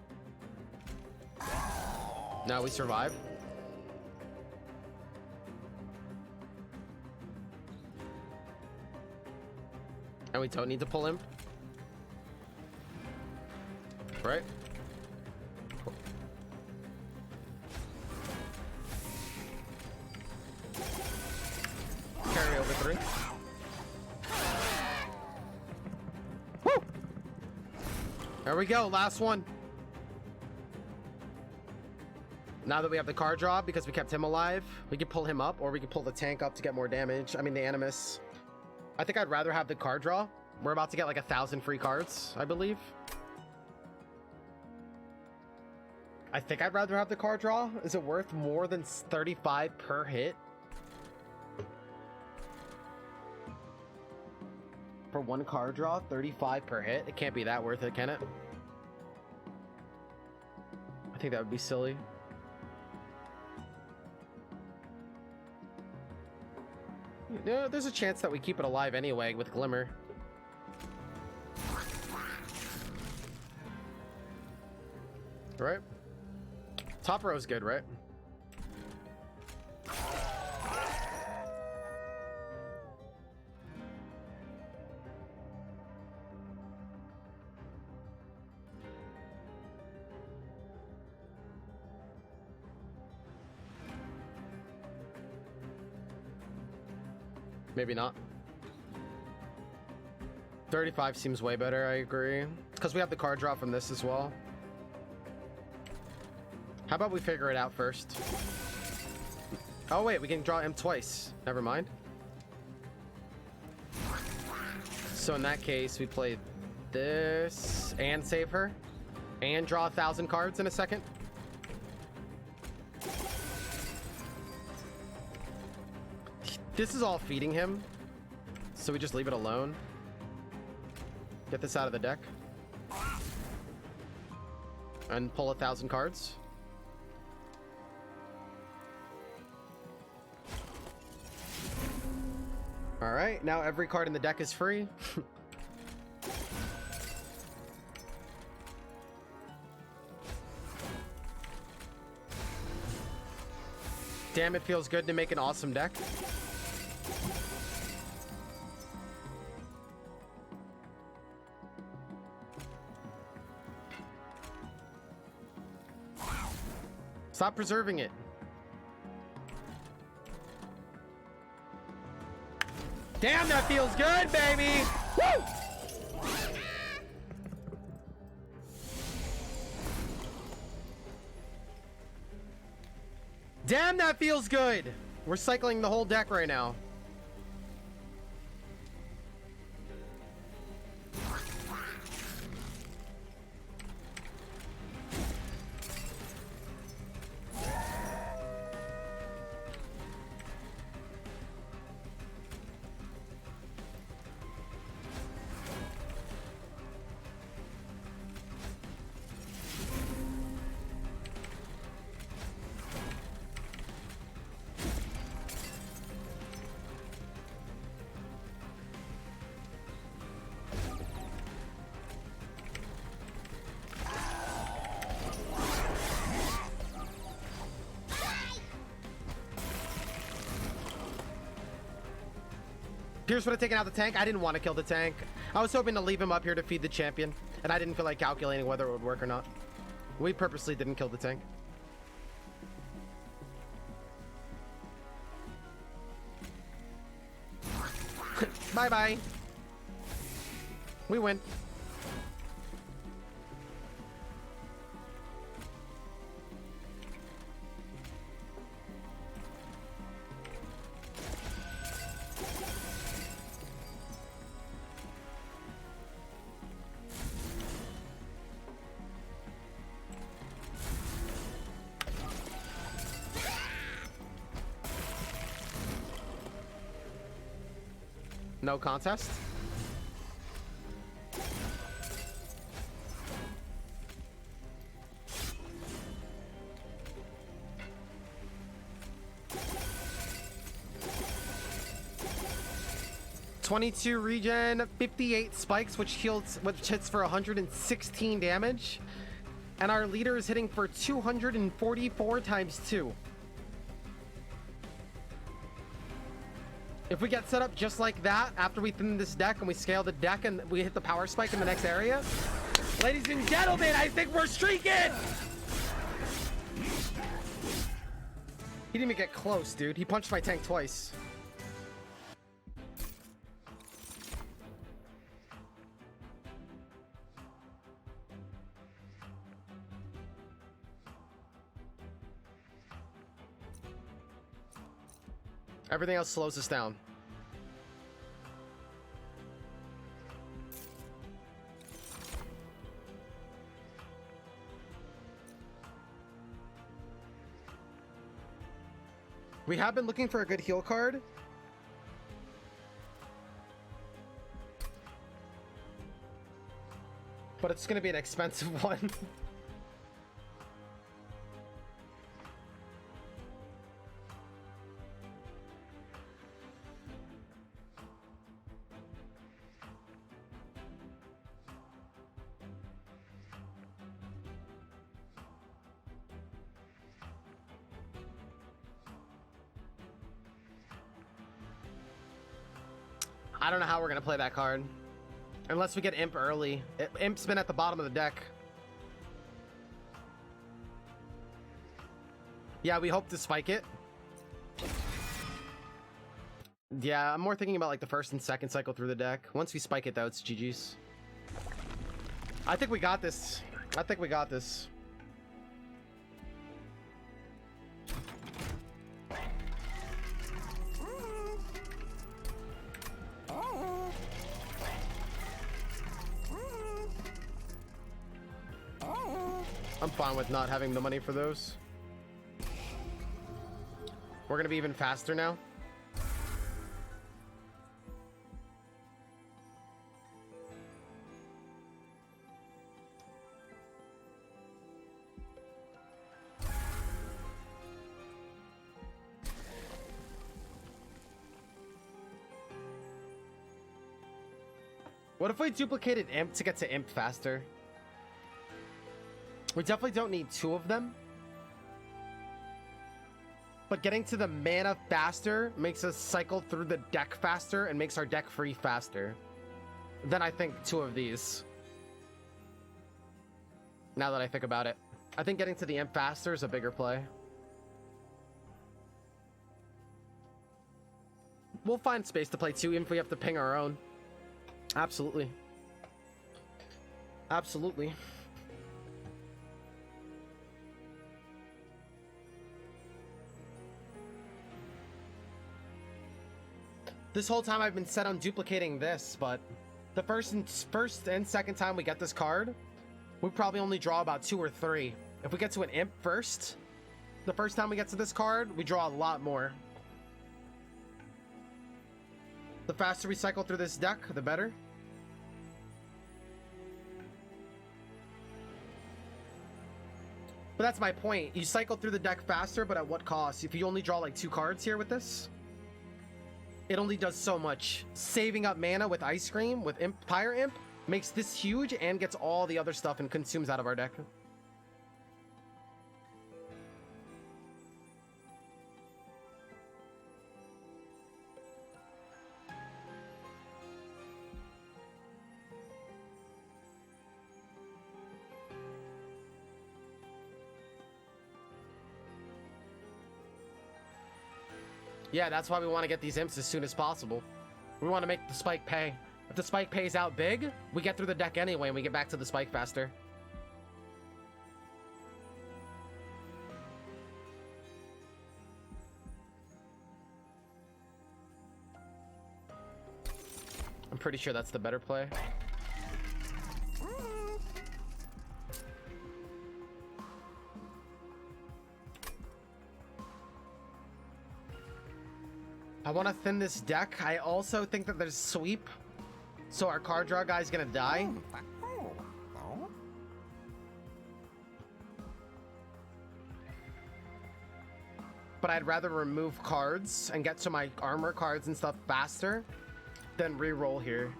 No, we survive. And we don't need to pull him. Right? Cool. Carry over 3. Woo! There we go, last one. Now that we have the card draw, because we kept him alive, we can pull him up, or we can pull the tank up to get more damage. I mean, the Animus. I think I'd rather have the card draw. We're about to get like 1,000 free cards, I believe. I think I'd rather have the card draw. Is it worth more than 35 per hit? For one card draw, 35 per hit? It can't be that worth it, can it? I think that would be silly. Yeah, there's a chance that we keep it alive anyway with Glimmer. Right? Top row is good, right? Maybe not. 35 seems way better, I agree. Because we have the card draw from this as well. How about we figure it out first? Oh wait, we can draw him twice. Never mind. So in that case, we play this and save her and draw 1,000 cards in a second. This is all feeding him, so we just leave it alone. Get this out of the deck and pull 1,000 cards. All right, now every card in the deck is free. Damn, it feels good to make an awesome deck. Stop preserving it. Damn, that feels good, baby! Woo! Damn, that feels good! We're cycling the whole deck right now. Pierce would have taken out the tank. I didn't want to kill the tank. I was hoping to leave him up here to feed the champion, and I didn't feel like calculating whether it would work or not. We purposely didn't kill the tank. Bye-bye. We win. No contest. (22 regen, 58 spikes, which hits for 116 damage, and our leader is hitting for 244 times 2. If we get set up just like that after we thin this deck and we scale the deck and we hit the power spike in the next area, ladies and gentlemen, I think we're streaking! He didn't even get close, dude. He punched my tank twice. Everything else slows us down. We have been looking for a good heal card. But it's going to be an expensive one. I don't know how we're going to play that card. Unless we get Imp early. Imp's been at the bottom of the deck. Yeah, we hope to spike it. Yeah, I'm more thinking about like the first and second cycle through the deck. Once we spike it though, it's GG's. I think we got this. I think we got this. I'm fine with not having the money for those. We're gonna be even faster now. What if we duplicated Imp to get to Imp faster? We definitely don't need two of them. But getting to the mana faster makes us cycle through the deck faster and makes our deck free faster. Then I think two of these. Now that I think about it. I think getting to the Imp faster is a bigger play. We'll find space to play two even if we have to ping our own. Absolutely. Absolutely. This whole time I've been set on duplicating this, but the first and second time we get this card, we probably only draw about 2 or 3. If we get to an Imp first, the first time we get to this card, we draw a lot more. The faster we cycle through this deck, the better. But that's my point. You cycle through the deck faster, but at what cost? If you only draw like 2 cards here with this, it only does so much. Saving up mana with Ice Cream, with Pyre Imp, makes this huge and gets all the other stuff and consumes out of our deck. Yeah, that's why we want to get these Imps as soon as possible. We want to make the spike pay. If the spike pays out big, we get through the deck anyway and we get back to the spike faster. I'm pretty sure that's the better play. I want to thin this deck. I also think that there's sweep, so our card draw guy's gonna die. But I'd rather remove cards and get to my armor cards and stuff faster than re-roll here.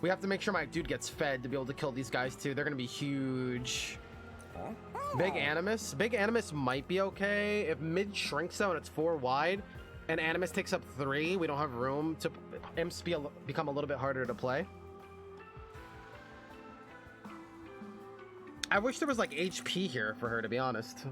We have to make sure my dude gets fed to be able to kill these guys too. They're gonna be huge. Big Animus. Big Animus might be okay. If mid shrinks though and it's 4 wide and Animus takes up 3, we don't have room to Imps become a little bit harder to play. I wish there was like HP here for her, to be honest.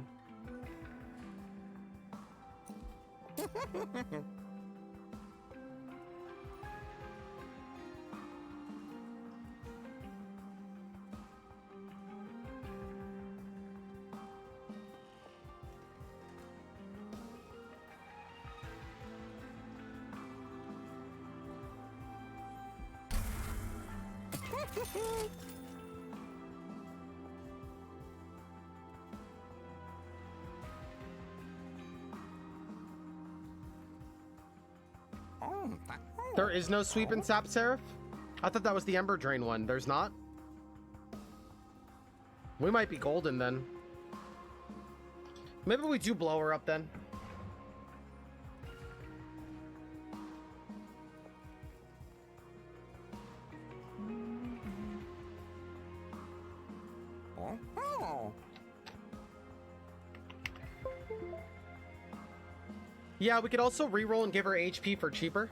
There is no sweep in Sap Seraph? I thought that was the Ember Drain one. There's not? We might be golden then. Maybe we do blow her up then. Yeah, we could also reroll and give her HP for cheaper.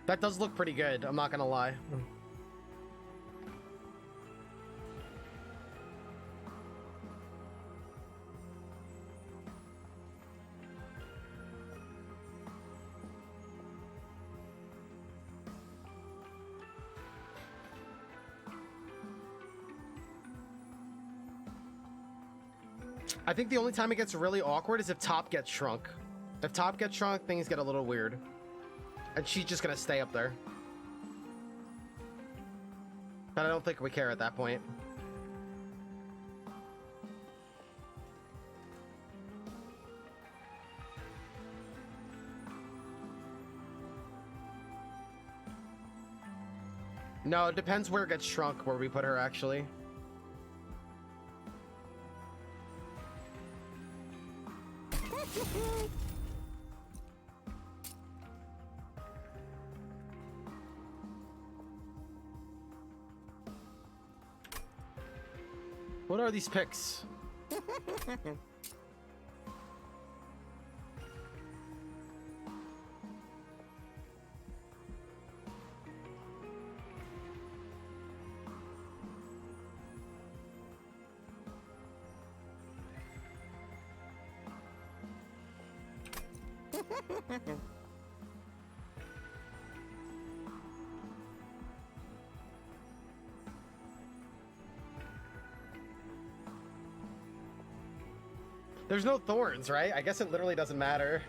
That does look pretty good, I'm not gonna lie. I think the only time it gets really awkward is if top gets shrunk. If top gets shrunk, things get a little weird. And she's just gonna stay up there. But I don't think we care at that point. No, it depends where it gets shrunk, where we put her, actually. What are these picks? There's no thorns, right? I guess it literally doesn't matter.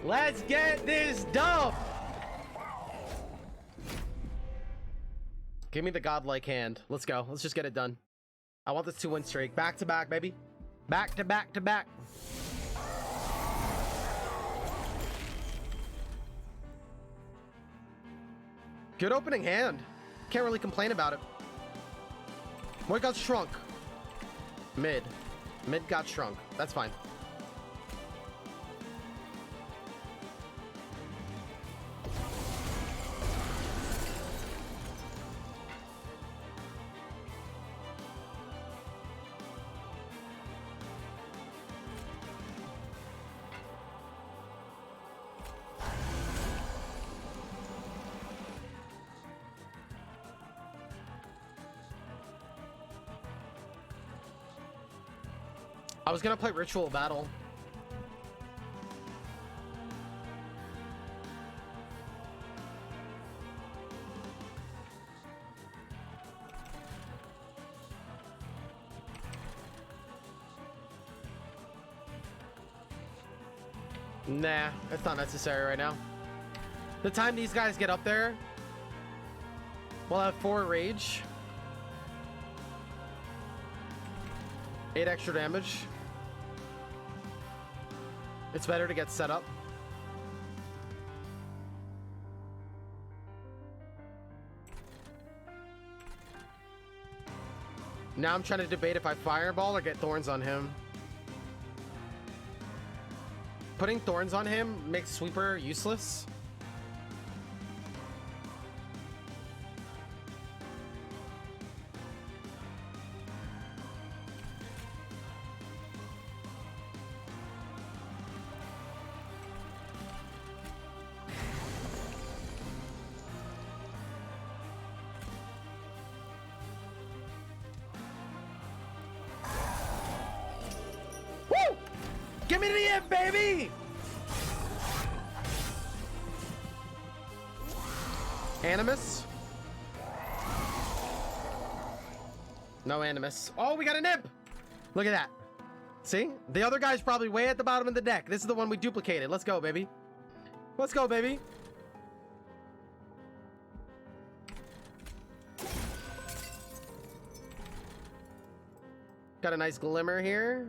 Let's get this done! Give me the godlike hand. Let's go. Let's just get it done. I want this 2-win streak. Back to back, baby. Back to back to back. Good opening hand. Can't really complain about it. What got shrunk? Mid. Mid got shrunk. That's fine. I was gonna play Ritual Battle. Nah, it's not necessary right now. The time these guys get up there, we'll have 4 rage. 8 extra damage. It's better to get set up. Now I'm trying to debate if I fireball or get thorns on him. Putting thorns on him makes sweeper useless. me the imp, baby! Animus. No Animus. Oh, we got an imp! Look at that. See? The other guy's probably way at the bottom of the deck. This is the one we duplicated. Let's go, baby. Let's go, baby. Got a nice glimmer here.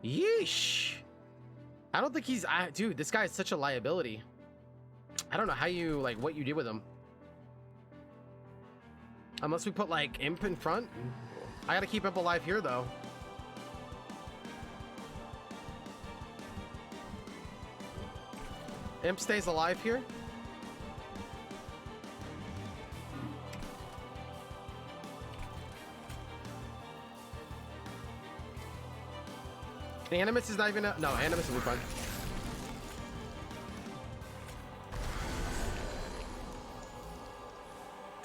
Yeesh. I don't think he's... dude, this guy is such a liability. I don't know how you... like, what you do with him. Unless we put, like, Imp in front. I gotta keep Imp alive here, though. Imp stays alive here. Animus is not even... no, Animus will be fun.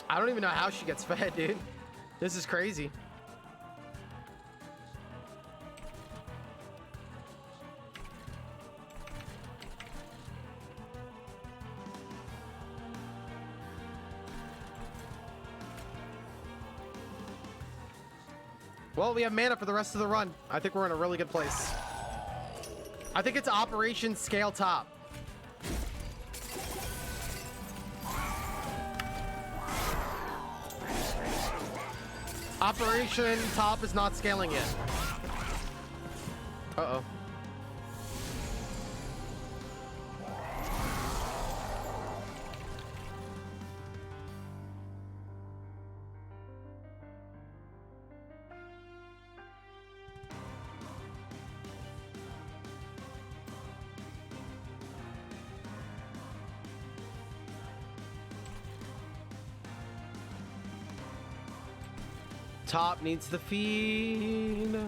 I don't even know how she gets fed, dude. This is crazy. Well, we have mana for the rest of the run. I think we're in a really good place. I think it's Operation Scale Top. Operation Top is not scaling yet. Uh-oh. Top needs the feed.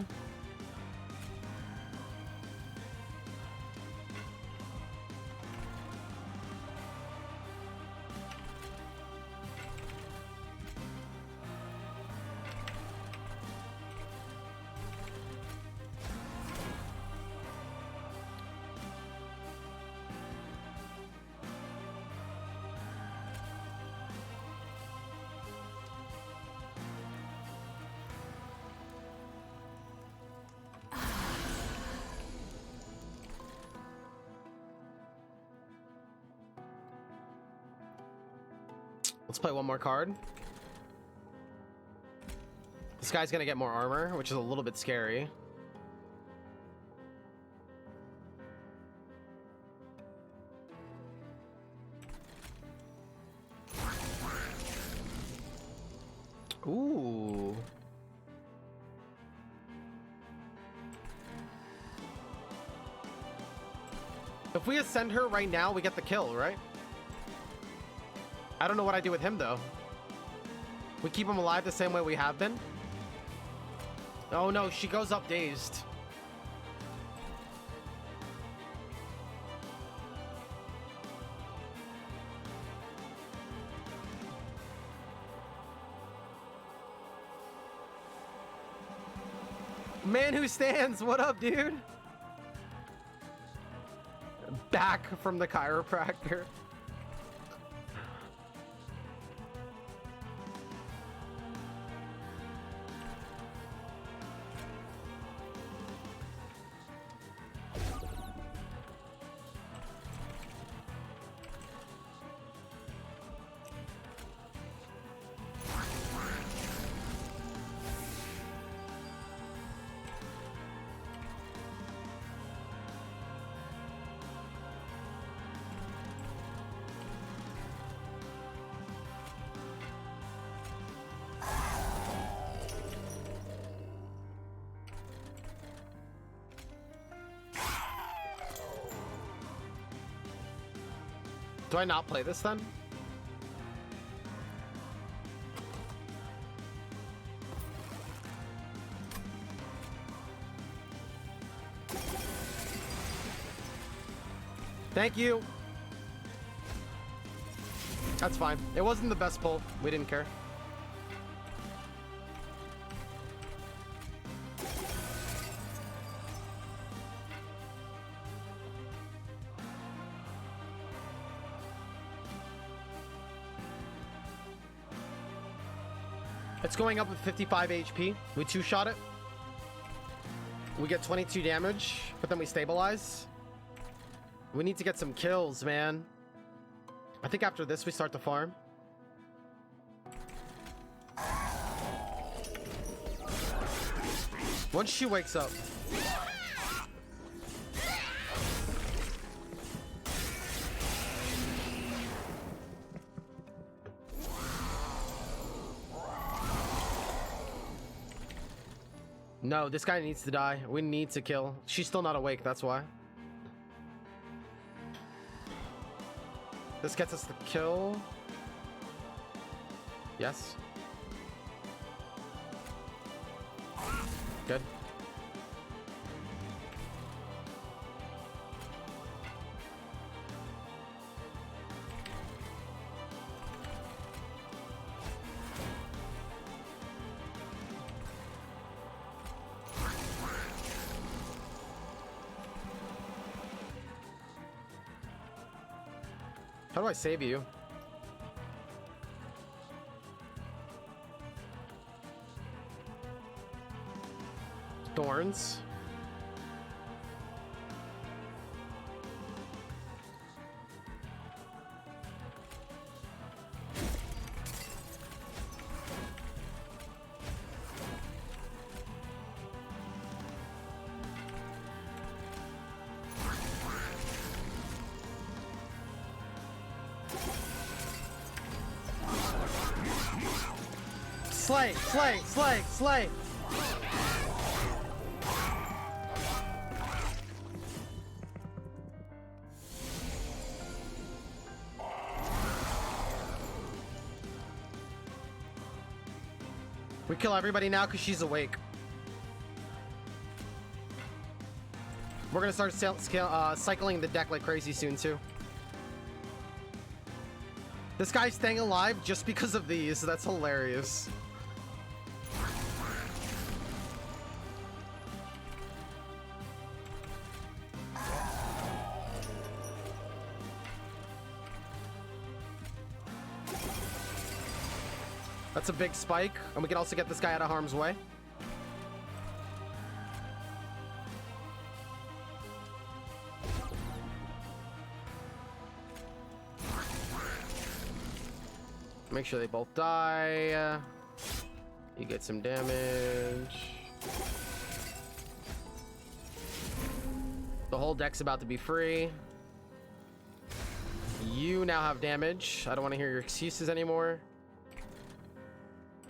Let's play one more card. This guy's gonna get more armor, which is a little bit scary. Ooh. If we ascend her right now, we get the kill, right? I don't know what I do with him, though. We keep him alive the same way we have been? Oh, no, she goes up dazed. Man who stands, what up, dude? Back from the chiropractor. Do I not play this then? Thank you. That's fine. It wasn't the best pull. We didn't care. It's going up with 55 HP. We two-shot it. We get 22 damage, but then we stabilize. We need to get some kills, man. I think after this, we start to farm. Once she wakes up. No, this guy needs to die. We need to kill. She's still not awake, that's why. This gets us the kill. Yes. Good. How do I save you? Thorns. Slay, slay, slay, slay. We kill everybody now because she's awake. We're gonna start cycling the deck like crazy soon too. This guy's staying alive just because of these. That's hilarious. That's a big spike, and we can also get this guy out of harm's way. Make sure they both die. You get some damage. The whole deck's about to be free. You now have damage. I don't want to hear your excuses anymore.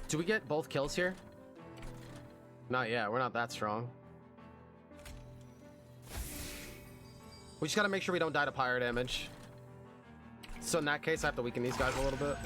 Do we get both kills here? Not yet. We're not that strong. We just gotta make sure we don't die to pyre damage. So in that case, I have to weaken these guys a little bit.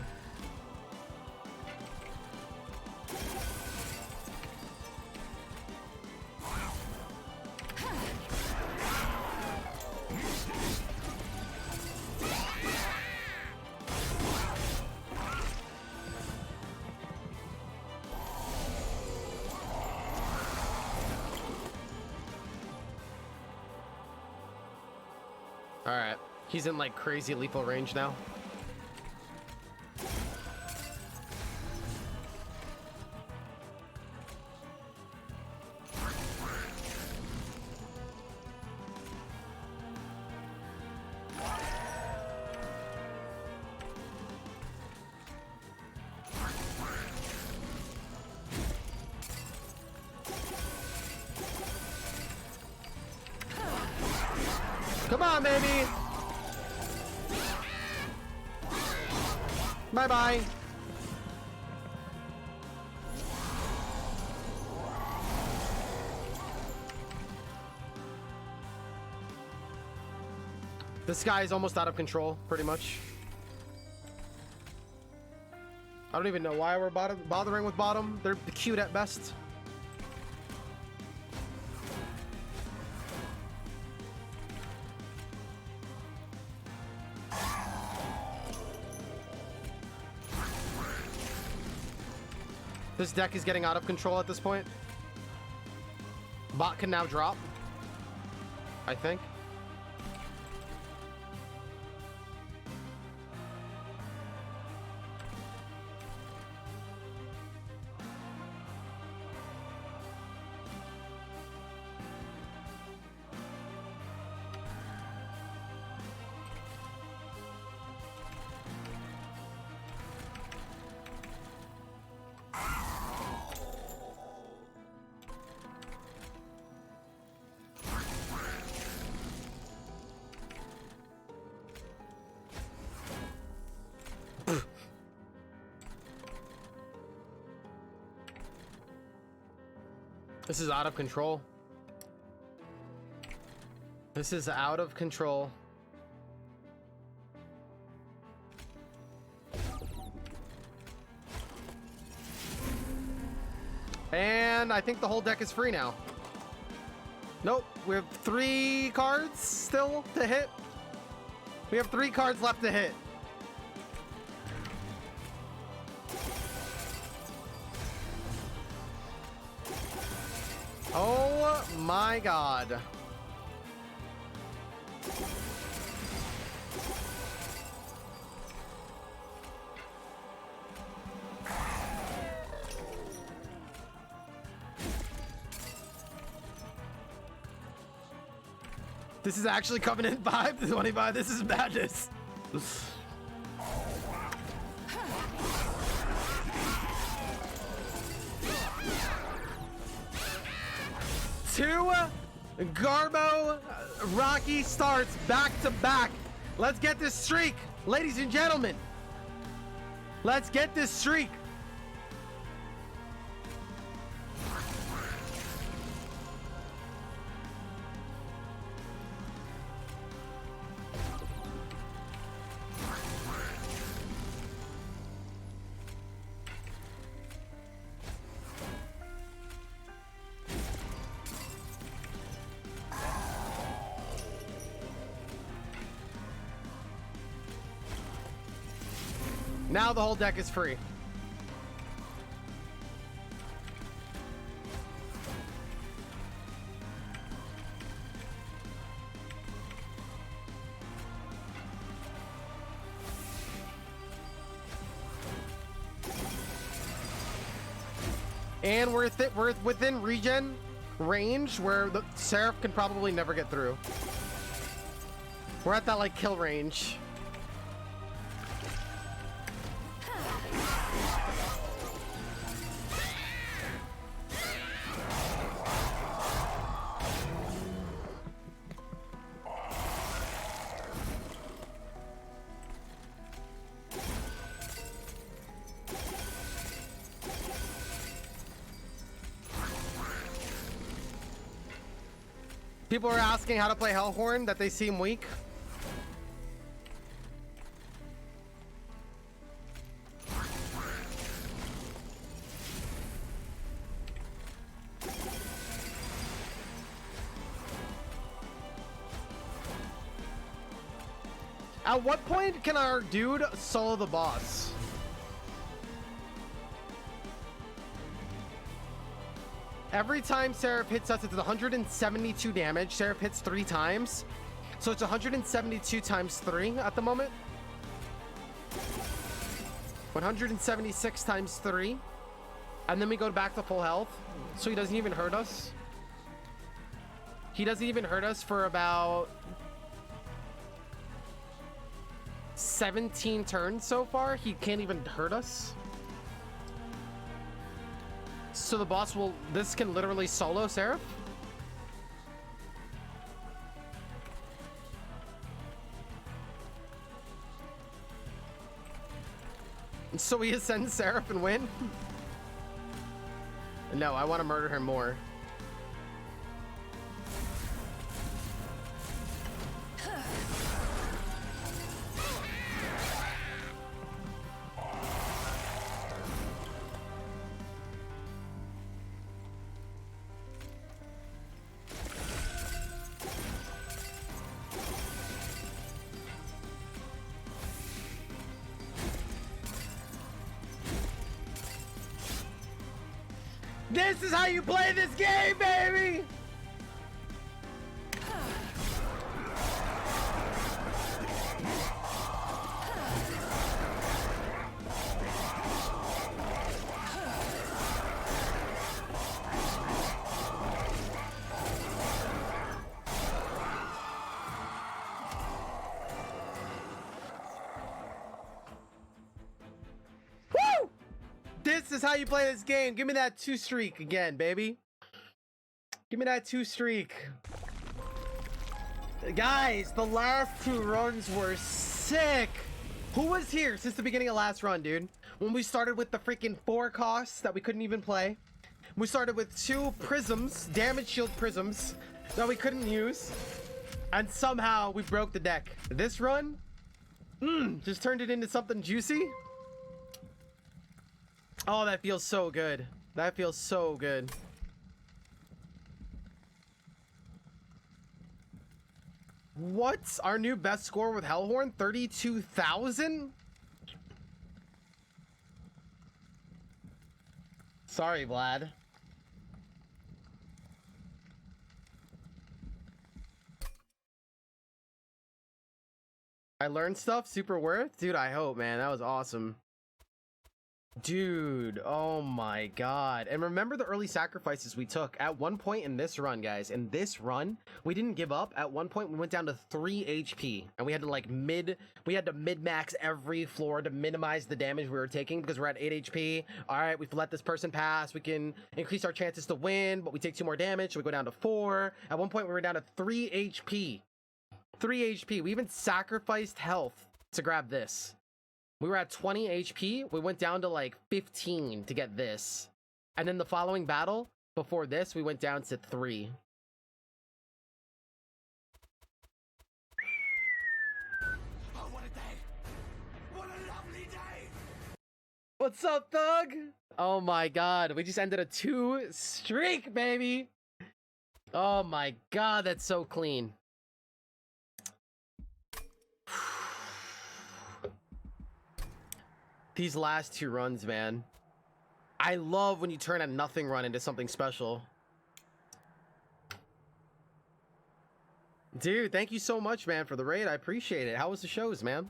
Alright, he's in like crazy lethal range now. Come on, baby! Bye-bye! This guy is almost out of control, pretty much. I don't even know why we're bothering with bottom. They're cute at best. This deck is getting out of control at this point. Bot can now drop, I think. This is out of control. This is out of control. And I think the whole deck is free now. Nope, we have 3 cards still to hit. We have 3 cards left to hit. Oh my god. This is actually Covenant 5 to 25. This is madness. Two Garbo Rocky starts back to back. Let's get this streak, ladies and gentlemen. Let's get this streak. Now the whole deck is free. And we're within regen range where the Seraph can probably never get through. We're at that like kill range. People are asking how to play Hellhorned, that they seem weak. At what point can our dude solo the boss? Every time Seraph hits us, it's 172 damage. Seraph hits 3 times. So it's 172 times 3 at the moment. 176 times 3. And then we go back to full health. So he doesn't even hurt us. He doesn't even hurt us for about 17 turns so far. He can't even hurt us. So the boss will... This can literally solo Seraph. So we ascend Seraph and win? No, I want to murder him more. This is how you play this game, baby! This is how you play this game. Give me that 2 streak again, baby. Give me that 2 streak. Guys, the last 2 runs were sick. Who was here since the beginning of last run, dude? When we started with the freaking 4 costs that we couldn't even play. We started with 2 prisms, damage shield prisms, that we couldn't use. And somehow we broke the deck. This run, just turned it into something juicy. Oh, that feels so good. That feels so good. What's our new best score with Hellhorned? 32,000? Sorry, Vlad. I learned stuff, super worth? Dude, I hope, man. That was awesome. Dude, oh my god. And remember the early sacrifices we took at one point in this run, guys. In this run, we didn't give up. At one point, we went down to 3 HP. And we had to like mid-max every floor to minimize the damage we were taking because we're at 8 HP. All right, we've let this person pass. We can increase our chances to win, but we take 2 more damage, so we go down to 4. At one point, we were down to 3 HP. 3 HP. We even sacrificed health to grab this. We were at 20 HP. We went down to like 15 to get this. And then the following battle, before this, we went down to 3. Oh, what a day! What a lovely day! What's up, Thug? Oh my god. We just ended a 2 streak, baby. Oh my god, that's so clean. These last 2 runs, man. I love when you turn a nothing run into something special. Dude, thank you so much, man, for the raid. I appreciate it. How was the shows, man?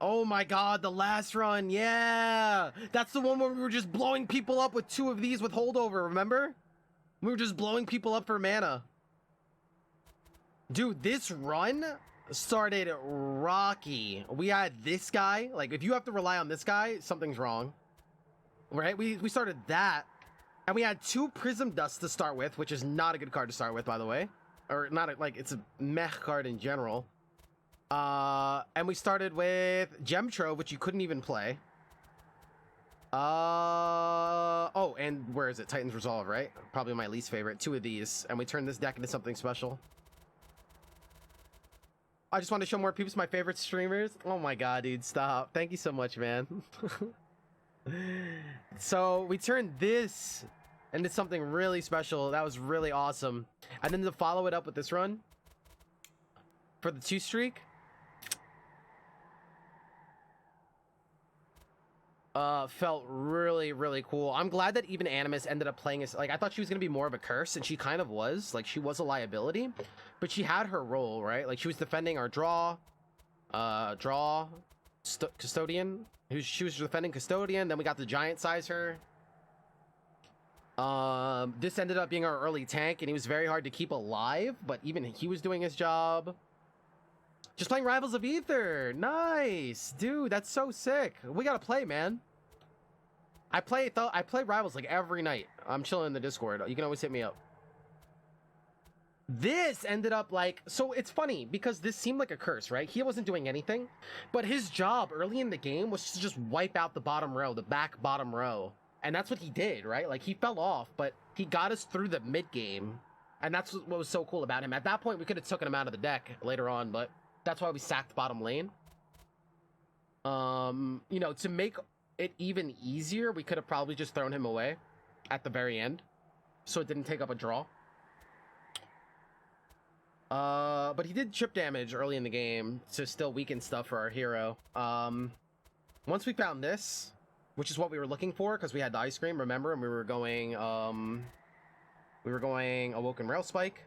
Oh my god, the last run. Yeah. That's the one where we were just blowing people up with 2 of these with holdover, remember? We were just blowing people up for mana. Dude, this run started rocky. We had this guy. Like, if you have to rely on this guy, something's wrong. Right? We started that. And we had 2 Prism Dusts to start with, which is not a good card to start with, by the way. Or not, like, it's a meh card in general. And we started with Gem Trove, which you couldn't even play. Oh, and where is it? Titan's Resolve, right? Probably my least favorite. 2 of these. And we turned this deck into something special. I just want to show more peeps my favorite streamers. Oh my god, dude, stop. Thank you so much, man. So we turned this into something really special. That was really awesome. And then to follow it up with this run for the 2 streak, felt really, really cool. I'm glad that even Animus ended up playing as, like, I thought she was gonna be more of a curse, and she kind of was. Like, she was a liability, but she had her role, right? Like, she was defending our custodian. She was defending custodian. Then we got the giant size her. This ended up being our early tank, and he was very hard to keep alive, but even he was doing his job. Just playing Rivals of Aether. Nice, dude. That's so sick. We gotta play, man. I play Rivals like every night. I'm chilling in the Discord. You can always hit me up. This ended up like, so it's funny because this seemed like a curse, right? He wasn't doing anything, but his job early in the game was to just wipe out the bottom row, the back bottom row. And that's what he did, right? Like, he fell off, but he got us through the mid game. And that's what was so cool about him. At that point, we could have taken him out of the deck later on, but that's why we sacked bottom lane. You know, to make it even easier, we could have probably just thrown him away at the very end, so it didn't take up a draw. But he did chip damage early in the game to still weaken stuff for our hero. Once we found this, which is what we were looking for, because we had the ice cream, remember, and we were going Awoken Rail Spike.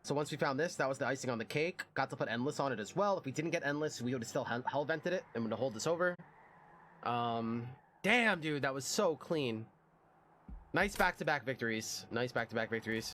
So once we found this, that was the icing on the cake. Got to put Endless on it as well. If we didn't get Endless, we would have still Hell Vented it and would have hold this over. Damn, dude, that was so clean. Nice back-to-back victories. Nice back-to-back victories.